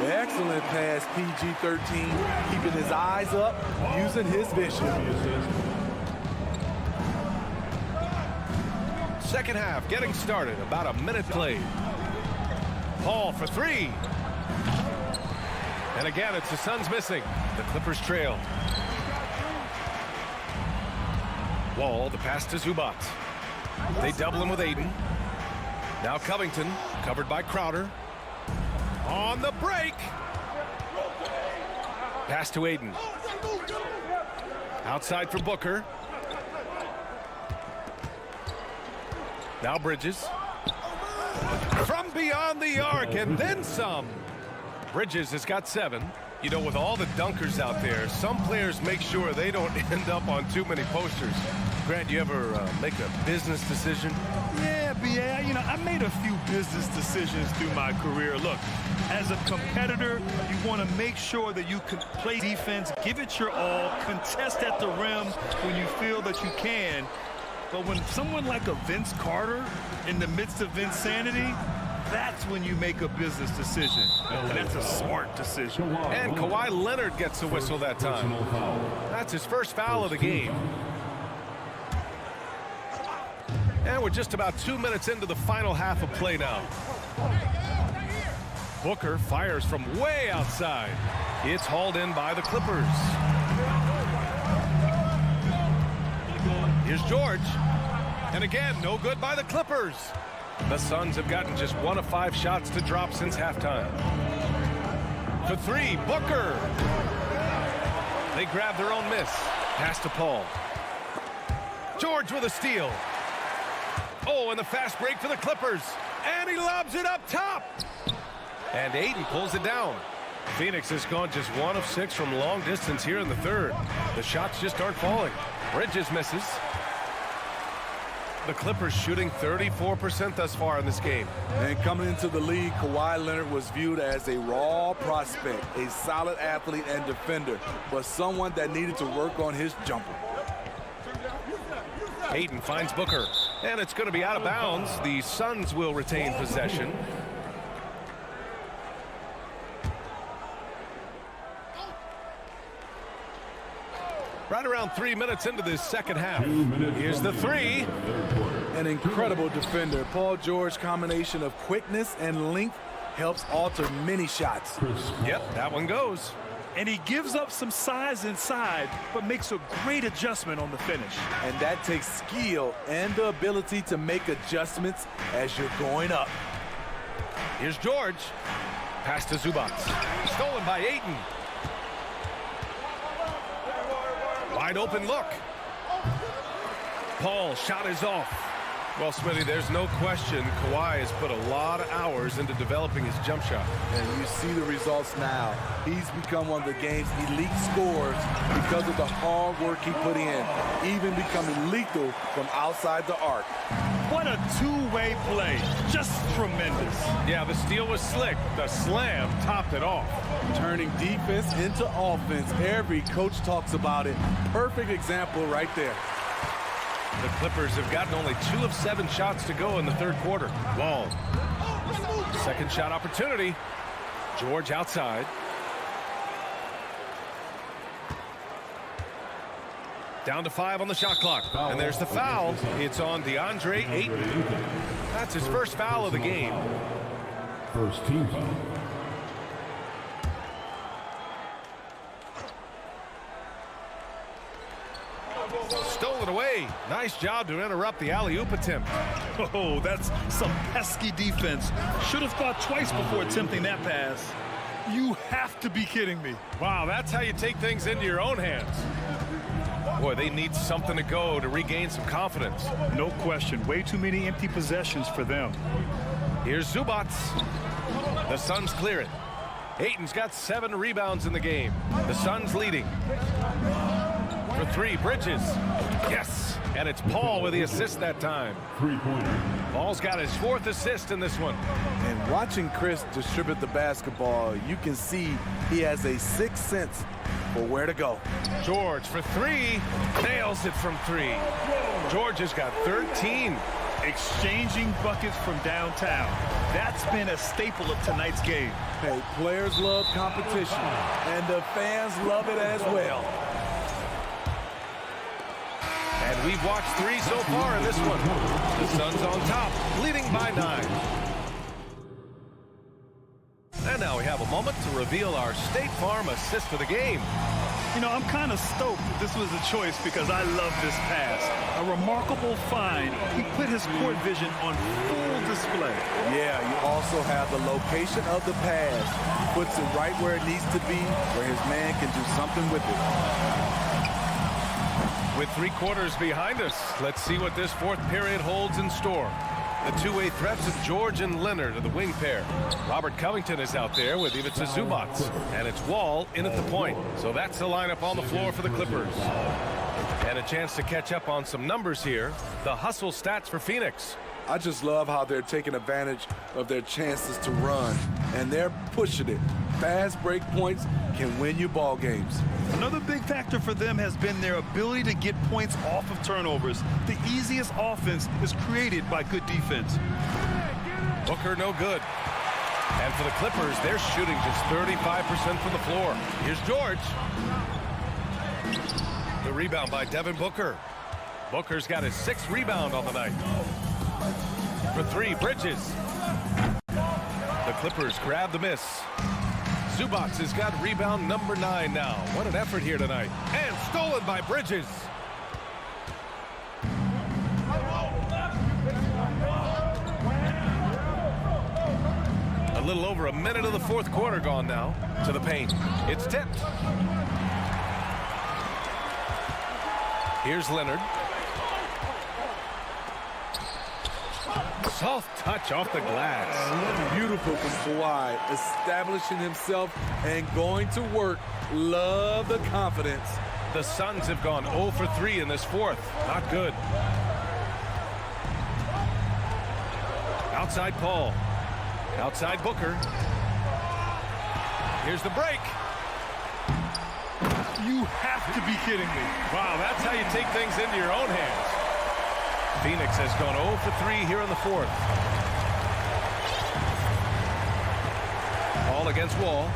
Excellent pass, PG-13. Keeping his eyes up, using his vision. Second half getting started. About a minute played. Paul for 3. And again, it's the Suns missing. The Clippers trail. Wall, the pass to Zubac. They double him with Ayton. Now Covington, covered by Crowder. On the break. Pass to Ayton. Outside for Booker. Now Bridges. From beyond the arc and then some. Bridges has got 7. You know, with all the dunkers out there, some players make sure they don't end up on too many posters. Grant, you ever make a business decision? Yeah, B.A., you know, I made a few business decisions through my career. Look, as a competitor, you want to make sure that you can play defense, give it your all, contest at the rim when you feel that you can. But when someone like a Vince Carter in the midst of insanity, that's when you make a business decision. And that's a smart decision. And Kawhi Leonard gets a whistle that time. That's his first foul of the game. And we're just about 2 minutes into the final half of play now. Booker fires from way outside. It's hauled in by the Clippers. Here's George. And again, no good by the Clippers. The Suns have gotten just 1 of 5 shots to drop since halftime. For 3, Booker. They grab their own miss. Pass to Paul. George with a steal. Oh, and the fast break for the Clippers. And he lobs it up top. And Ayton pulls it down. Phoenix has gone just 1 of 6 from long distance here in the 3rd. The shots just aren't falling. Bridges misses. The Clippers shooting 34% thus far in this game. And coming into the league, Kawhi Leonard was viewed as a raw prospect, a solid athlete and defender, but someone that needed to work on his jumper. Ayton finds Booker, and it's going to be out of bounds. The Suns will retain possession. Right around 3 minutes into this second half. Here's the three. An incredible defender. Paul George's combination of quickness and length helps alter many shots. Yep, that one goes. And he gives up some size inside, but makes a great adjustment on the finish. And that takes skill and the ability to make adjustments as you're going up. Here's George. Pass to Zubac. Stolen by Ayton. Wide open look. Paul, shot is off. Well, Smitty, there's no question Kawhi has put a lot of hours into developing his jump shot. And you see the results now. He's become one of the game's elite scorers because of the hard work he put in, even becoming lethal from outside the arc. What a two-way play. Just tremendous. Yeah, the steal was slick. The slam topped it off. Turning defense into offense. Every coach talks about it. Perfect example right there. The Clippers have gotten only 2 of 7 shots to go in the third quarter. Wall. Second shot opportunity. George outside. Down to 5 on the shot clock. And there's the foul. It's on DeAndre Ayton. That's his first foul of the game. First team foul. Stolen away. Nice job to interrupt the alley-oop attempt. Oh, that's some pesky defense. Should have thought twice before attempting that pass. You have to be kidding me. Wow, that's how you take things into your own hands. Boy, they need something to go to regain some confidence. No question. Way too many empty possessions for them. Here's Zubac. The Suns clear it. Ayton's got 7 rebounds in the game. The Suns leading. For 3, Bridges. Yes, and it's Paul with the assist that time. Three-pointer. Paul's got his 4th assist in this one. And watching Chris distribute the basketball, you can see he has a sixth sense for where to go. George for 3, nails it from 3. George has got 13. Exchanging buckets from downtown. That's been a staple of tonight's game. Hey, players love competition, and the fans love it as well. And we've watched 3 so far in this one. The Suns on top, leading by 9. And now we have a moment to reveal our State Farm assist of the game. You know, I'm kind of stoked that this was a choice because I love this pass. A remarkable find. He put his court vision on full display. Yeah, you also have the location of the pass. He puts it right where it needs to be, where his man can do something with it. With 3 quarters behind us, let's see what this 4th period holds in store. The two-way threats of George and Leonard are the wing pair. Robert Covington is out there with Ivica Zubac. And it's Wall in at the point. So that's the lineup on the floor for the Clippers. And a chance to catch up on some numbers here. The hustle stats for Phoenix. I just love how they're taking advantage of their chances to run. And they're pushing it. Fast break points can win you ball games. Another big factor for them has been their ability to get points off of turnovers. The easiest offense is created by good defense. Booker no good. And for the Clippers, they're shooting just 35% from the floor. Here's George. The rebound by Devin Booker. Booker's got his 6th rebound on the night. For 3, Bridges. The Clippers grab the miss. Zubac has got rebound number 9 now. What an effort here tonight. And stolen by Bridges. A little over a minute of the 4th quarter gone now. To the paint. It's tipped. Here's Leonard. Soft touch off the glass. Beautiful from Kawhi, establishing himself and going to work. Love the confidence. The Suns have gone 0 for 3 in this 4th. Not good. Outside Paul. Outside Booker. Here's the break. You have to be kidding me. Wow, that's how you take things into your own hands. Phoenix has gone 0 for 3 here in the 4th. Ball against Wall.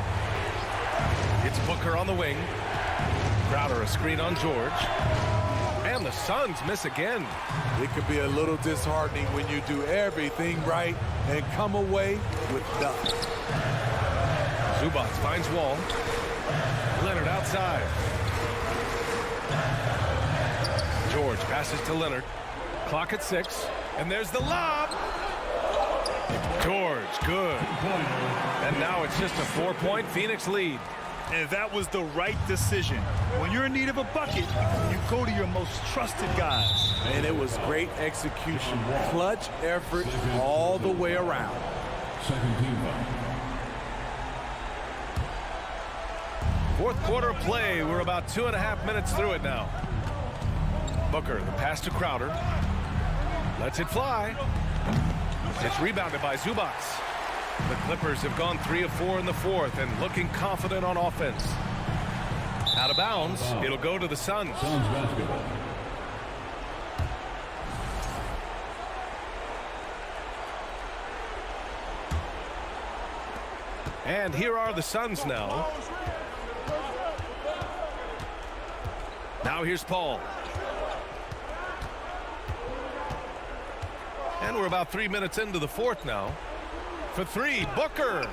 It's Booker on the wing. Crowder a screen on George. And the Suns miss again. It could be a little disheartening when you do everything right and come away with nothing. Zubac finds Wall. Leonard outside. George passes to Leonard. Clock at 6. And there's the lob. George, good. And now it's just a 4-point Phoenix lead. And that was the right decision. When you're in need of a bucket, you go to your most trusted guys. And it was great execution. Clutch effort all the way around. Second team foul. Fourth quarter of play. We're about 2.5 minutes through it now. Booker, the pass to Crowder. Lets it fly. It's rebounded by Zubac. The Clippers have gone 3 of 4 in the fourth and looking confident on offense. Out of bounds, it'll go to the Suns. Suns basketball. And here are the Suns now. Now here's Paul. And we're about 3 minutes into the fourth now. For 3, Booker.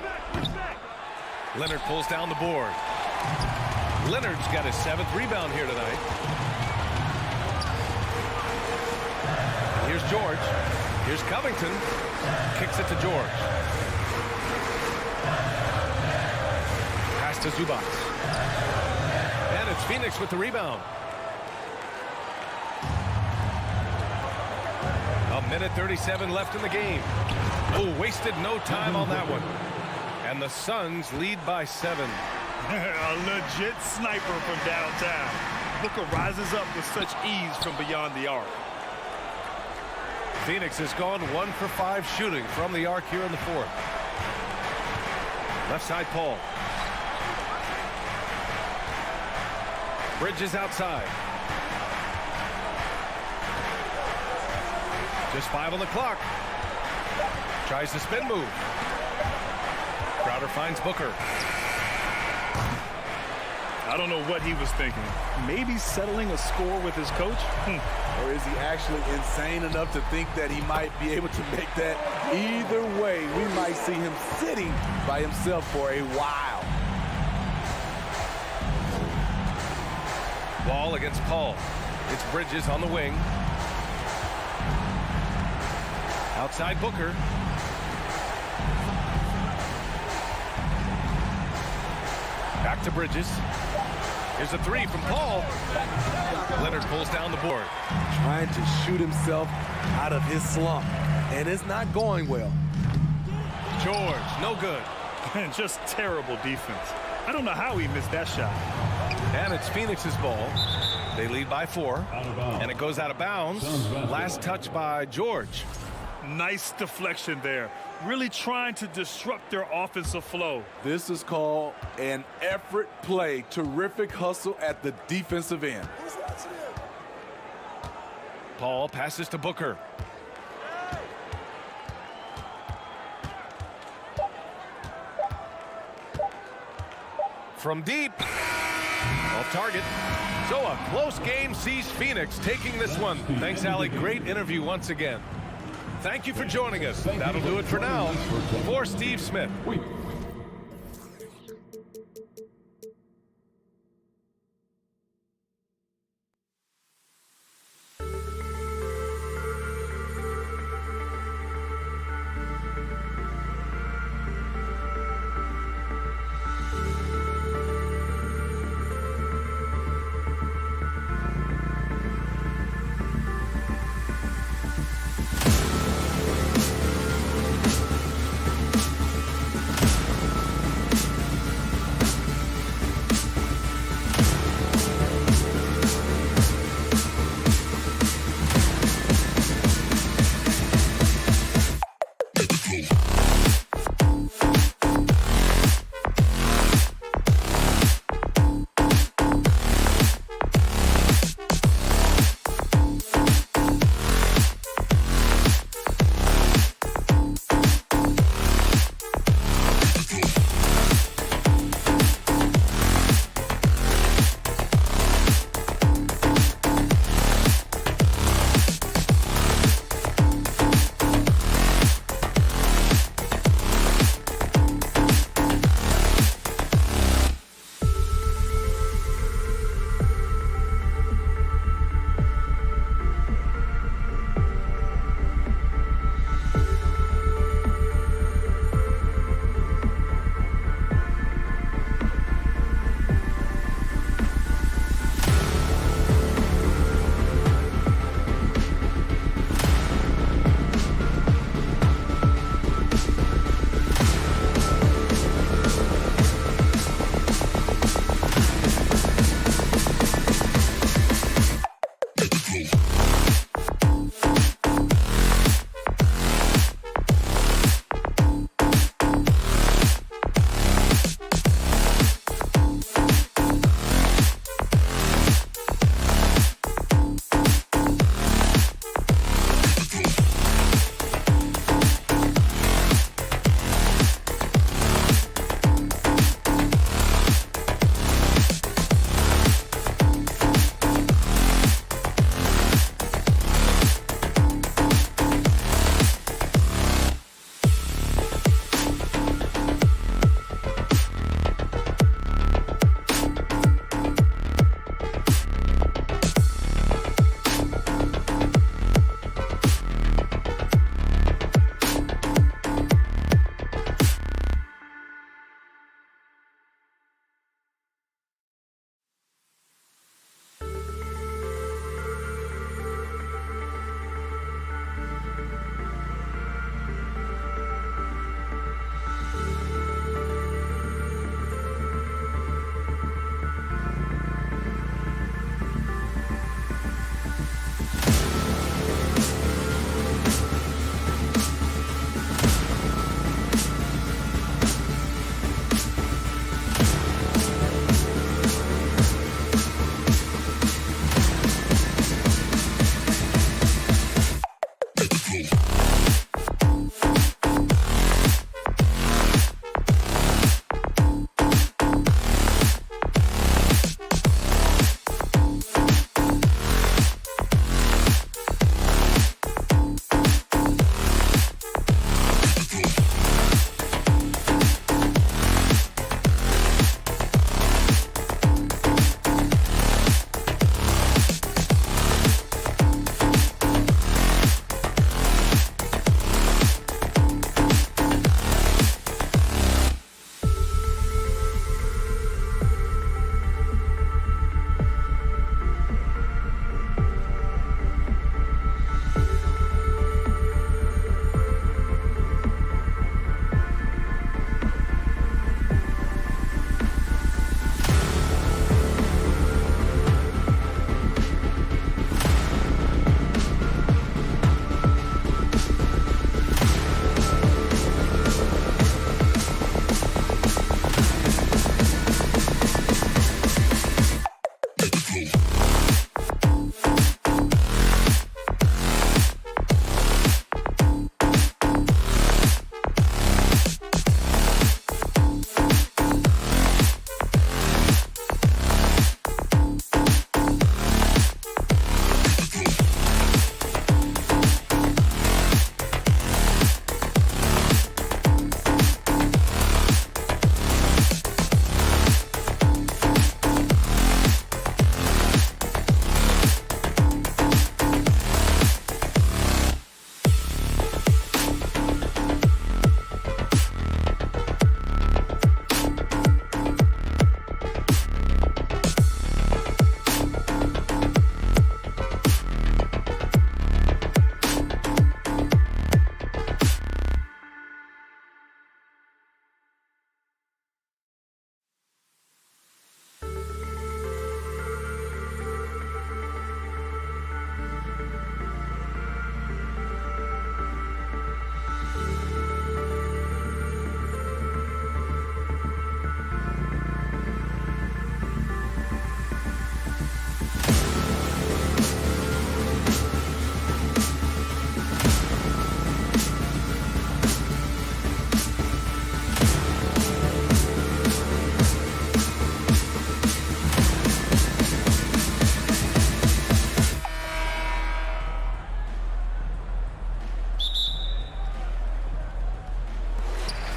Leonard pulls down the board. Leonard's got his 7th rebound here tonight. Here's George. Here's Covington. Kicks it to George. Pass to Zubac. And it's Phoenix with the rebound. A minute 37 left in the game. Oh, wasted no time on that one. And the Suns lead by 7. A legit sniper from downtown. Booker rises up with such ease from beyond the arc. Phoenix has gone 1 for 5 shooting from the arc here in the fourth. Left side, Paul. Bridges outside. Just 5 on the clock. Tries the spin move. Crowder finds Booker. I don't know what he was thinking. Maybe settling a score with his coach? Or is he actually insane enough to think that he might be able to make that? Either way, we might see him sitting by himself for a while. Wall against Paul. It's Bridges on the wing. Outside Booker. Back to Bridges. Here's a 3 from Paul. Leonard pulls down the board. Trying to shoot himself out of his slump. And it's not going well. George, no good. Just terrible defense. I don't know how he missed that shot. And it's Phoenix's ball. They lead by 4. And it goes out of bounds. Last touch by George. Nice deflection there. Really trying to disrupt their offensive flow. This is called an effort play. Terrific hustle at the defensive end. Paul passes to Booker. From deep. Off target. So a close game sees Phoenix taking this one. Thanks, Allie. Great interview once again. Thank you for joining us. That'll do it for now. For Steve Smith.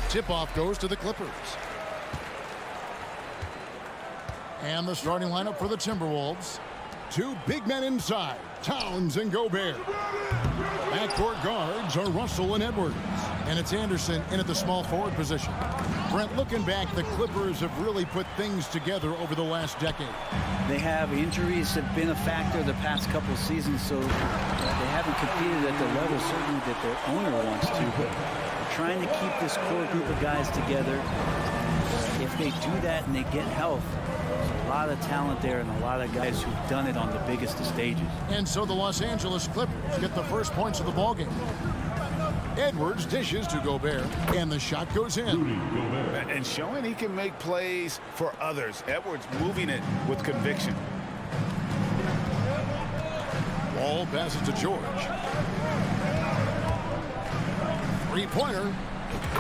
Tip-off goes to the Clippers. And the starting lineup for the Timberwolves. Two big men inside, Towns and Gobert. Backcourt guards are Russell and Edwards. And it's Anderson in at the small forward position. Brent, looking back, the Clippers have really put things together over the last decade. They have. Injuries have been a factor the past couple of seasons, so they haven't competed at the level certainly that their owner wants to, but they're trying to keep this core group of guys together. If they do that and they get health, there's a lot of talent there and a lot of guys who've done it on the biggest of stages. And so the Los Angeles Clippers get the first points of the ballgame. Edwards dishes to Gobert, and the shot goes in. And showing he can make plays for others. Edwards moving it with conviction. Ball passes to George. Three-pointer.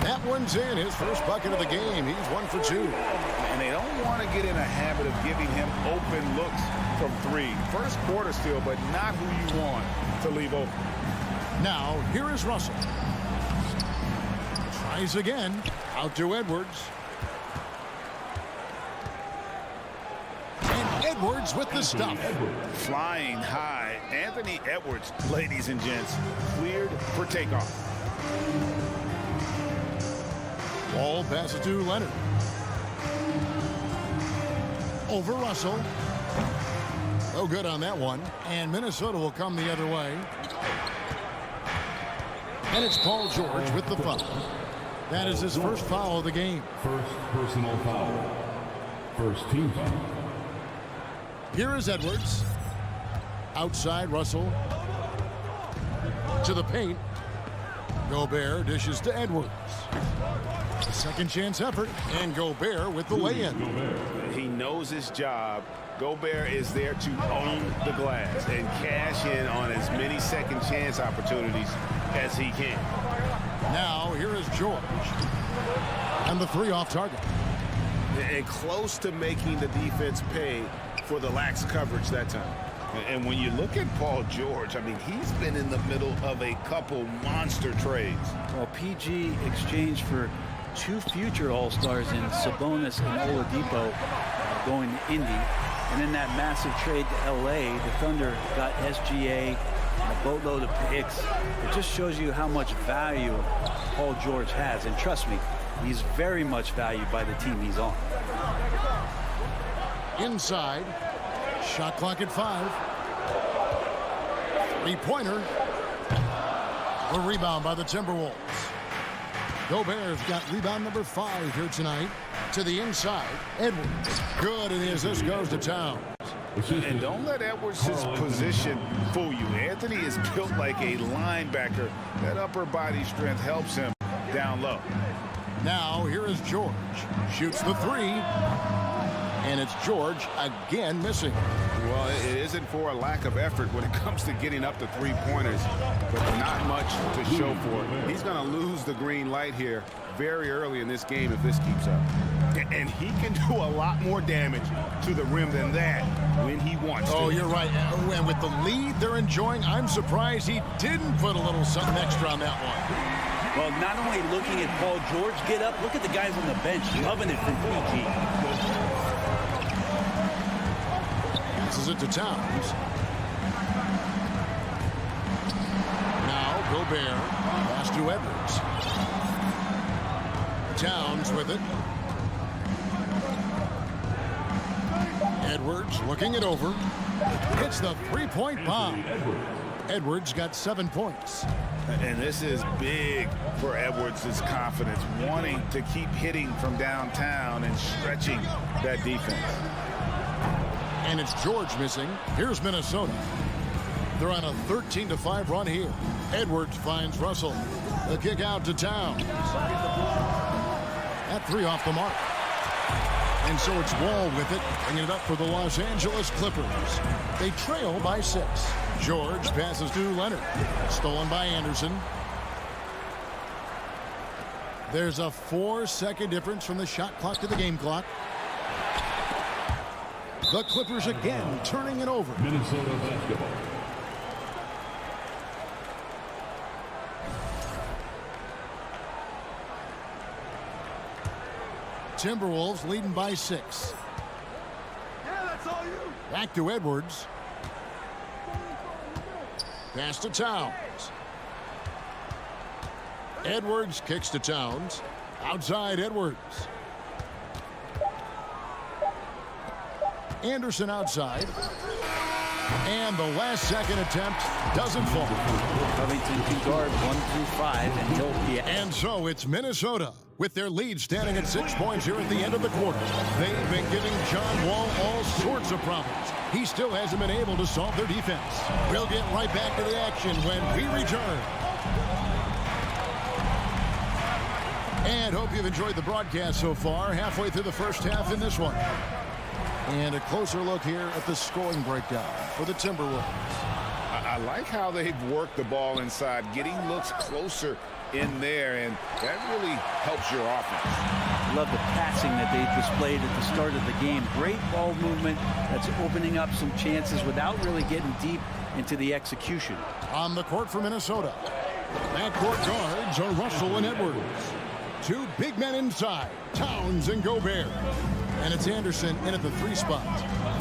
That one's in. His first bucket of the game. He's 1 for 2. And they don't want to get in a habit of giving him open looks from three. First quarter still, but not who you want to leave open. Now, here is Russell. Tries again. Out to Edwards. And Edwards with the stuff. Flying high. Anthony Edwards, ladies and gents, cleared for takeoff. Ball passes to Leonard. Over Russell. No good on that one. And Minnesota will come the other way. And it's Paul George with the foul. That is his first foul of the game. First personal foul. First team foul. Here is Edwards. Outside Russell. To the paint. Gobert dishes to Edwards. Second chance effort. And Gobert with the lay-in. He knows his job. Gobert is there to own the glass and cash in on as many second chance opportunities as he can. Now here is George. And the three off target. And close to making the defense pay for the lax coverage that time. And when you look at Paul George, I mean, he's been in the middle of a couple monster trades. Well, PG exchanged for two future All-Stars in Sabonis and Oladipo going to Indy. And in that massive trade to LA, the Thunder got SGA, a boatload of picks. It just shows you how much value Paul George has. And trust me, he's very much valued by the team he's on. Inside. Shot clock at 5. Three-pointer. The rebound by the Timberwolves. Gobert's got rebound number 5 here tonight. To the inside. Edwards. Good, and the assist goes to Towns. And don't let Edwards' position fool you. Anthony is built like a linebacker. That upper body strength helps him down low. Now here is George. Shoots the 3. And it's George again missing. Well, it isn't for a lack of effort when it comes to getting up to three-pointers, but not much to show for it. He's going to lose the green light here very early in this game if this keeps up. And he can do a lot more damage to the rim than that when he wants to. Oh, you're right. And with the lead they're enjoying, I'm surprised he didn't put a little something extra on that one. Well, not only looking at Paul George get up, look at the guys on the bench loving it from PG. Passes it to Towns. Now Gobert. Pass to Edwards. Towns with it. Edwards looking it over. Hits the three-point bomb. Edwards got 7 points. And this is big for Edwards' confidence, wanting to keep hitting from downtown and stretching that defense. And it's George missing. Here's Minnesota. They're on a 13-5 run here. Edwards finds Russell. The kick out to Towns. That 3 off the mark. And so it's Wall with it, bringing it up for the Los Angeles Clippers. They trail by 6. George passes to Leonard. Stolen by Anderson. There's a 4-second difference from the shot clock to the game clock. The Clippers again turning it over. Minnesota basketball. Timberwolves leading by 6. Back to Edwards. Pass to Towns. Edwards kicks to Towns. Outside Edwards. Anderson outside. And the last second attempt doesn't fall. Covington can guard 1 through 5, and he'll be. And so it's Minnesota with their lead standing at 6 points here at the end of the quarter. They've been giving John Wall all sorts of problems. He still hasn't been able to solve their defense. We'll get right back to the action when we return. And hope you've enjoyed the broadcast so far. Halfway through the first half in this one. And a closer look here at the scoring breakdown for the Timberwolves. I like how they've worked the ball inside, getting looks closer in there, and that really helps your offense. Love the passing that they displayed at the start of the game. Great ball movement that's opening up some chances without really getting deep into the execution. On the court for Minnesota, backcourt guards are Russell and Edwards. 2 big men inside, Towns and Gobert. And it's Anderson in at the 3 spot.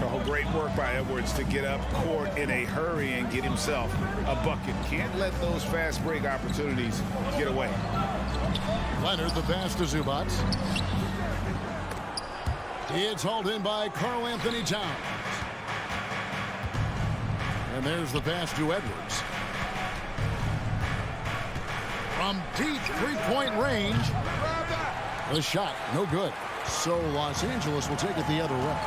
Oh, great work by Edwards to get up court in a hurry and get himself a bucket. Can't let those fast break opportunities get away. Leonard the pass to Zubac. It's hauled in by Karl-Anthony Towns. And there's the pass to Edwards. From deep three-point range. The shot, no good. So Los Angeles will take it the other way.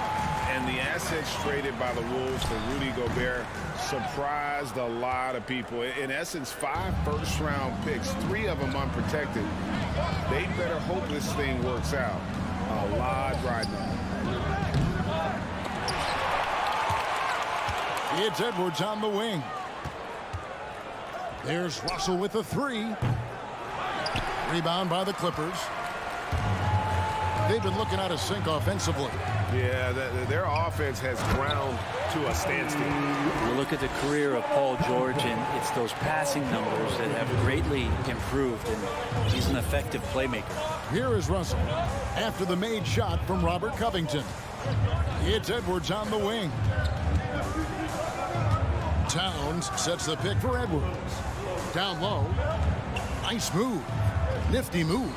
And the assets traded by the Wolves for Rudy Gobert surprised a lot of people. In essence, 5 first-round picks, 3 of them unprotected. They better hope this thing works out. A lot riding on it. It's Edwards on the wing. There's Russell with the 3. Rebound by the Clippers. They've been looking out of sync offensively. Yeah, their offense has ground to a standstill. You look at the career of Paul George, and it's those passing numbers that have greatly improved, and he's an effective playmaker. Here is Russell after the made shot from Robert Covington. It's Edwards on the wing. Towns sets the pick for Edwards. Down low. Nice move. Nifty move.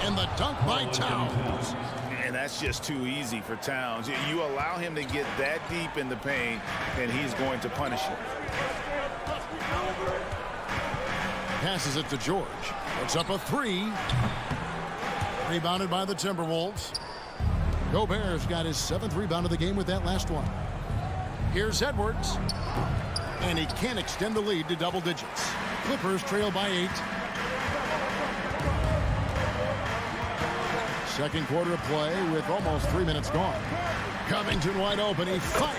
And the dunk by Towns. And that's just too easy for Towns. You allow him to get that deep in the paint, and he's going to punish it. Passes it to George. Puts up a 3. Rebounded by the Timberwolves. Gobert's got his 7th rebound of the game with that last one. Here's Edwards. And he can't extend the lead to double digits. Clippers trail by 8. Second quarter of play with almost 3 minutes gone. Covington wide open. He fires.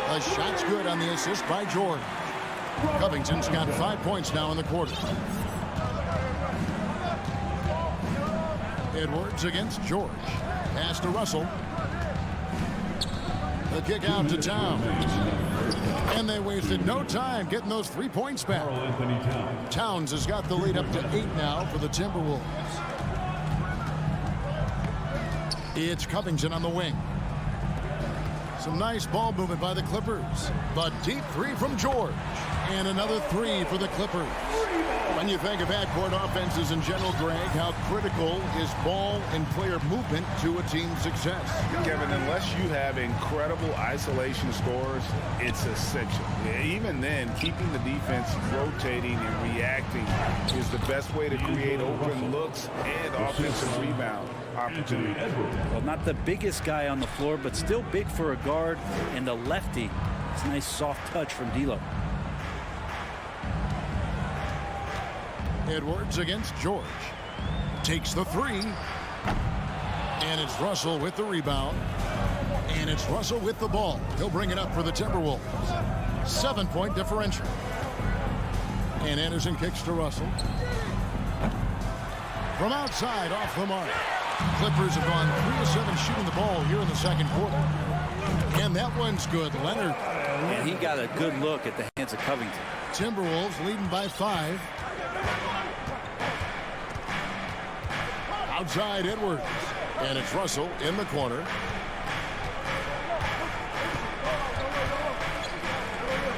The shot's good on the assist by George. Covington's got 5 points now in the quarter. Edwards against George. Pass to Russell. The kick out to Towns. And they wasted no time getting those 3 points back. Towns has got the lead up to 8 now for the Timberwolves. It's Covington on the wing. Some nice ball movement by the Clippers. But deep 3 from George. And another 3 for the Clippers. When you think of backcourt offenses in general, Greg, how critical is ball and player movement to a team's success? Kevin, unless you have incredible isolation scores, it's essential. Even then, keeping the defense rotating and reacting is the best way to create open looks and offensive rebound opportunity. Well, not the biggest guy on the floor, but still big for a guard, and the lefty. It's a nice soft touch from D'Lo. Edwards against George. Takes the 3. And it's Russell with the rebound. And it's Russell with the ball. He'll bring it up for the Timberwolves. 7-point differential. And Anderson kicks to Russell. From outside, off the mark. Clippers have gone 3 of 7 shooting the ball here in the second quarter. And that one's good. Leonard. And he got a good look at the hands of Covington. Timberwolves leading by 5. Outside Edwards. And it's Russell in the corner.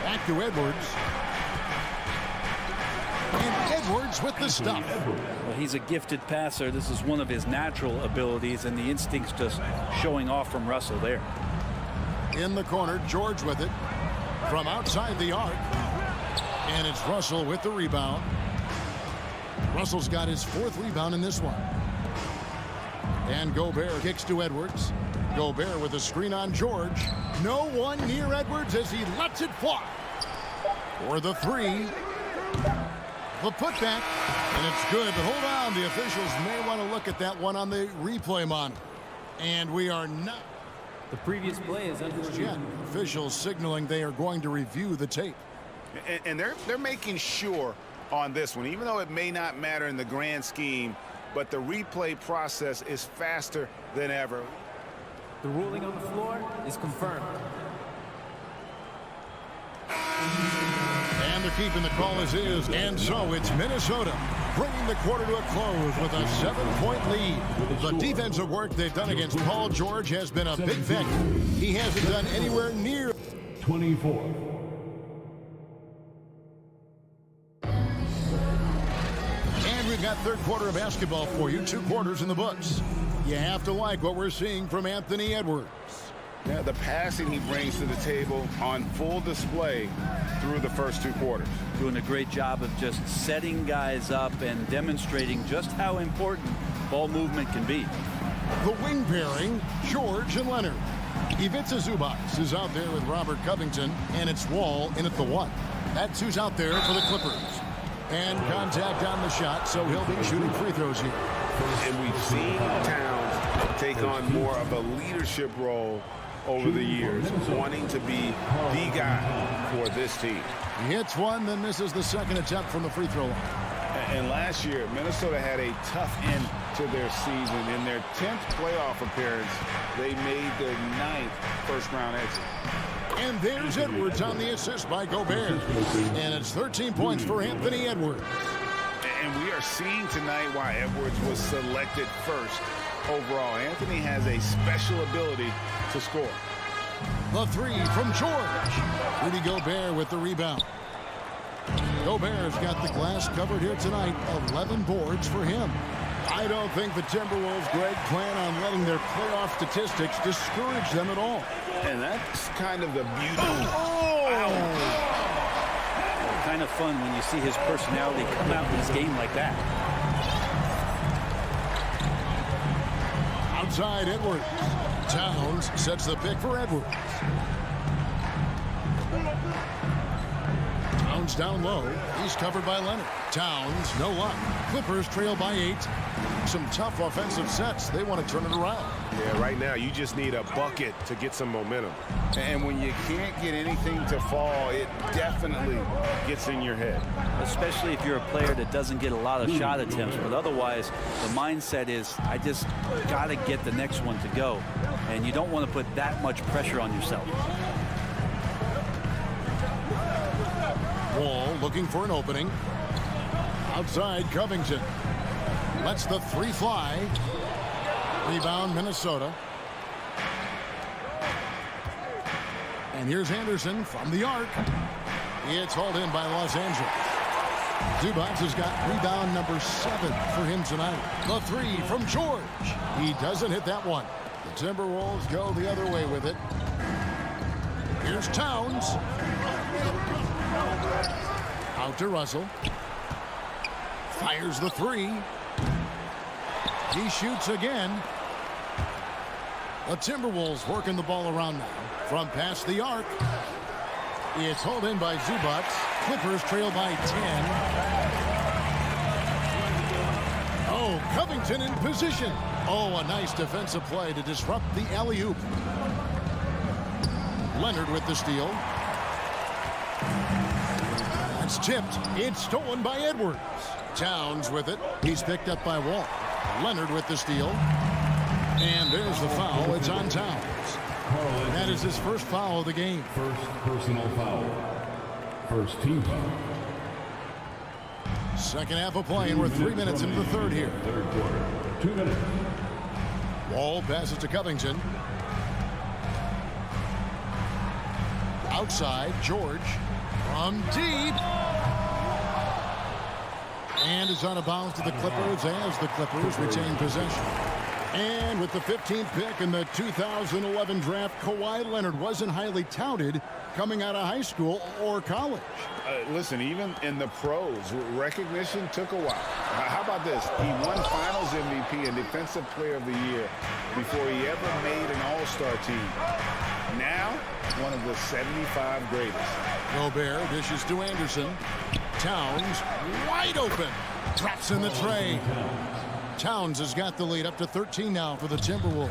Back to Edwards. And Edwards with the stop. Well, he's a gifted passer. This is one of his natural abilities, and the instincts just showing off from Russell there. In the corner, George with it. From outside the arc. And it's Russell with the rebound. Russell's got his 4th rebound in this one. And Gobert kicks to Edwards. Gobert with a screen on George. No one near Edwards as he lets it fly. For the 3. The putback. And it's good, but hold on. The officials may want to look at that one on the replay monitor. And we are not. The previous play is under review. Officials signaling they are going to review the tape. And they're making sure on this one, even though it may not matter in the grand scheme, but the replay process is faster than ever. The ruling on the floor is confirmed. And they're keeping the call as is. And so it's Minnesota bringing the quarter to a close with a 7-point lead. The defensive work they've done against Paul George has been a big factor. He hasn't done anywhere near 24. And we've got third quarter of basketball for you. 2 quarters in the books. You have to like what we're seeing from Anthony Edwards. Yeah, the passing he brings to the table on full display through the first 2 quarters. Doing a great job of just setting guys up and demonstrating just how important ball movement can be. The wing pairing, George and Leonard. Ivica Zubac is out there with Robert Covington, and it's Wall in at the 1. That's who's out there for the Clippers. And contact on the shot, so he'll be shooting free throws here. And we've seen Towns take on more of a leadership role over the years, wanting to be the guy for this team. He hits one, then misses the second attempt from the free throw line. And last year, Minnesota had a tough end to their season. In their 10th playoff appearance, they made their 9th first-round exit. And there's Edwards on the assist by Gobert. And it's 13 points for Anthony Edwards. And we are seeing tonight why Edwards was selected first overall. Anthony has a special ability to score. The 3 from George. Rudy Gobert with the rebound. Gobert's got the glass covered here tonight. 11 boards for him. I don't think the Timberwolves, Greg, plan on letting their playoff statistics discourage them at all. And that's kind of the beauty. Kind of fun when you see his personality come out in this game like that. Outside Edwards. Towns sets the pick for Edwards. Towns down low. He's covered by Leonard. Towns, no luck. Clippers trail by 8. Some tough offensive sets. They want to turn it around. Yeah, right now you just need a bucket to get some momentum. And when you can't get anything to fall, it definitely gets in your head. Especially if you're a player that doesn't get a lot of shot attempts. But otherwise, the mindset is, I just got to get the next one to go. And you don't want to put that much pressure on yourself. Wall looking for an opening. Outside Covington. Lets the 3 fly. Rebound Minnesota. And here's Anderson from the arc. It's hauled in by Los Angeles. Zubac has got rebound number 7 for him tonight. The 3 from George. He doesn't hit that one. The Timberwolves go the other way with it. Here's Towns. Out to Russell. Fires the 3. He shoots again. The Timberwolves working the ball around now. From past the arc. It's hauled in by Zubac. Clippers trail by 10. Oh, Covington in position. Oh, a nice defensive play to disrupt the alley-oop. Leonard with the steal. It's tipped. It's stolen by Edwards. Towns with it. He's picked up by Wall. Leonard with the steal. And there's the foul. It's on Towns. That is his first foul of the game. First personal foul. First team foul. Second half of play, and we're 3 minutes into the third here. Third quarter. 2 minutes. Wall passes to Covington. Outside, George from deep. And is out of bounds to the Clippers as the Clippers retain possession. And with the 15th pick in the 2011 draft, Kawhi Leonard wasn't highly touted coming out of high school or college. Listen, even in the pros, recognition took a while. How about this? He won Finals MVP and Defensive Player of the Year before he ever made an All-Star team. Now, one of the 75 greatest. Gobert dishes to Anderson. Towns wide open. Drops in the tray. Towns has got the lead up to 13 now for the Timberwolves.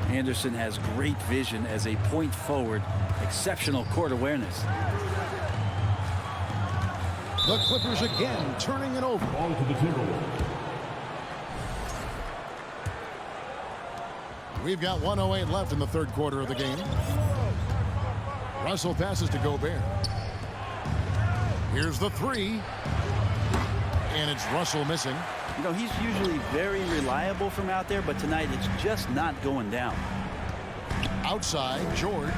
Anderson has great vision as a point forward. Exceptional court awareness. The Clippers again turning it over. Ball to the Timberwolves. We've got 1:08 left in the third quarter of the game. Russell passes to Gobert. Here's the three. And it's Russell missing. You know, he's usually very reliable from out there, but tonight it's just not going down. Outside, George.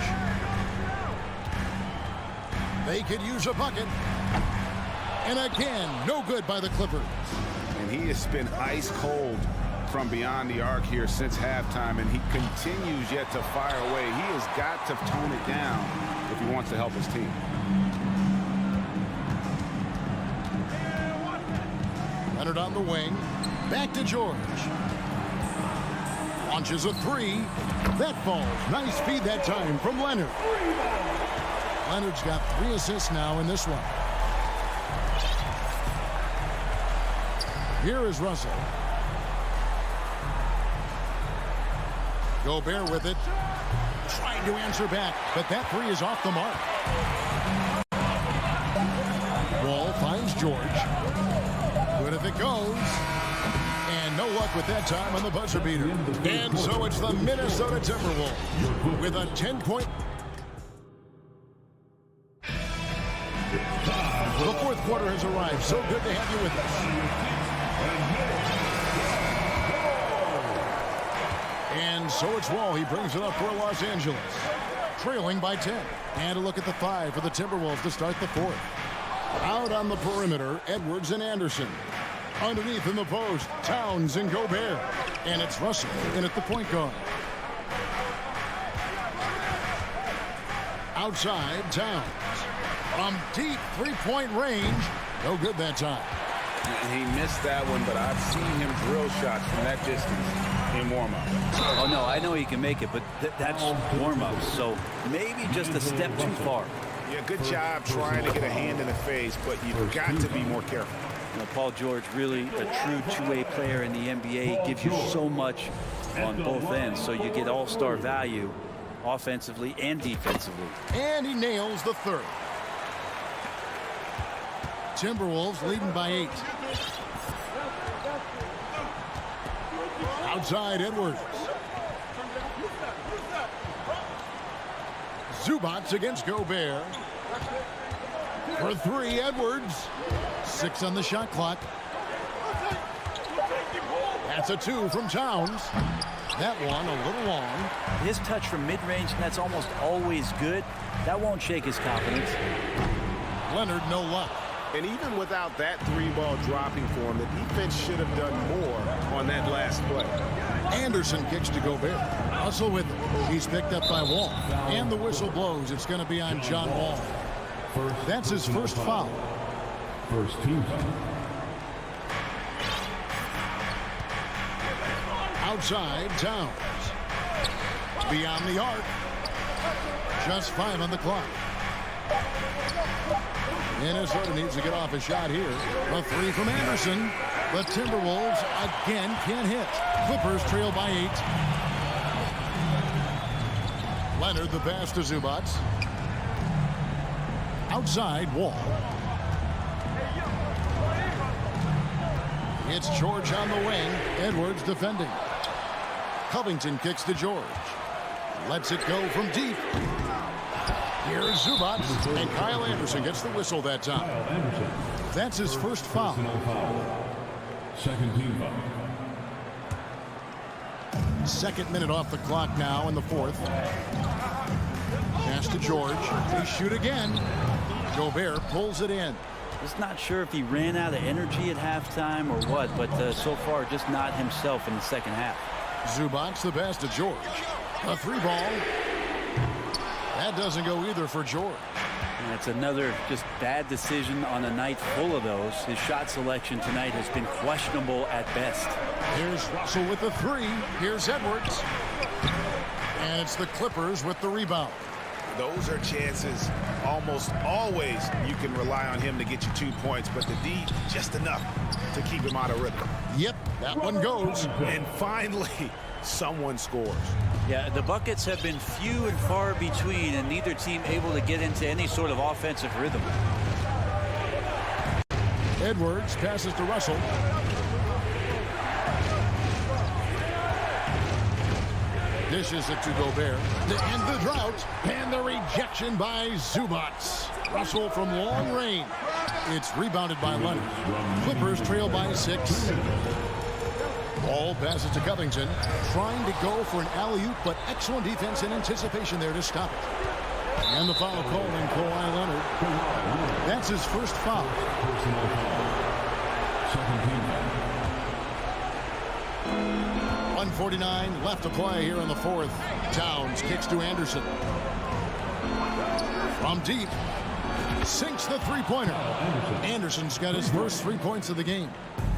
They could use a bucket. And again, no good by the Clippers. And he has been ice cold from beyond the arc here since halftime, and he continues yet to fire away. He has got to tone it down if he wants to help his team. Leonard on the wing. Back to George. Launches a three. That falls. Nice feed that time from Leonard. Leonard's got 3 assists now in this one. Here is Russell. Gobert with it. Trying to answer back, but that three is off the mark. Wall finds George. Good if it goes. And no luck with that time on the buzzer beater. And so it's the Minnesota Timberwolves with a 10-point. The fourth quarter has arrived. So good to have you with us. And so it's Wall. He brings it up for Los Angeles. Trailing by 10. And a look at the 5 for the Timberwolves to start the fourth. Out on the perimeter, Edwards and Anderson. Underneath in the post, Towns and Gobert. And it's Russell in at the point guard. Outside, Towns. From deep three-point range. No good that time. He missed that one, but I've seen him drill shots from that distance in warm-up. Oh, no, I know he can make it, but that's warm-up. So maybe just a step too far. Yeah, good job trying to get a hand in the face, but you've got to be more careful. You know, Paul George, really a true two-way player in the NBA. He gives you so much on both ends, so you get all-star value offensively and defensively. And he nails the third. Timberwolves leading by 8. Outside, Edwards. Zubats against Gobert. For 3, Edwards. 6 on the shot clock. That's a 2 from Towns. That one a little long. His touch from mid-range, and that's almost always good. That won't shake his confidence. Leonard, no luck. And even without that 3-ball dropping for him, the defense should have done more on that last play. Anderson kicks to Gobert. Russell with it. He's picked up by Wall. And the whistle blows. It's going to be on John Wall. That's his first foul. First team foul. Outside, Towns. Beyond the arc. Just 5 on the clock. Minnesota needs to get off a shot here. A 3 from Anderson. The Timberwolves again can't hit. Clippers trail by 8. Leonard the pass to Zubats. Outside, Wall. It's George on the wing. Edwards defending. Covington kicks to George. Lets it go from deep. Here's Zubats, and Kyle Anderson gets the whistle that time. That's his first foul. Second team foul. Second minute off the clock now in the fourth. Pass to George. They shoot again. Gobert pulls it in. Just not sure if he ran out of energy at halftime or what, but so far just not himself in the second half. Zubac the pass to George. A three ball. That doesn't go either for George. And it's another just bad decision on a night full of those. His shot selection tonight has been questionable at best. Here's Russell with the three. Here's Edwards. And it's the Clippers with the rebound. Those are chances almost always you can rely on him to get you 2 points, but the D just enough to keep him out of rhythm. Yep, that one goes. And finally, someone scores. Yeah, the buckets have been few and far between, and neither team able to get into any sort of offensive rhythm. Edwards passes to Russell. Dishes it to Gobert to end the drought, and the rejection by Zubac. Russell from long range. It's rebounded by Leonard. Clippers trail by 6. Ball passes to Covington, trying to go for an alley-oop, but excellent defense and anticipation there to stop it. And the foul called on Kawhi Leonard. That's his first foul. 1:49 left to play here in the fourth. Towns kicks to Anderson. From deep, sinks the three-pointer. Anderson's got his first 3 points of the game.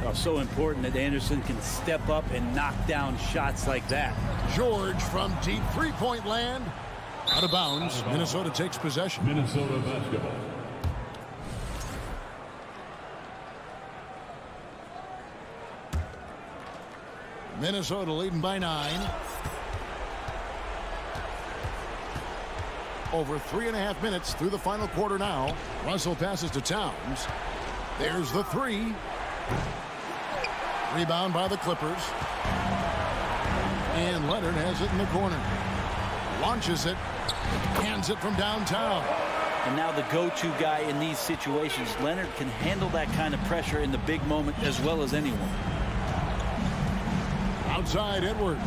Oh, so important that Anderson can step up and knock down shots like that. George from deep three-point land. Out of bounds. Minnesota takes possession. Minnesota basketball. Minnesota leading by 9. Over 3.5 minutes through the final quarter now. Russell passes to Towns. There's the three. Rebound by the Clippers. And Leonard has it in the corner. Launches it. Hands it from downtown. And now the go-to guy in these situations. Leonard can handle that kind of pressure in the big moment as well as anyone. Outside Edwards.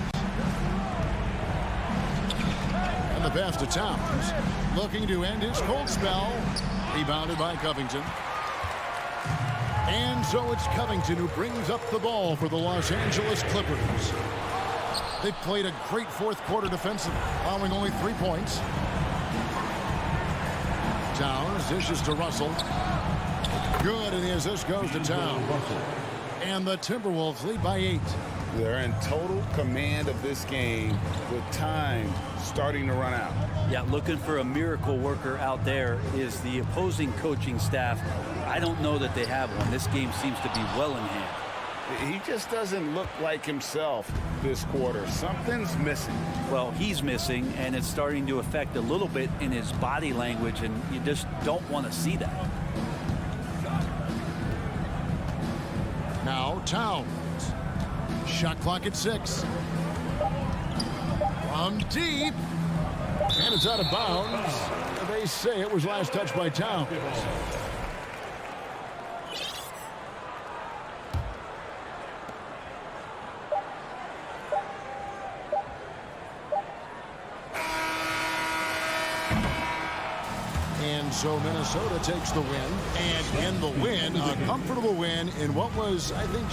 And the pass to Towns. Looking to end his cold spell. Rebounded by Covington. And so it's Covington who brings up the ball for the Los Angeles Clippers. They played a great fourth quarter defensively, allowing only 3 points. Towns dishes to Russell. Good, and the assist goes to Towns. And the Timberwolves lead by 8. They're in total command of this game with time starting to run out. Yeah, looking for a miracle worker out there is the opposing coaching staff. I don't know that they have one. This game seems to be well in hand. He just doesn't look like himself this quarter. Something's missing. Well, he's missing, and it's starting to affect a little bit in his body language, and you just don't want to see that. Now Towns. Shot clock at 6. From deep. And it's out of bounds. They say it was last touched by Towns. And so Minnesota takes the win. And in the win, a comfortable win in what was, I think,